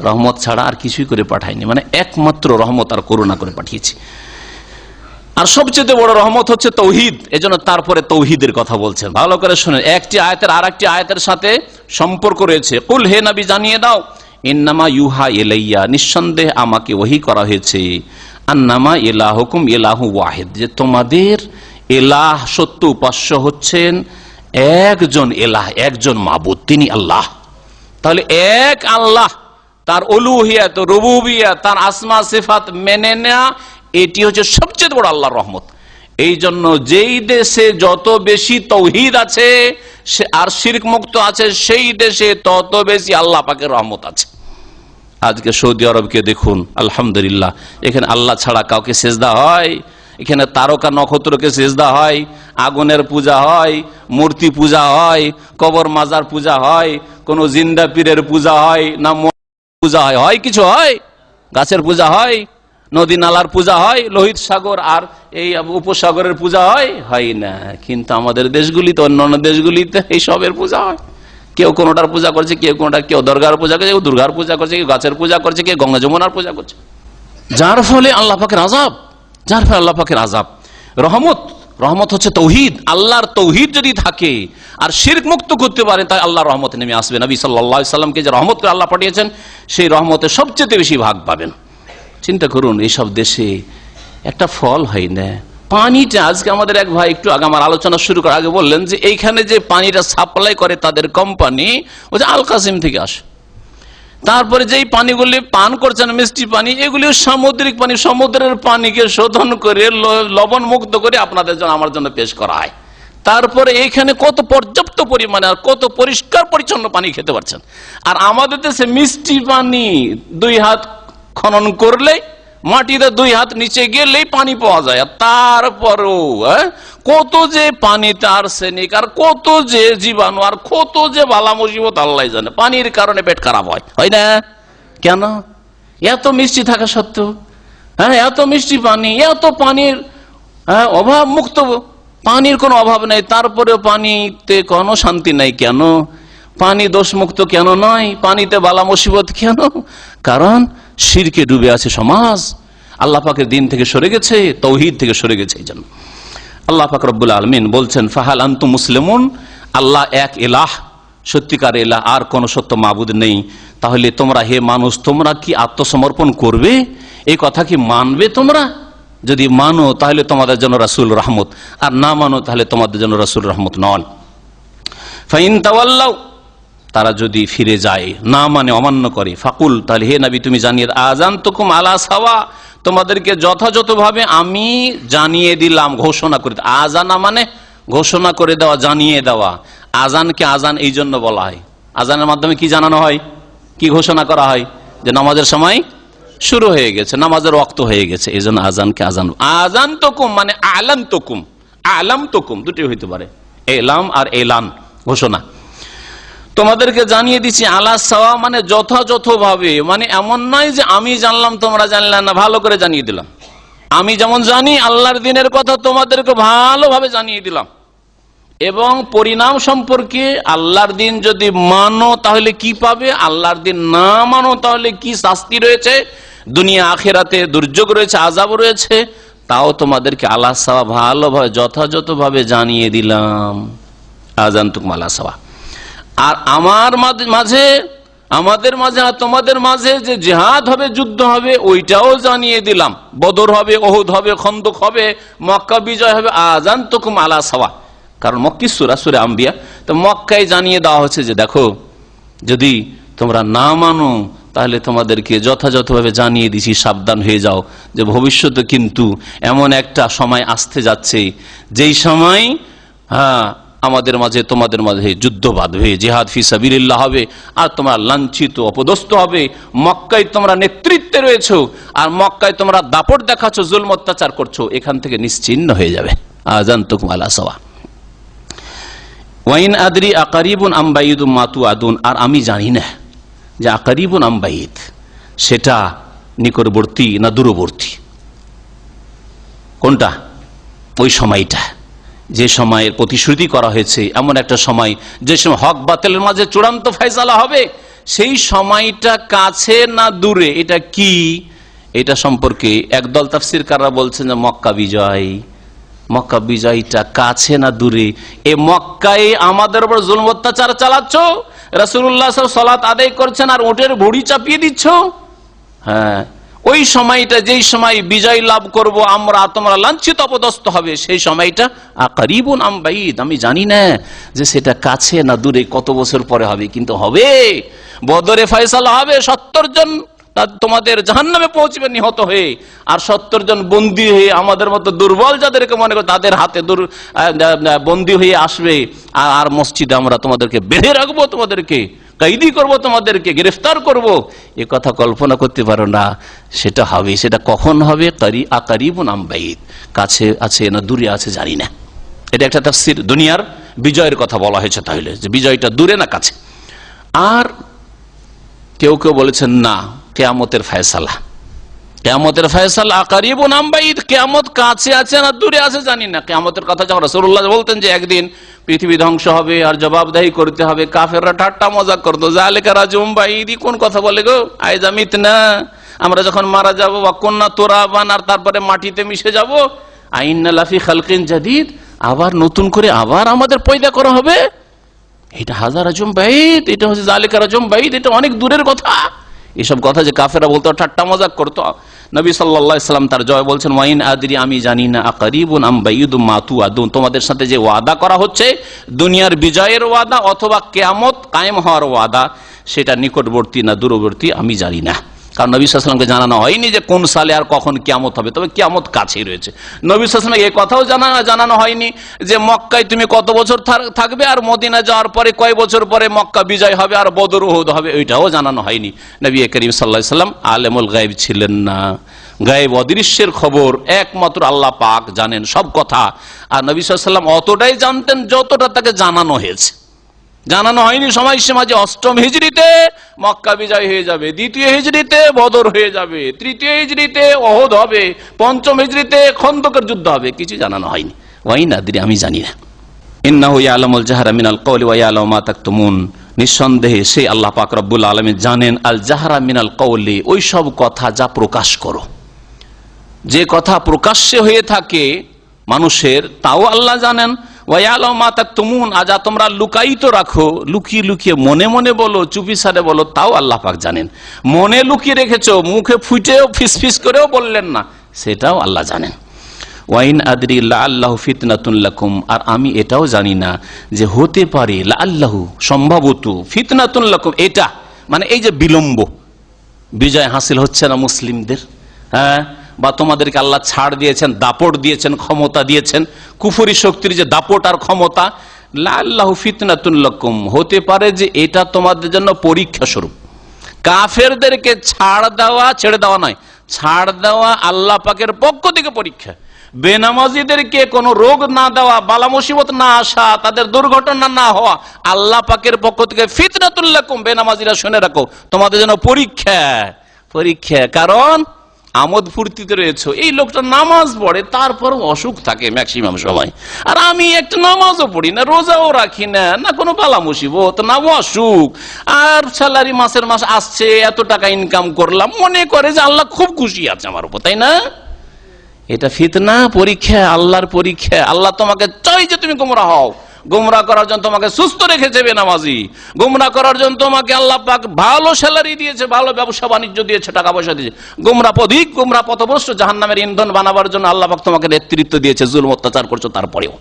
রহমত ছাড়া আর কিছুই করে পাঠাইনি, মানে একমাত্র রহমত আর করুণা করে পাঠিয়েছি। আর সবচেয়ে বড় রহমত হচ্ছে তৌহিদ। এজন্য তারপরে তৌহিদের কথা বলছেন, ভালো করে শুনেন। একটি আয়াতের আর একটি আয়াতের সাথে সম্পর্ক রয়েছে। কুল, হে নবী জানিয়ে দাও, ইন্নামা ইউহা ইলাইয়া, নিঃসন্দেহে আমাকে ওহী করা হয়েছে, আন্নামা ইলাহুকুম ইলাহু ওয়াহিদ, যে তোমাদের ইলাহ, সত্য উপাস্য হচ্ছেন একজন এলাহ, একজন মাবুদ, তিনি আল্লাহ। তাহলে এক আল্লাহ, তার উলুহিয়াত, রুবুবিয়াত, তার আসমা সিফাত মেনে নেওয়া, এটি হচ্ছে সবচেয়ে বড় আল্লাহর রহমত। এই জন্য যেই দেশে যত বেশি তৌহিদ আছে আর শিরক মুক্ত আছে, সেই দেশে তত বেশি আল্লাহ পাকের রহমত আছে। আজকে সৌদি আরবকে দেখুন, আলহামদুলিল্লাহ, এখানে আল্লাহ ছাড়া কাউকে সেজদা হয়? এখানে তারকা নক্ষত্রকে সেজদা হয়, আগুনের পূজা হয়, মূর্তি পূজা হয়, কবর মাজার পূজা হয়, কোন জিন্দা পীরের পূজা হয় না পূজা হয়? হয় কিছু? হয় গাছের পূজা হয়, নদী নালার পূজা হয়, লোহিত সাগর আর এই উপসাগরের পূজা হয়? হয় না। কিন্তু আমাদের দেশগুলিতে, অন্যান্য দেশগুলিতে এই সবের পূজা হয়। কেউ কোনোটার পূজা করছে, কেউ কোনোটা, কেউ দরগার পূজা করছে, কেউ দুর্গার পূজা করছে, কেউ গাছের পূজা করছে, কেউ গঙ্গা যমুনার পূজা করছে। যার ফলে আল্লাহ পাকের আযাব, যার ফলে আল্লাহ পাকের আযাব। রহমত হচ্ছে তৌহিদ। আল্লাহর তৌহিদ যদি থাকে আর শিরক মুক্ত করতে পারে, তাই আল্লাহর রহমত নেমে আসবে। নবী সাল্লাল্লাহু আলাইহি সাল্লামকে যে রহমত করে আল্লাহ পাঠিয়েছেন, সেই রহমতে সবচেয়ে বেশি ভাগ পাবেন। চিন্তা করুন, এইসব দেশে একটা ফল হয় না। পানিটা আজকে আমাদের এক ভাই একটু আগে আমার আলোচনা শুরু করার আগে বললেন যে এইখানে যে পানিটা সাপ্লাই করে তাদের কোম্পানি, ও যে আল কাসিম থেকে আসে। তারপরে যেই পানিগুলি পান করছেন, মিষ্টি পানি, এগুলিও সামুদ্রিক পানি। সমুদ্রের পানিকে শোধন করে লবণ মুক্ত করে আপনাদের জন্য, আমার জন্য পেশ করা হয়। তারপরে এইখানে কত পর্যাপ্ত পরিমাণে আর কত পরিষ্কার পরিচ্ছন্ন পানি খেতে পারছেন। আর আমাদের দেশে মিষ্টি পানি 2 হাত খনন করলেই, মাটিতে 2 হাত নিচে গেলেই পানি পাওয়া যায়। আর তারপরেও কত যে পানিতে আর্সেনিক আর কত যে জীবাণু আর কত যে বালা মুসিবত আল্লাহ জানে। পানির কারণে পেট খারাপ হয়, হয় না? কেন? এত মিষ্টি থাকা সত্ত্বেও, এত মিষ্টি পানি, এত পানির অভাব মুক্ত, পানির কোনো অভাব নেই, তারপরেও পানিতে কোনো শান্তি নাই। কেন? পানি দোষমুক্ত কেন নয়? পানিতে বালা মুসিবত কেন? কারণ শিরকে ডুবে আছে সমাজ, আল্লাহ পাকের দিন থেকে সরে গেছে, তৌহিদ থেকে সরে গেছে। এই জন্য আল্লাহ পাক রব্বুল আলামিন বলছেন, ফাহাল আনতুম মুসলিমুন, আল্লাহ এক ইলাহ, সত্যিকার ইলাহ, আর কোন সত্য মাবুদ নেই। তাহলে তোমরা, হে মানুষ, তোমরা কি আত্মসমর্পণ করবে? এই কথা কি মানবে তোমরা? যদি মানো তাহলে তোমাদের জন্য রাসূল রহমত, আর না মানো তাহলে তোমাদের জন্য রাসূল রহমত নন। ফাইন তাওয়াল্লাউ, তারা যদি ফিরে যায়, না মানে অমান্য করে, ফাকুল, তাহলে হে নবী তুমি জানিয়ে, আযানতুকুম আলা সাওয়া, তোমাদেরকে যথাযথভাবে আমি জানিয়ে দিলাম, ঘোষণা করে। আযানা মানে ঘোষণা করে দেওয়া, জানিয়ে দেওয়া। আযানকে আযান এই জন্য বলা হয়, আযানের মাধ্যমে কি জানানো হয়, কি ঘোষণা করা হয়? যে নামাজের সময় শুরু হয়ে গেছে, নামাজের ওয়াক্ত হয়ে গেছে, এই জন্য আযানকে আযান। আযানতুকুম মানে আলামতুকুম, আলামতুকুম দুটি হইতে পারে, এলাম আর এলান, ঘোষণা। তোমাদেরকে জানিয়ে দিচ্ছি, আলা সাওয়া মানে যথাযথভাবে, মানে এমন নয় যে আমি জানলাম তোমরা জানলে না, ভালো করে জানিয়ে দিলাম। আমি যেমন জানি আল্লাহর দিনের কথা, তোমাদেরকে ভালোভাবে জানিয়ে দিলাম। এবং পরিণাম সম্পর্কে, আল্লাহর দিন যদি মানো তাহলে কি পাবে, আল্লাহর দিন না মানো তাহলে কি শাস্তি রয়েছে, দুনিয়া আখিরাতে দুর্যোগ রয়েছে, আযাব রয়েছে, তাও তোমাদেরকে আলা সাওয়া ভালোভাবে যথাযথভাবে জানিয়ে দিলাম। আযানতুকুম আলা সাওয়া। আর আমাদের মাঝে আর তোমাদের মাঝে যে জিহাদ হবে, যুদ্ধ হবে, ওইটাও জানিয়ে দিলাম। বদর হবে, ওহুদ হবে, খন্দক হবে, মক্কা বিজয় হবে। আযানতুকুম আলা সাওয়া, কারণ মক্কি সূরা, সূরা আম্বিয়া, তো মক্কায় জানিয়ে দেওয়া হচ্ছে যে দেখো, যদি তোমরা না মানো তাহলে তোমাদেরকে যথাযথভাবে জানিয়ে দিছি, সাবধান হয়ে যাও, যে ভবিষ্যতে কিন্তু এমন একটা সময় আসতে যাচ্ছে, যেই সময় আমাদের মাঝে, তোমাদের মাঝে যুদ্ধ বাঁধবে, জিহাদ ফি সাবিলিল্লাহ হবে, আর তোমরা লাঞ্ছিত, অপদস্থ হবে। মক্কায় তোমরা নেতৃত্বে রয়েছো, আর মক্কায় তোমরা দাপট দেখাচ্ছ, জুলম অত্যাচার করছো, এখান থেকে নিশ্চিহ্ন হয়ে যাবে। আযানতুকুম আলা সাওয়া। ওয়াইন আদরি আকারিবুন আম বাঈদুম মা তুআদুন, আর আমি জানি না যে আকারিবুন আম বাঈদ, সেটা নিকটবর্তী না দূরবর্তী। কোনটা? ওই সময়টা, যে সময়ের প্রতিশ্রুতি করা হয়েছে, এমন একটা সময় যে সময় হক বাতিলের মাঝে চূড়ান্ত ফয়সালা হবে, সেই সময়টা কাছে না দূরে, এটা কি? এটা সম্পর্কে একদল তাফসীরকাররা বলছেন যে মক্কা বিজয়। মক্কা বিজয়টা কাছে না দূরে? এ মক্কায় আমাদের উপর জুলম অত্যাচার চালাচ্ছ, রাসূলুল্লাহ সাল্লাল্লাহু আলাইহি ওয়াসাল্লাম সালাত আদায় করছেন আর উটের ভুঁড়ি চাপিয়ে দিচ্ছ। হ্যাঁ, ওই সময়টা যেই সময় বিজয় লাভ করব আমরা, তোমরা লাঞ্ছিত অপদস্থ হবে, সেই সময়টা আকারিবুন আম বাঈদ, আমি জানি না যে সেটা কাছে না দূরে, কত বছর পরে হবে, কিন্তু হবে। বদরে ফয়সালা হবে, 70 জন তোমাদের জাহান্নামে পৌঁছবে নিহত হয়ে, আর 70 জন বন্দী হয়ে, আমাদের মতো দুর্বল যাদেরকে মনে করে তাদের হাতে বন্দী হয়ে আসবে। আর মসজিদে আমরা তোমাদেরকে বেঁধে রাখবো, তোমাদেরকে কয়েদি করব, তোমাদেরকে গ্রেফতার করব। এ কথা কল্পনা করতে পারো না, সেটা হবে। সেটা কখন হবে? আকারিবুন আম বাঈদ, কাছে আছে না দূরে আছে জানি না। এটা একটা তাফসীর। দুনিয়ার বিজয়ের কথা বলা হয়েছে, তাহলে যে বিজয়টা দূরে না কাছে। আর কেউ কেউ বলেছেন না, কিয়ামতের ফয়সালা, কিয়ামতের ফয়সালা আকারিবুন আম বাঈদ, কিয়ামত কাছে আছে না দূরে আছে জানি না। কিয়ামতের কথা যখন রাসূলুল্লাহ বলতেন যে একদিন পৃথিবী ধ্বংস হবে আর জবাবদাহি করতে হবে, কাফেররা ঠাট্টা মজাক করতো, যালিকা রাজুম বাঈদ, কোন কথা বলে গো, আইজা মিতনা, আমরা যখন মারা যাবো, বা কন্যা তুরাবান, আর তারপরে মাটিতে মিশে যাব, আইন্না লাফি খালকিন জাদীদ, আবার নতুন করে আবার আমাদের পয়দা করা হবে। এটা হাজার রাজুম বাঈদ, এটা হচ্ছে যালিকা রাজুম বাঈদ, এটা অনেক দূরের কথা। এসব কথা যে কাফেররা বলতো, ঠাট্টা মজাক করতো, নবী সাল্লাল্লাহু আলাইহি ওয়াসাল্লাম তার জয় বলছেন, ওয়াইন আদরি, আমি জানি না, আকারিবুন আম বাঈদুম মা তুআদুন, তোমাদের সাথে যে ওয়াদা করা হচ্ছে দুনিয়ার বিজয়ের ওয়াদা অথবা কিয়ামত কায়েম হওয়ার ওয়াদা, সেটা নিকটবর্তী না দূরবর্তী আমি জানি না। কারণ নবী সাল্লাল্লাহু আলাইহি ওয়াসাল্লামকে জানানো হয়নি যে কোন সালে আর কখন কিয়ামত হবে, তবে কিয়ামত কাছেই রয়েছে। নবী সাল্লাল্লাহু আলাইহি ওয়াসাল্লামকে এই কথাও জানানো হয়নি যে মক্কায় তুমি কত বছর থাকবে, আর মদিনা যাওয়ার পরে কয় বছর পরে মক্কা বিজয় হবে আর বদর উহুদ হবে, ওইটাও জানানো হয়নি। নবী করিম সাল্লাল্লাহু আলাইহি ওয়াসাল্লাম আলেমুল গায়ব ছিলেন না। গায়েব অদৃশ্যের খবর একমাত্র আল্লাহ পাক জানেন সব কথা। আর নবী সাল্লাল্লাহু আলাইহি ওয়াসাল্লাম অতটাই জানতেন যতটা তাকে জানানো হয়েছে। জানানো হয়নি সময়সীমা যে 8ম হিজরিতে মক্কা বিজয় হয়ে যাবে, 2য় হিজরিতে বদর হয়ে যাবে, 3য় হিজরিতে উহুদ হবে, 5ম হিজরিতে খন্দকের যুদ্ধ হবে, কিছু জানানো হয়নি। ওয়াইন আদরি, আমি জানি না। ইন্নাহু ইয়ালামুল জাহরা মিনাল কওলি ওয়া ইয়ালামু মা তাকতুমুন, নিঃসন্দেহে সে আল্লাহ পাক রব্বুল আলামিন জানেন আল জাহরা মিনাল কওলি, ওই সব কথা যা প্রকাশ করো, যে কথা প্রকাশ্যে হয়ে থাকে মানুষের, তাও আল্লাহ জানেন। ওয়া ইয়ালামু মা তাকতুমুন, আর যা তোমরা লুকায়িত রাখো, লুকিয়ে লুকিয়ে মনে মনে বলো, চুপি সারে বলো, তাও আল্লাহ পাক জানেন। মনে লুকিয়ে রেখেছো, মুখে ফুটেও ফিসফিস করেও বললেন না, সেটাও আল্লাহ জানেন। ওয়াইন আদরি লাআল্লাহু ফিতনাতুন লাকুম, আর আমি এটাও জানি না যে হতে পারে, লাআল্লাহু সম্ভবত, ফিতনাতুন লাকুম, এটা মানে এই যে বিলম্ব, বিজয় হাসিল হচ্ছে না মুসলিমদের, হ্যাঁ, বা তোমাদেরকে আল্লাহ ছাড় দিয়েছেন, দাপট দিয়েছেন, ক্ষমতা দিয়েছেন, কুফরি শক্তির যে দাপট আর ক্ষমতা, লাআল্লাহু ফিতনাতুন লাকুম, হতে পারে যে এটা তোমাদের জন্য পরীক্ষা স্বরূপ। কাফেরদেরকে ছাড় দেওয়া, ছেড়ে দেওয়া নয়, ছাড় দেওয়া আল্লাহ পাকের পক্ষ থেকে পরীক্ষা। বেনামাজিদেরকে কোনো রোগ না দেওয়া, বালা মুসিবত না আসা, তাদের দুর্ঘটনা না হওয়া, আল্লাহ পাকের পক্ষ থেকে ফিতনাতুল লাকুম, বেনামাজিরা শুনে রাখো, তোমাদের জন্য পরীক্ষা। পরীক্ষা কারণ আমোদ ফুর্তিতে রয়েছে, এই লোকটা নামাজ পড়ে তারপরও অসুখ থাকে ম্যাক্সিমাম সময়, আর আমি একটা নামাজও পড়ি না, রোজাও রাখি না, না কোনো বালা মুসিবত না অসুখ, আর স্যালারি মাসের মাস আসছে, এত টাকা ইনকাম করলাম, মনে করে যে আল্লাহ খুব খুশি আছে আমার উপর, তাই না? এটা ফিতনা, পরীক্ষা, আল্লাহর পরীক্ষা। আল্লাহ তোমাকে চাই যে তুমি গোমরা হও, গোমরা করার জন্য তোমাকে সুস্থ রেখেছে বেনামাজি, গোমরা করার জন্য তোমাকে আল্লাহ পাক ভালো স্যালারি দিয়েছে, ভালো ব্যবসা বাণিজ্য দিয়েছে, টাকা পয়সা দিয়েছে। গোমরা পথিক, গোমরা পথভ্রষ্ট, জাহান্নামের ইন্ধন বানাবার জন্য আল্লাহ পাক তোমাকে নেতৃত্ব দিয়েছে, জুলম অত্যাচার করছো তারপরেও।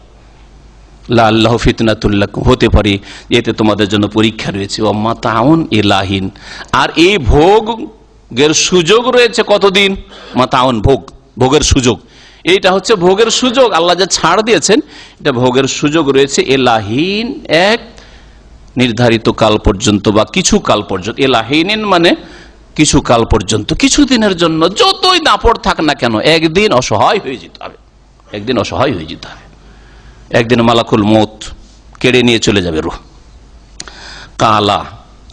লাআল্লাহু ফিতনাতুল লাকুম, হতে পারে এতে তোমাদের জন্য পরীক্ষা রয়েছে। ওয়া মাতাউন ইলাহিন, আর এই ভোগের সুযোগ রয়েছে কতদিন? মাতাউন, ভোগ, ভোগের সুযোগ, এইটা হচ্ছে ভোগের সুযোগ। আল্লাহ যে ছাড় দিয়েছেন এটা ভোগের সুযোগ রয়েছে এলাহীন, এক নির্ধারিত কাল পর্যন্ত বা কিছু কাল পর্যন্ত। এলাহীন মানে কিছু কাল পর্যন্ত, কিছু দিনের জন্য, যতই দাপট থাক না কেন, একদিন অসহায় হয়ে যেতে হবে, একদিন অসহায় হয়ে যেতে হবে। একদিন মালাকুল মউত কেড়ে নিয়ে চলে যাবে রূহ। কালা,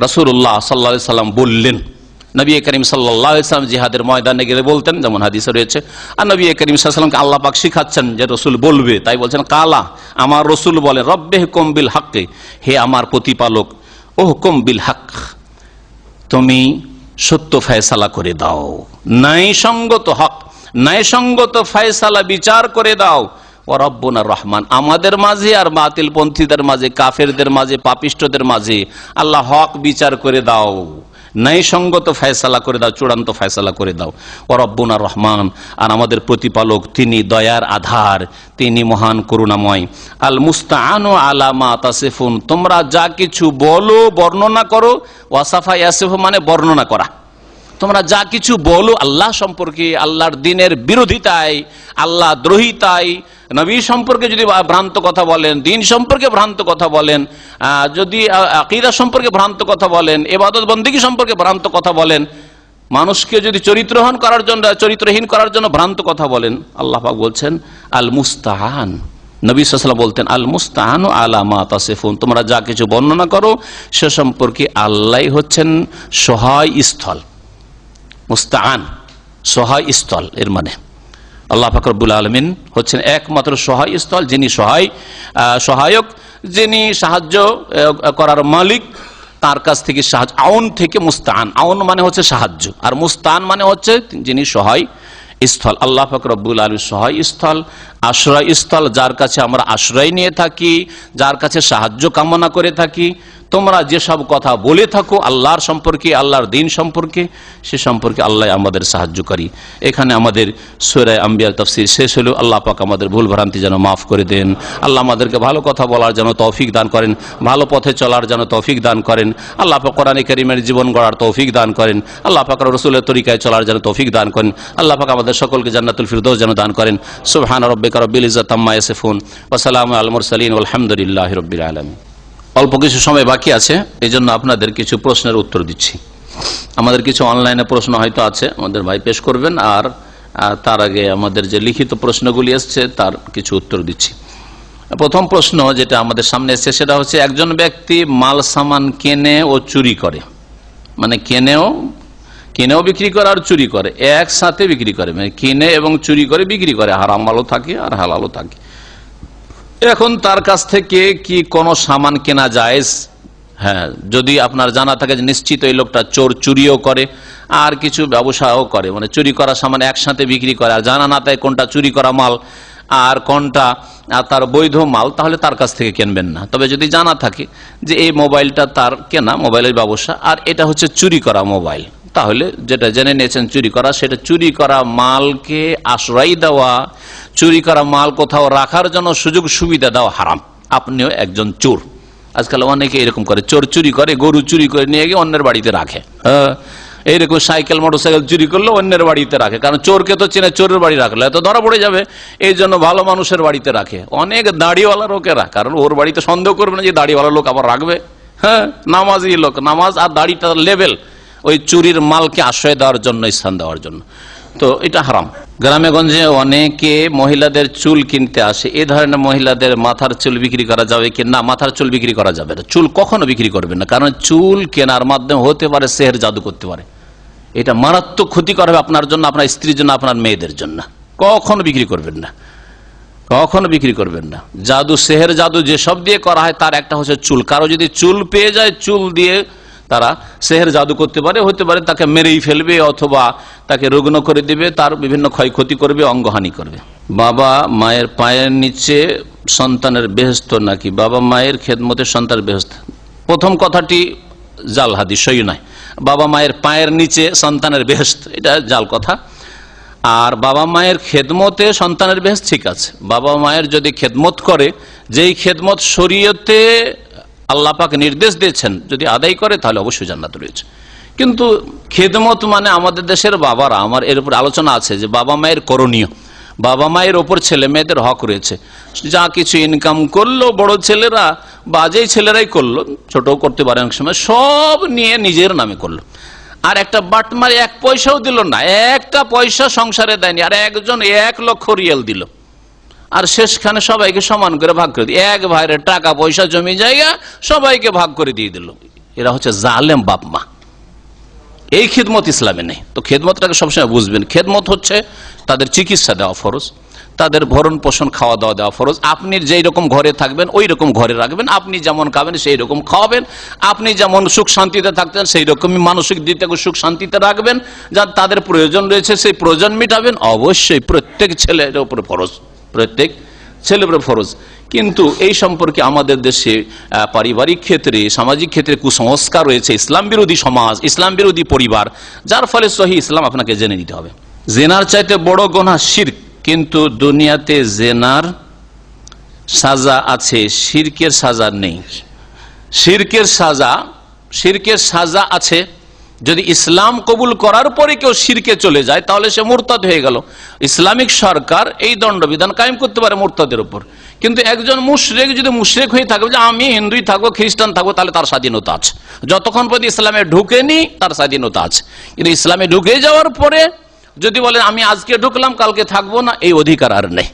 রাসূলুল্লাহ সাল্লাল্লাহু আলাইহি সাল্লাম বললেন, নবী করিম সাল্লাল্লাহু আলাইহি ওয়াসাল্লাম জিহাদের ময়দানে গেলে বলতেন, যেমন হাদিসে রয়েছে। আর নবী করিম সাল্লাল্লাহু আলাইহি ওয়াসাল্লামকে আল্লাহ পাক শিখাচ্ছেন যে রাসূল বলবে, তাই বলছেন কালা, আমার রাসূল বলে, রব্বিহুকুম বিল হক, হে আমার প্রতিপালক, ওহকুম বিল হক, তুমি সত্য ফয়সালা করে দাও, ন্যায়সঙ্গত হক, ন্যায়সঙ্গত ফয়সালা বিচার করে দাও। ও রব্বুনা রহমান, আমাদের মাঝে আর বাতিল পন্থীদের মাঝে, কাফেরদের মাঝে, পাপিষ্ঠদের মাঝে আল্লাহ হক বিচার করে দাও, ন্যায়সঙ্গত ফয়সালা করে দাও, চূড়ান্ত ফয়সালা করে দাও। ও রব্বুনা রহমান, আর আমাদের প্রতিপালক তিনি দয়ার আধার, তিনি মহান করুণাময়। আল মুস্তাআনু আলা মা তাসিফুন, তোমরা যা কিছু বলো বর্ণনা করো, ওয়াসাফা ইয়াসিফু মানে বর্ণনা করা, তোমরা যা কিছু বলো আল্লাহ সম্পর্কে, আল্লাহর দ্বীনের বিরোধিতায়, আল্লাহ দ্রোহিতায়, নবী সম্পর্কে যদি ভ্রান্ত কথা বলেন, দিন সম্পর্কে ভ্রান্ত কথা বলেন, যদি আকীদা সম্পর্কে ভ্রান্ত কথা বলেন, ইবাদত বন্দেগী সম্পর্কে ভ্রান্ত কথা বলেন, মানুষকে যদি চরিত্রহীন করার জন্য ভ্রান্ত কথা বলেন, আল্লাহ পাক বলছেন আল মুস্তাআন, নবী সাল্লাল্লাহু আলাইহি ওয়াসাল্লাম বলতেন আল মুস্তাআনু আলা মা তাসিফুন, তোমরা যা কিছু বর্ণনা করো সে সম্পর্কে আল্লাহই হচ্ছেন সহায় স্থল। মুস্তাআন সহায় স্থল, এর মানে আল্লাহ পাক রব্বুল আলামিন হচ্ছেন একমাত্র সহায় স্থল, যিনি সহায়ক, যিনি সাহায্য করার মালিক, তার কাছ থেকে সাহায্য। আউন থেকে মুস্তাআন, আউন মানে হচ্ছে সাহায্য, আর মুস্তাআন মানে হচ্ছে যিনি সহায় স্থল। আল্লাহ পাক রব্বুল আলামিন সহায় স্থল, আশ্রয় স্থল, যার কাছে আমরা আশ্রয় নিয়ে থাকি, যার কাছে সাহায্য কামনা করে থাকি। তোমরা যেসব কথা বলে থাকো আল্লাহর সম্পর্কে, আল্লাহর দ্বীন সম্পর্কে, সে সম্পর্কে আল্লাহ আমাদের সাহায্যকারী। এখানে আমাদের সূরা আম্বিয়া তাফসীর শেষ হলো। আল্লাহ পাক আমাদের ভুল ভ্রান্তি যেন মাফ করে দেন। আল্লাহ আমাদেরকে ভালো কথা বলার যেন তৌফিক দান করেন, ভালো পথে চলার যেন তৌফিক দান করেন। আল্লাহ পাক কোরআনে কারীমের জীবন গড়ার তৌফিক দান করেন। আল্লাহ পাক রাসূলের তরিকায় চলার যেন তৌফিক দান করেন। আল্লাহ পাক আমাদের সকলকে জান্নাতুল ফিরদৌস যেন দান করেন। সুবহান রাব্বিকা রাব্বিল ইজ্জাতি আম্মা ইয়াসিফুন ওয়া সালামু আলাল মুরসালিন ওয়া আলহামদুলিল্লাহি রাব্বিল আলামিন। অল্প কিছু সময় বাকি আছে, এই জন্য আপনাদের কিছু প্রশ্নের উত্তর দিচ্ছি। আমাদের কিছু অনলাইনে প্রশ্ন হয়তো আছে, আমাদের ভাই পেশ করবেন, আর তার আগে আমাদের যে লিখিত প্রশ্নগুলি এসছে তার কিছু উত্তর দিচ্ছি। প্রথম প্রশ্ন যেটা আমাদের সামনে এসছে সেটা হচ্ছে, একজন ব্যক্তি মাল সামান কেনে ও চুরি করে, মানে কিনেও বিক্রি করে আর চুরি করে, একসাথে বিক্রি করে, মানে কিনে এবং চুরি করে বিক্রি করে, হারাম মালও থাকে আর হালালও থাকে। এখন তার কাছ থেকে কি কোনো সামান কেনা জায়েজ? হ্যাঁ, যদি আপনার জানা থাকে যে নিশ্চিত এই লোকটা চুরিও করে আর কিছু ব্যবসাও করে, মানে চুরি করা সামান একসাথে বিক্রি করে, আর জানা না থাকে কোনটা চুরি করা মাল আর কোনটা তার বৈধ মাল, তাহলে তার কাছ থেকে কিনবেন না। তবে যদি জানা থাকে যে এই মোবাইলটা তার কেনা, মোবাইলের ব্যবসা, আর এটা হচ্ছে চুরি করা মোবাইল, তাহলে যেটা জেনে নিয়েছেন চুরি করা, সেটা চুরি করা মালকে আশ্রয় দেওয়া, চুরি করা মাল কোথাও রাখার জন্য সুযোগ সুবিধা দেওয়া হারাম। আপনিও একজন চোর। আজকাল অনেকে এরকম করে, চোর চুরি করে, গরু চুরি করে নিয়ে গিয়ে অন্যের বাড়িতে রাখে, এইরকম সাইকেল মোটরসাইকেল চুরি করলে অন্যের বাড়িতে রাখে, কারণ চোরকে তো চেনে, চোরের বাড়ি রাখলে এত ধরা পড়ে যাবে, এই জন্য ভালো মানুষের বাড়িতে রাখে। অনেক দাড়িওয়ালা লোকেরা, কারণ ওর বাড়িতে সন্দেহ করবে না যে দাড়িওয়ালা লোক আবার রাখবে, হ্যাঁ, নামাজি লোক, নামাজ আর দাড়িটা লেভেল, ওই চুরির মালকে আশ্রয় দেওয়ার জন্য, স্থান দেওয়ার জন্য, তো এটা হারাম। গ্রামে গঞ্জে অনেকে মহিলাদের চুল কিনতে আসে, এ ধরনের মহিলাদের মাথার চুল বিক্রি করা যাবে কি না? মাথার চুল বিক্রি করা যাবে না, চুল কখনো বিক্রি করবেন না, কারণ চুল কেনার মাধ্যমে হতে পারে সেহের জাদু করতে পারে, এটা মারাত্মক ক্ষতিকর হবে আপনার জন্য, আপনার স্ত্রীর জন্য, আপনার মেয়েদের জন্য। কখনো বিক্রি করবেন না, কখনো বিক্রি করবেন না। জাদু, সেহের জাদু যেসব দিয়ে করা হয় তার একটা হচ্ছে চুল। কারো যদি চুল পেয়ে যায়, চুল দিয়ে তারা সেহের জাদু করতে পারে, হতে পারে তাকে মেরেই ফেলবে অথবা তাকে রুগ্ন করে দিবে, তার বিভিন্ন ক্ষয়ক্ষতি করবে, অঙ্গহানি করবে। বাবা মায়ের পায়ের নিচে সন্তানের বেহেশত নাকি বাবা মায়ের খেদমতে সন্তানের বেহেশত? প্রথম কথাটি জাল হাদিস, সই নয়। বাবা মায়ের পায়ের নিচে সন্তানের বেহেশত, এটা জাল কথা। আর বাবা মায়ের খেদমতে সন্তানের বেহেশত ঠিক আছে। বাবা মায়ের যদি খেদমত করে, যেই খেদমত শরীয়তে আল্লাহ পাক নির্দেশ দিয়েছেন, যদি আদায় করে তাহলে অবশ্যই জান্নাত রয়েছে। কিন্তু খেদমত মানে আমাদের দেশের বাবারা, আমার এর উপর আলোচনা আছে যে বাবা মায়ের করণীয়, বাবা মায়ের ওপর ছেলে মেয়েদের হক রয়েছে। যা কিছু ইনকাম করলো বড় ছেলেরা বা যেই ছেলেরাই করলো, ছোটও করতে পারে অনেক সময়, সব নিয়ে নিজের নামে করলো, আর একটা বাটমারে 1 পয়সাও দিল না, একটা পয়সা সংসারে দেয়নি, আর একজন 1 লক্ষ রিয়াল দিল, আর শেষখানে সবাইকে সমান করে ভাগ করে দিয়ে, এক ভাইয়ের টাকা পয়সা জমি জায়গা সবাইকে ভাগ করে দিয়ে দিল। এরা হচ্ছে জালেম বাপ মা। এই খেদমত ইসলামে নেই। তো খেদমতটাকে সবসময় বুঝবেন, খেদমত হচ্ছে তাদের চিকিৎসা দেওয়া ফরজ, তাদের ভরণ পোষণ খাওয়া দাওয়া দেওয়া ফরজ। আপনি যেই রকম ঘরে থাকবেন ওই রকম ঘরে রাখবেন, আপনি যেমন খাবেন সেই রকম খাওয়াবেন, আপনি যেমন সুখ শান্তিতে থাকতেন সেই রকমই মানসিক দিক থেকে সুখ শান্তিতে রাখবেন, যা তাদের প্রয়োজন রয়েছে সেই প্রয়োজন মিটাবেন। অবশ্যই প্রত্যেক ছেলের উপরে ফরজ, প্রত্যেক ছেলের উপরে ফরজ। কিন্তু এই সম্পর্কে আমাদের দেশে পারিবারিক ক্ষেত্রে, সামাজিক ক্ষেত্রে কুসংস্কার রয়েছে, ইসলাম বিরোধী সমাজ, ইসলাম বিরোধী পরিবার, যার ফলে সহি ইসলাম আপনাকে জেনে নিতে হবে। জেনার চাইতে বড় গুনাহ শিরক, কিন্তু দুনিয়াতে জেনার সাজা আছে, শিরকের সাজা নেই। শিরকের সাজা আছে। যদি ইসলাম কবুল করার পরে কেউ শিরকে চলে যায় তাহলে সে মুরতাদ হয়ে গেল। ইসলামিক সরকার এই দণ্ডবিধান কায়েম করতে পারে মুরতাদের উপর, কিন্তু একজন মুশরিক যদি মুশরিক হয়ে থাকবে যে আমি হিন্দুই থাকবো, খ্রিস্টান থাকবো, তাহলে তার স্বাধীনতা আছে। যতক্ষণ পর্যন্ত ইসলামে ঢুকেনি তার স্বাধীনতা আছে, কিন্তু ইসলামে ঢুকে যাওয়ার পরে যদি বলেন আমি আজকে ঢুকলাম কালকে থাকবো না, এই অধিকার আর নেই,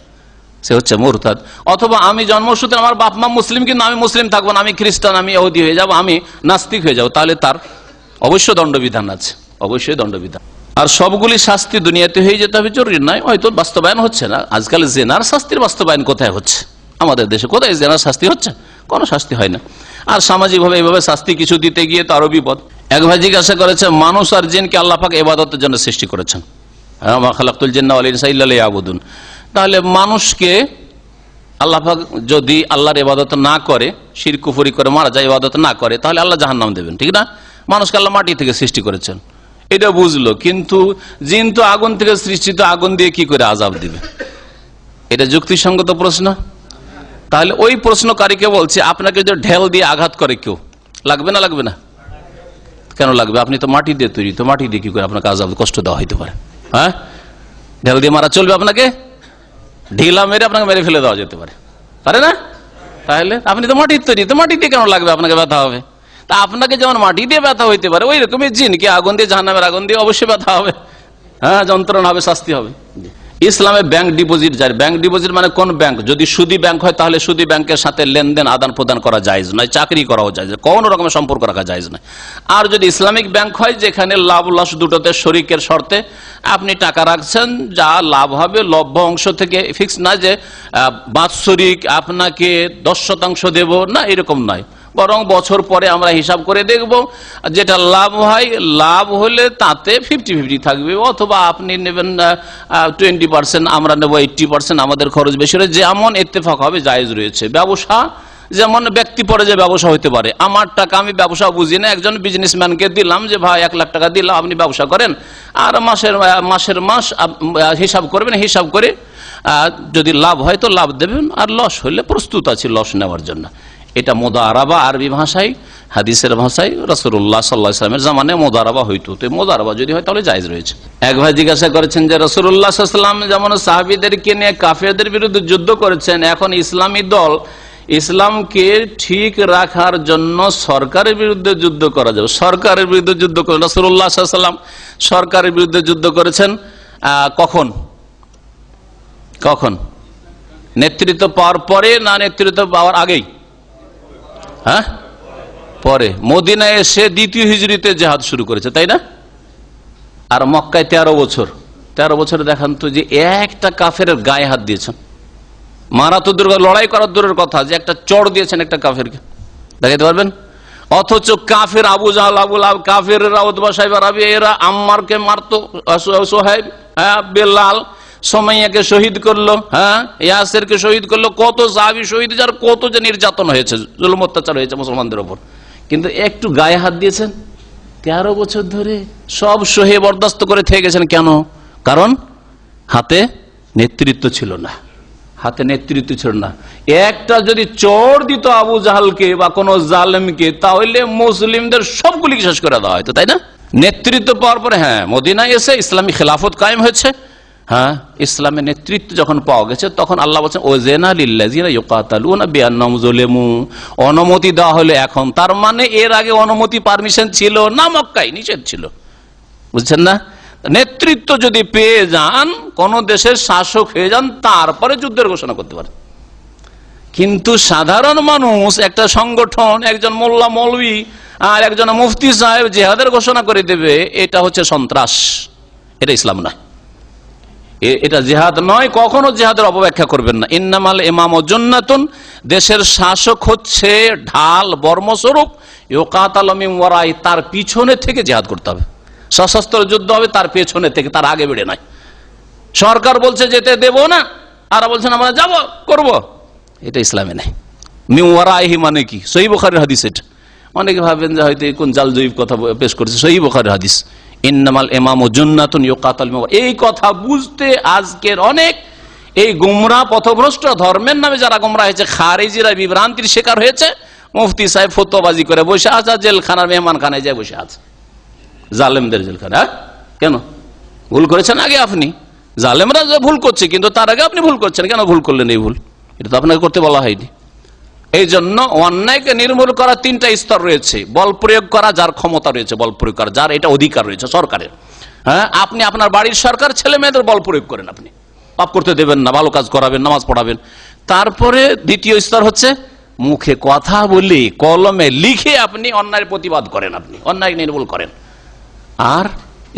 সে হচ্ছে মুরতাদ। অথবা আমি জন্মসূত্রে আমার বাপ মা মুসলিম, কিন্তু আমি মুসলিম থাকবো না, আমি খ্রিস্টান, আমি ইহুদি হয়ে যাবো, আমি নাস্তিক হয়ে যাবো, তাহলে তার অবশ্য দণ্ডবিধান আছে, অবশ্যই দণ্ডবিধান। আর সবগুলি শাস্তি দুনিয়াতে হয়ে যেতে হবে জরুরি নয়, হয়তো বাস্তবায়ন হচ্ছে না। আজকাল জেনার শাস্তির বাস্তবায়ন কোথায় হচ্ছে? আমাদের দেশে কোথায় জেনার শাস্তি হচ্ছে? কোনো শাস্তি হয় না। আর সামাজিকভাবে এইভাবে শাস্তি কিছু দিতে গিয়ে তো আরো বিপদ। এক ভাই জিজ্ঞাসা করেছে, মানুষ আর জিনকে আল্লাহ পাক ইবাদতের জন্য সৃষ্টি করেছেন, মা খালাকতুল জিন্না ওয়াল ইনসা ইল্লা লিয়াবুদুন। তাহলে মানুষকে আল্লাহ পাক যদি আল্লাহর ইবাদত না করে, শিরক কুফরি করে মারা যায়, ইবাদত না করে, তাহলে আল্লাহ জাহান্নাম দেবেন, ঠিক না? মানুষকে আল্লাহ মাটি থেকে সৃষ্টি করেছেন, এটা বুঝলো, কিন্তু জিন তো আগুন থেকে সৃষ্টিত, আগুন দিয়ে কি করে আযাব দিবে? এটা যুক্তিসঙ্গত প্রশ্ন? তাহলে ওই প্রশ্নকারীকে বলছে, আপনাকে যদি ঢেল দিয়ে আঘাত করে কেউ, লাগবে না? লাগবে না? কেন লাগবে? আপনি তো মাটি দিয়ে তৈরি, তো মাটি দিয়ে কি করে আপনাকে আযাব কষ্ট দেওয়া হইতে পারে? হ্যাঁ, ঢেল দিয়ে মারা চলবে? আপনাকে ঢিলা মেরে আপনাকে মেরে ফেলে দেওয়া যেতে পারে, পারে না? তাহলে আপনি তো মাটির তৈরি, তো মাটি দিয়ে কেন লাগবে আপনাকে ব্যথা হবে? তা আপনাকে যেমন মাটি দিয়ে ব্যথা হইতে পারে, ওই রকমই জিনকে আগুন দিয়ে, জাহান্নামের আগুন দিয়ে অবশ্যই ব্যথা হবে, হ্যাঁ, যন্ত্রণা হবে, শাস্তি হবে। ইসলামে ব্যাংক ডিপোজিট যায়। ব্যাংক ডিপোজিট মানে কোন ব্যাংক? যদি সুদী ব্যাংক হয় তাহলে সুদী ব্যাংকের সাথে লেনদেন আদান প্রদান করা জায়েজ নয়, চাকরি করাও জায়েজ, কোনো রকমের সম্পর্ক রাখা জায়েজ নয়। আর যদি ইসলামিক ব্যাংক হয় যেখানে লাভ লস দুটোতে শরিকের শর্তে আপনি টাকা রাখছেন, যা লাভ হবে লভ্য অংশ থেকে, ফিক্স না যে বাৎসরিক আপনাকে 10% দেব, না, এরকম নয়, বরং বছর পরে আমরা হিসাব করে দেখব, যেটা লাভ হয়, লাভ হলে তাতে 50-50 থাকবে, অথবা আপনি নেবেন 20%, আমরা নেব 80%, আমাদের খরচ বেশি হলে যেমন ইত্তেফাক হবে জায়েজ রয়েছে। ব্যবসা যেমন ব্যক্তি পরে যে ব্যবসা হইতে পারে, আমার টাকা আমি ব্যবসা বুঝি না, একজন বিজনেসম্যানকে দিলাম যে ভাই 1 লাখ টাকা দিলাম, আপনি ব্যবসা করেন, আর মাসের মাস হিসাব করবেন, হিসাব করে যদি লাভ হয় তো লাভ দেবেন, আর লস হলে প্রস্তুত আছি লস নেওয়ার জন্য। এটা মুদারাবা, আরবি ভাষায়, হাদিসের ভাষায় রাসূলুল্লাহ সাল্লাল্লাহু আলাইহি ওয়াসাল্লামের জামানায় মুদারাবা হইতো। তো মুদারাবা যদি হয় তাহলে জায়েজ রয়েছে। এক ভাই জিজ্ঞাসা করেছেন যে রাসূলুল্লাহ সাল্লাল্লাহু আলাইহি ওয়াসাল্লাম যেমন সাহাবীদেরকে নিয়ে কাফেরদের বিরুদ্ধে যুদ্ধ করেছেন, এখন ইসলামী দল ইসলামকে ঠিক রাখার জন্য সরকারের বিরুদ্ধে যুদ্ধ করা যাবে। সরকারের বিরুদ্ধে যুদ্ধ করেন রাসূলুল্লাহ সাল্লাল্লাহু আলাইহি ওয়াসাল্লাম, সরকারের বিরুদ্ধে যুদ্ধ করেছেন কখন? কখন? নেতৃত্ব পাওয়ার পরে না নেতৃত্ব পাওয়ার আগেই? হ্যাঁ, পরে। মদিনায় এসে দ্বিতীয় হিজরিতে জিহাদ শুরু করেছে, তাই না? আর মক্কায় 13 বছরে দেখান তো যে একটা কাফের গায়ে হাত দিয়েছেন, মারা তো দূর, লড়াই করার দূরের কথা, যে একটা চড় দিয়েছেন একটা কাফেরকে, দেখাতে পারবেন? অথচ কাফের আবু জাহল, আবুল আব, কাফেররা, উতবা সাহেব রাবি, এরা আম্মারকে মারতো, সোহাইব, হ্যাঁ, বেলাল, সুমাইয়াকে শহীদ করলো, হ্যাঁ, ইয়াসিরকে শহীদ করলো, কত সাহাবী শহীদ, যার কত যে নির্যাতন হয়েছে, জুলুম অত্যাচার হয়েছে মুসলমানদের উপর, কিন্তু একটু গায়ে হাত দিয়েছেন 13 বছর ধরে সব সহে বরদাস্ত করে থেকে গেছেন। কেন? কারণ হাতে নেতৃত্ব ছিল না, হাতে নেতৃত্ব ছিল না। একটা যদি চোর দিত আবু জাহালকে বা কোন জালেমকে, তাহলে মুসলিমদের সবগুলিকে শেষ করে দেওয়া হয়তো, তাই না? নেতৃত্ব পাওয়ার পরে, হ্যাঁ, মদিনায় এসে ইসলামী খেলাফত কায়েম হয়েছে, হ্যাঁ, ইসলামের নেতৃত্ব যখন পাওয়া গেছে তখন আল্লাহ বলছেন ওয়াযানা লিল্লাযিনা ইউকাতালুনা বিআন্নাহুম যুলিমু, অনুমতি দেওয়া হলো এখন। তার মানে এর আগে অনুমতি, পারমিশন ছিল না, মক্কায় নিষেধ ছিল, বুঝছেন না? নেতৃত্ব যদি পেয়ে যান, কোন দেশের শাসক হয়ে যান, তারপরে যুদ্ধের ঘোষণা করতে পারেন। কিন্তু সাধারণ মানুষ, একটা সংগঠন, একজন মোল্লা মৌলভী আর একজন মুফতি সাহেব জিহাদের ঘোষণা করে দেবে, এটা হচ্ছে সন্ত্রাস, এটা ইসলাম নয়, এটা জিহাদ নয়। কখনো জিহাদের অপব্যাখ্যা করবেন না। ইন্নামাল ইমামু জান্নাতুন, দেশের শাসক হচ্ছে ঢাল, বর্মস্বরূপ, ইউকাতালু মিন ওয়ারাই, তার পিছনে থেকে জিহাদ করতে হবে। সশস্ত্র যুদ্ধ হবে তার পেছনে থেকে, তার আগে বেড়ে নয়। সরকার বলছে যেতে দেব না, আর বলছেন আমরা যাব করব, এটা ইসলামে নেই। মিওয়ারাইহি মানে কি? সহিহ বুখারীর হাদিস এটা। অনেকে ভাবেন যে হয়তো কোন জালজয়ীব কথা পেশ করেছে, সহিহ বুখারীর হাদিস। ইন্নামাল ইমামু জান্নাতুন ইউকাতাল। এই কথা বুঝতে আজকের অনেক এই গুমরাহ পথভ্রষ্ট ধর্মের নামে যারা গুমরাহ হয়েছে, খারিজিরা বিভ্রান্তির শিকার হয়েছে, মুফতি সাহেব ফতোয়াবাজি করে বসে আছে, জেলখানার মেহমান খানায় যায় বসে আছে, জালেমদের জেলখানা। কেন ভুল করেছেন আগে আপনি? জালেমরা ভুল করছে, কিন্তু তার আগে আপনি ভুল করছেন। কেন ভুল করলেন? এই ভুল এটা তো আপনাকে করতে বলা হয়নি। এই জন্য অন্যায়কে নির্মূল করার 3টা স্তর রয়েছে। বল প্রয়োগ করা, যার ক্ষমতা রয়েছে বল প্রয়োগ করা, যার এটা অধিকার রয়েছে সরকারের। হ্যাঁ, আপনি আপনার বাড়ির সরকার, ছেলে মেয়েদের বল প্রয়োগ করেন, আপনি পাপ করতে দেবেন না, ভালো কাজ করাবেন, নামাজ পড়াবেন। তারপরে দ্বিতীয় স্তর হচ্ছে মুখে কথা বলে, কলমে লিখে আপনি অন্যায়ের প্রতিবাদ করেন, আপনি অন্যায় নির্মূল করেন। আর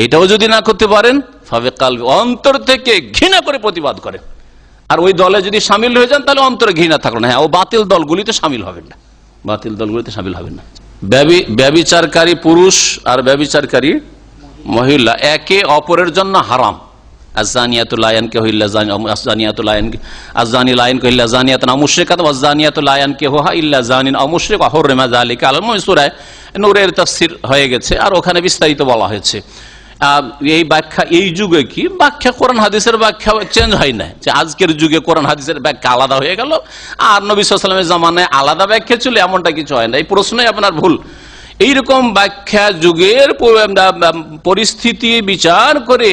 এটাও যদি না করতে পারেন, ভাবে কালবে, অন্তর থেকে ঘৃণা করে প্রতিবাদ করেন। আর ওই দলে যদি সামিল হয়ে যান তাহলে অন্তরে ঘৃণা থাকলো না। হ্যাঁ, ও বাতিল দলগুলিতে সামিল হবেন না, বাতিল দলগুলিতে সামিল হবেন না। ব্যভিচারকারী পুরুষ আর ব্যভিচারকারী মহিলা একে অপরের জন্য হারাম। আযানিয়াতু লা ইয়ানকিহু ইল্লা যানি, আযানিয়াতু লা ইয়ানকিহু, আযানি লা ইয়ানকিহু ইল্লা যানিয়াতান আও মুশরিকাতান ওয়া যানিয়াতু লা ইয়ানকিহুহা ইল্লা যানিন আও মুশরিক ওয়া হুররিমা যালিকা আলাল মুমিনিন। সূরা নূরের তাফসীর হয়ে গেছে, আর ওখানে বিস্তারিত বলা হয়েছে। এই ব্যাখ্যা এই যুগে কি ব্যাখ্যা, কোরআন হাদিসের ব্যাখ্যা চেঞ্জ হয় না, যে আজকের যুগে কোরআন হাদিসের ব্যাখ্যা আলাদা হয়ে গেল আর নবী সাল্লাল্লাহু আলাইহি ওয়াসাল্লামের জামানায় আলাদা ব্যাখ্যা ছিল, এমনটা কিছু হয় না। এই প্রশ্নই আপনার ভুল। এইরকম ব্যাখ্যা যুগের পরিস্থিতি বিচার করে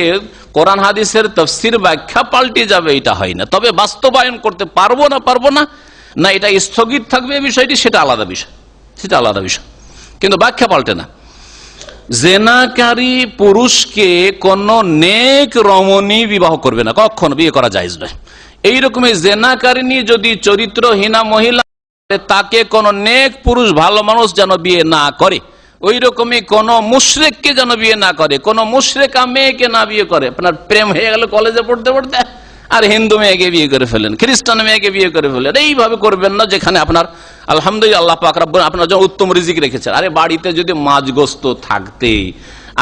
কোরআন হাদিসের তাফসীর ব্যাখ্যা পাল্টে যাবে, এটা হয় না। তবে বাস্তবায়ন করতে পারবো না না এটা স্থগিত থাকবে এই বিষয়টি, সেটা আলাদা বিষয়, সেটা আলাদা বিষয়, কিন্তু ব্যাখ্যা পাল্টে না। জেনাকারী পুরুষকে কোন নেক রমণী বিবাহ করবে না, কখনো বিয়ে করা জায়েজ নয়। এইরকমই জেনাকারিনী যদি চরিত্রহীনা মহিলা, তাকে কোন নেক পুরুষ ভালো মানুষ যেন বিয়ে না করে। ওই রকমই কোন মুশরিককে যেন বিয়ে না করে, কোন মুশরিকা মেয়েকে না বিয়ে করে। আপনার প্রেম হয়ে গেল কলেজে পড়তে পড়তে, আর হিন্দু মেয়েকে বিয়ে করে ফেলেন, খ্রিস্টান মেয়েকে বিয়ে করে ফেলেন। এইভাবে করবেন না, যেখানে আপনার আলহামদুলিল্লাহ আল্লাহ পাক রব্বুল আপনার জন্য উত্তম রিজিক রেখেছেন। আরে বাড়িতে যদি মাছ গোস্ত থাকতে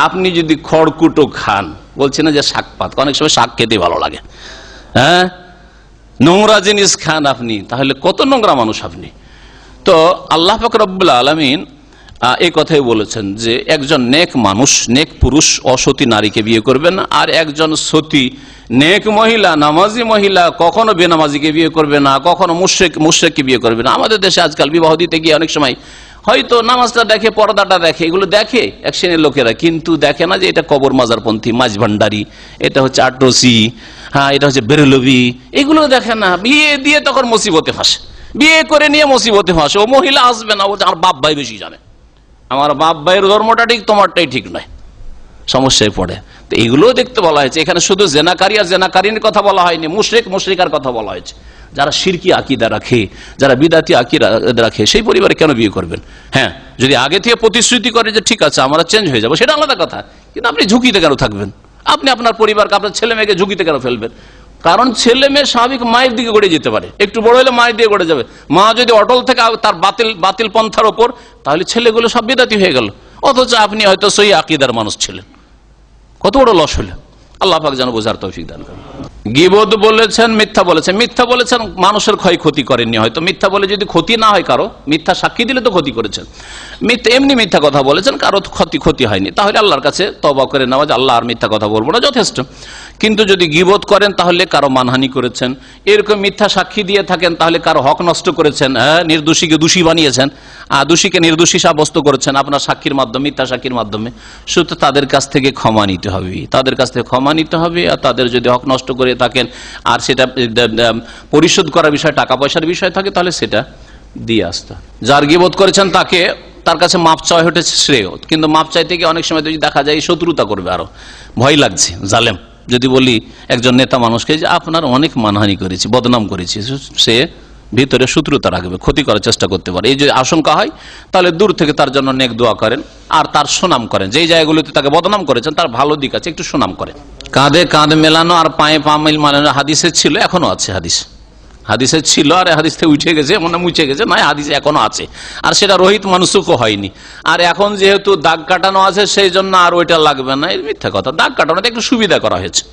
আপনি যদি খড়কুটো খান, বলছি না যে শাক পাত, অনেক সময় শাক খেতে ভালো লাগে, হ্যাঁ, নোংরা জিনিস খান আপনি, তাহলে কত নোংরা মানুষ আপনি। তো আল্লাহ পাক রব্বুল আলামিন এই কথাই বলেছেন যে একজন নেক মানুষ, নেক পুরুষ অসতী নারীকে বিয়ে করবেন, আর একজন সতী নেক মহিলা, নামাজি মহিলা কখনো বেনামাজিকে বিয়ে করবে না, কখনো মুশরিককে বিয়ে করবে না। আমাদের দেশে আজকাল বিবাহ দিতে গিয়ে অনেক সময় হয়তো নামাজটা দেখে, পর্দাটা দেখে, এগুলো দেখে এক শ্রেণীর লোকেরা, কিন্তু দেখে না যে এটা কবর মাজারপন্থী, মাঝ ভান্ডারি, এটা হচ্ছে আটরসি, হ্যাঁ, এটা হচ্ছে বেরলভি, এগুলো দেখে না। বিয়ে দিয়ে তখন মুসিবতে ফাঁসে, বিয়ে করে নিয়ে মুসিবতে ফাঁসে। ও মহিলা আসবে না, ও আমার বাপ ভাই বেশি জানে, আমার বাপ ভাইয়ের ধর্মটা ঠিক, তোমারটাই ঠিক নয়, সমস্যায় পড়ে। তো এগুলো দেখতে বলা হয়েছে। এখানে শুধু জেনাকারী আর জেনাকারীর কথা বলা হয়নি, মুশরিক মুশরিকার কথা বলা হয়েছে। যারা শিরকি আকীদা রাখে, যারা বিদাতি আকীদা রাখে, সেই পরিবারে কেন বিয়ে করবেন? হ্যাঁ, যদি আগে থেকে প্রতিশ্রুতি করে যে ঠিক আছে আমরা চেঞ্জ হয়ে যাবো, সেটা আলাদা কথা, কিন্তু আপনি ঝুঁকিতে কেন থাকবেন? আপনি আপনার পরিবারকে, আপনার ছেলে মেয়েকে ঝুঁকিতে কেন ফেলবেন? কারণ ছেলে মেয়ে স্বাভাবিক মায়ের দিকে গড়ে যেতে পারে, একটু বড় হলে মায়ের দিকে গড়ে যাবে। মা যদি অটল থেকে তার বাতিল পন্থার ওপর, তাহলে ছেলেগুলো সব বিদাতি হয়ে গেল, অথচ আপনি হয়তো সহি আকীদার মানুষ ছিলেন, কত বড় লস হলো। আল্লাহ পাক যেন বোঝার তৌফিক দান করেন। গীবত বলেছেন, মিথ্যা বলেছেন। মিথ্যা বলেছেন মানুষের ক্ষয়ক্ষতি করেননি, হয়তো মিথ্যা বলে যদি ক্ষতি না হয় কারো, মিথ্যা সাক্ষী দিলে তো ক্ষতি করেছেন। এমনি মিথ্যা কথা বলেছেন, কারো ক্ষতি হয়নি, তাহলে আল্লাহর কাছে তওবা করে নেওয়া যে আল্লাহ আর মিথ্যা কথা বলবো না, যথেষ্ট। কিন্তু যদি গীবত করেন তাহলে কারো মানহানি করেছেন, এরকম মিথ্যা সাক্ষী দিয়ে থাকেন তাহলে কারো হক নষ্ট করেছেন, নির্দোষীকে দোষী বানিয়েছেন, দোষীকে নির্দোষী সাব্যস্ত করেছেন আপনার সাক্ষীর মাধ্যমে, মিথ্যা সাক্ষীর মাধ্যমে। শুধু তাদের কাছ থেকে ক্ষমা নিতে হবে, তাদের কাছ থেকে ক্ষমা নিতে হবে। আর তাদের যদি হক নষ্ট করে থাকেন আর সেটা পরিশোধ করার বিষয়, টাকা পয়সার বিষয় থাকে, তাহলে সেটা দিয়ে আসতে। যার গীবত করেছেন তার কাছে মাপ চাওয়া হচ্ছে শ্রেয়, কিন্তু মাপ চাইতে গিয়ে অনেক সময় যদি দেখা যায় শত্রুতা করবে, আরো ভয় লাগছে, জালেম। যদি বলি একজন নেতা মানুষকে যে আপনার অনেক মানহানি করেছি, বদনাম করেছি, সে ভিতরে শত্রুতা রাখবে, ক্ষতি করার চেষ্টা করতে পারে। এই যে আশঙ্কা হয়, তাহলে দূর থেকে তার জন্য নেক দোয়া করেন আর তার সুনাম করেন। যেই জায়গাগুলোতে তাকে বদনাম করেছেন তার ভালো দিক আছে, একটু সুনাম করেন। কাঁধে কাঁধ মেলানো আর পায়ে পা মেলানো হাদিসে ছিল, এখনো আছে, হাদিসে ছিল, আর হাদিস থেকে উঠে গেছে, মনে মুছে গেছে, নয় হাদিসে এখনো আছে, আর সেটা রহিত মানসুখও হয়নি। আর এখন যেহেতু দাগ কাটানো আছে সেই জন্য আর ওইটা লাগবে না, এর মিথ্যা কথা। দাগ কাটানোতে একটু সুবিধা করা হয়েছে,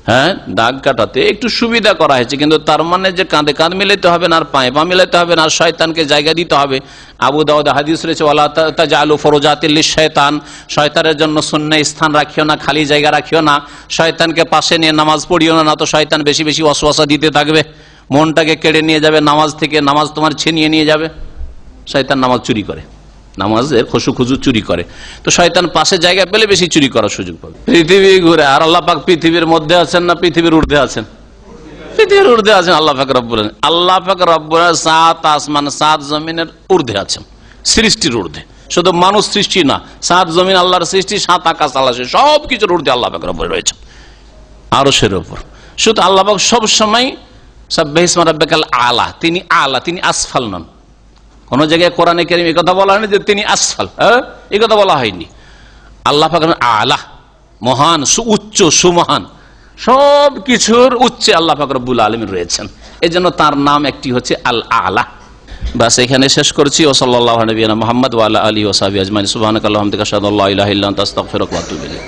হ্যাঁ, দাগ কাটাতে একটু সুবিধা করা হয়েছে, কিন্তু তার মানে যে কাঁধে কাঁধ মিলাইতে হবে না, আর পায়ে পা মিলাইতে হবে না, আর শয়তানকে জায়গা দিতে হবে। আবু দাউদ হাদিস রয়েছে, ওয়ালা তাজআলু ফুরুজাতিল লিশ-শায়তান, শয়তানের জন্য সুন্নাহ স্থান রাখিও না, খালি জায়গা রাখিও না, শয়তানকে পাশে নিয়ে নামাজ পড়িও না, না তো শয়তান বেশি বেশি ওয়াসওয়াসা দিতে থাকবে, মনটাকে কেড়ে নিয়ে যাবে নামাজ থেকে, নামাজ তোমার ছিনিয়ে নিয়ে যাবে। শয়তান নামাজ চুরি করে, নামাজের খুশু খুজু চুরি করে, তো শয়তান পাশে জায়গা পেলে বেশি চুরি করার সুযোগ পাবে। পৃথিবী ঘুরে, আর আল্লাহ পাক পৃথিবীর মধ্যে আছেন না পৃথিবীর ঊর্ধ্বে আছেন? পৃথিবীর ঊর্ধ্বে আছেন আল্লাহ পাক রব্বুল আলামিন। আল্লাহ পাক রব্বুল আলামিন 7 আসমান 7 জমিনের ঊর্ধ্বে আছেন, সৃষ্টির ঊর্ধ্বে। শুধু মানুষ সৃষ্টি না, 7 জমিন আল্লাহর সৃষ্টি, 7 আকাশ আল্লাহর সৃষ্টি, সব কিছুর ঊর্ধ্বে আল্লাহ পাক রব্বুল রয়েছে, আরশের উপর। শুধু আল্লাহ পাক সব সময় সাব্বিহিসমা রাব্বিকাল আলা, তিনি আলা, তিনি আসফাল নন। কোন জায়গায় কোরআনে কারীমে এই কথা বলা হয়নি যে তিনি আসফাল, এই কথা বলা হয়নি। আল্লাহ পাক আলা, মহান, সুউচ্চ, সুমহান, সব কিছুর উচ্চে আল্লাহ পাক রব্বুল আলামিন রয়েছেন। এই জন্য তার নাম একটি হচ্ছে আল আলা। বাস এখানে শেষ করছি। ও সাল্লাল্লাহু আলা নবিয়িনা মুহাম্মদ ওয়া আলা আলিহি ওয়া সাহবিহি আজমাইন। সুবহানাকাল্লাহুম্মা ওয়া বিহামদিকা আশহাদু আল্লা ইলাহা ইল্লা আনতা আস্তাগফিরুকা ওয়া আতুবু ইলাইক।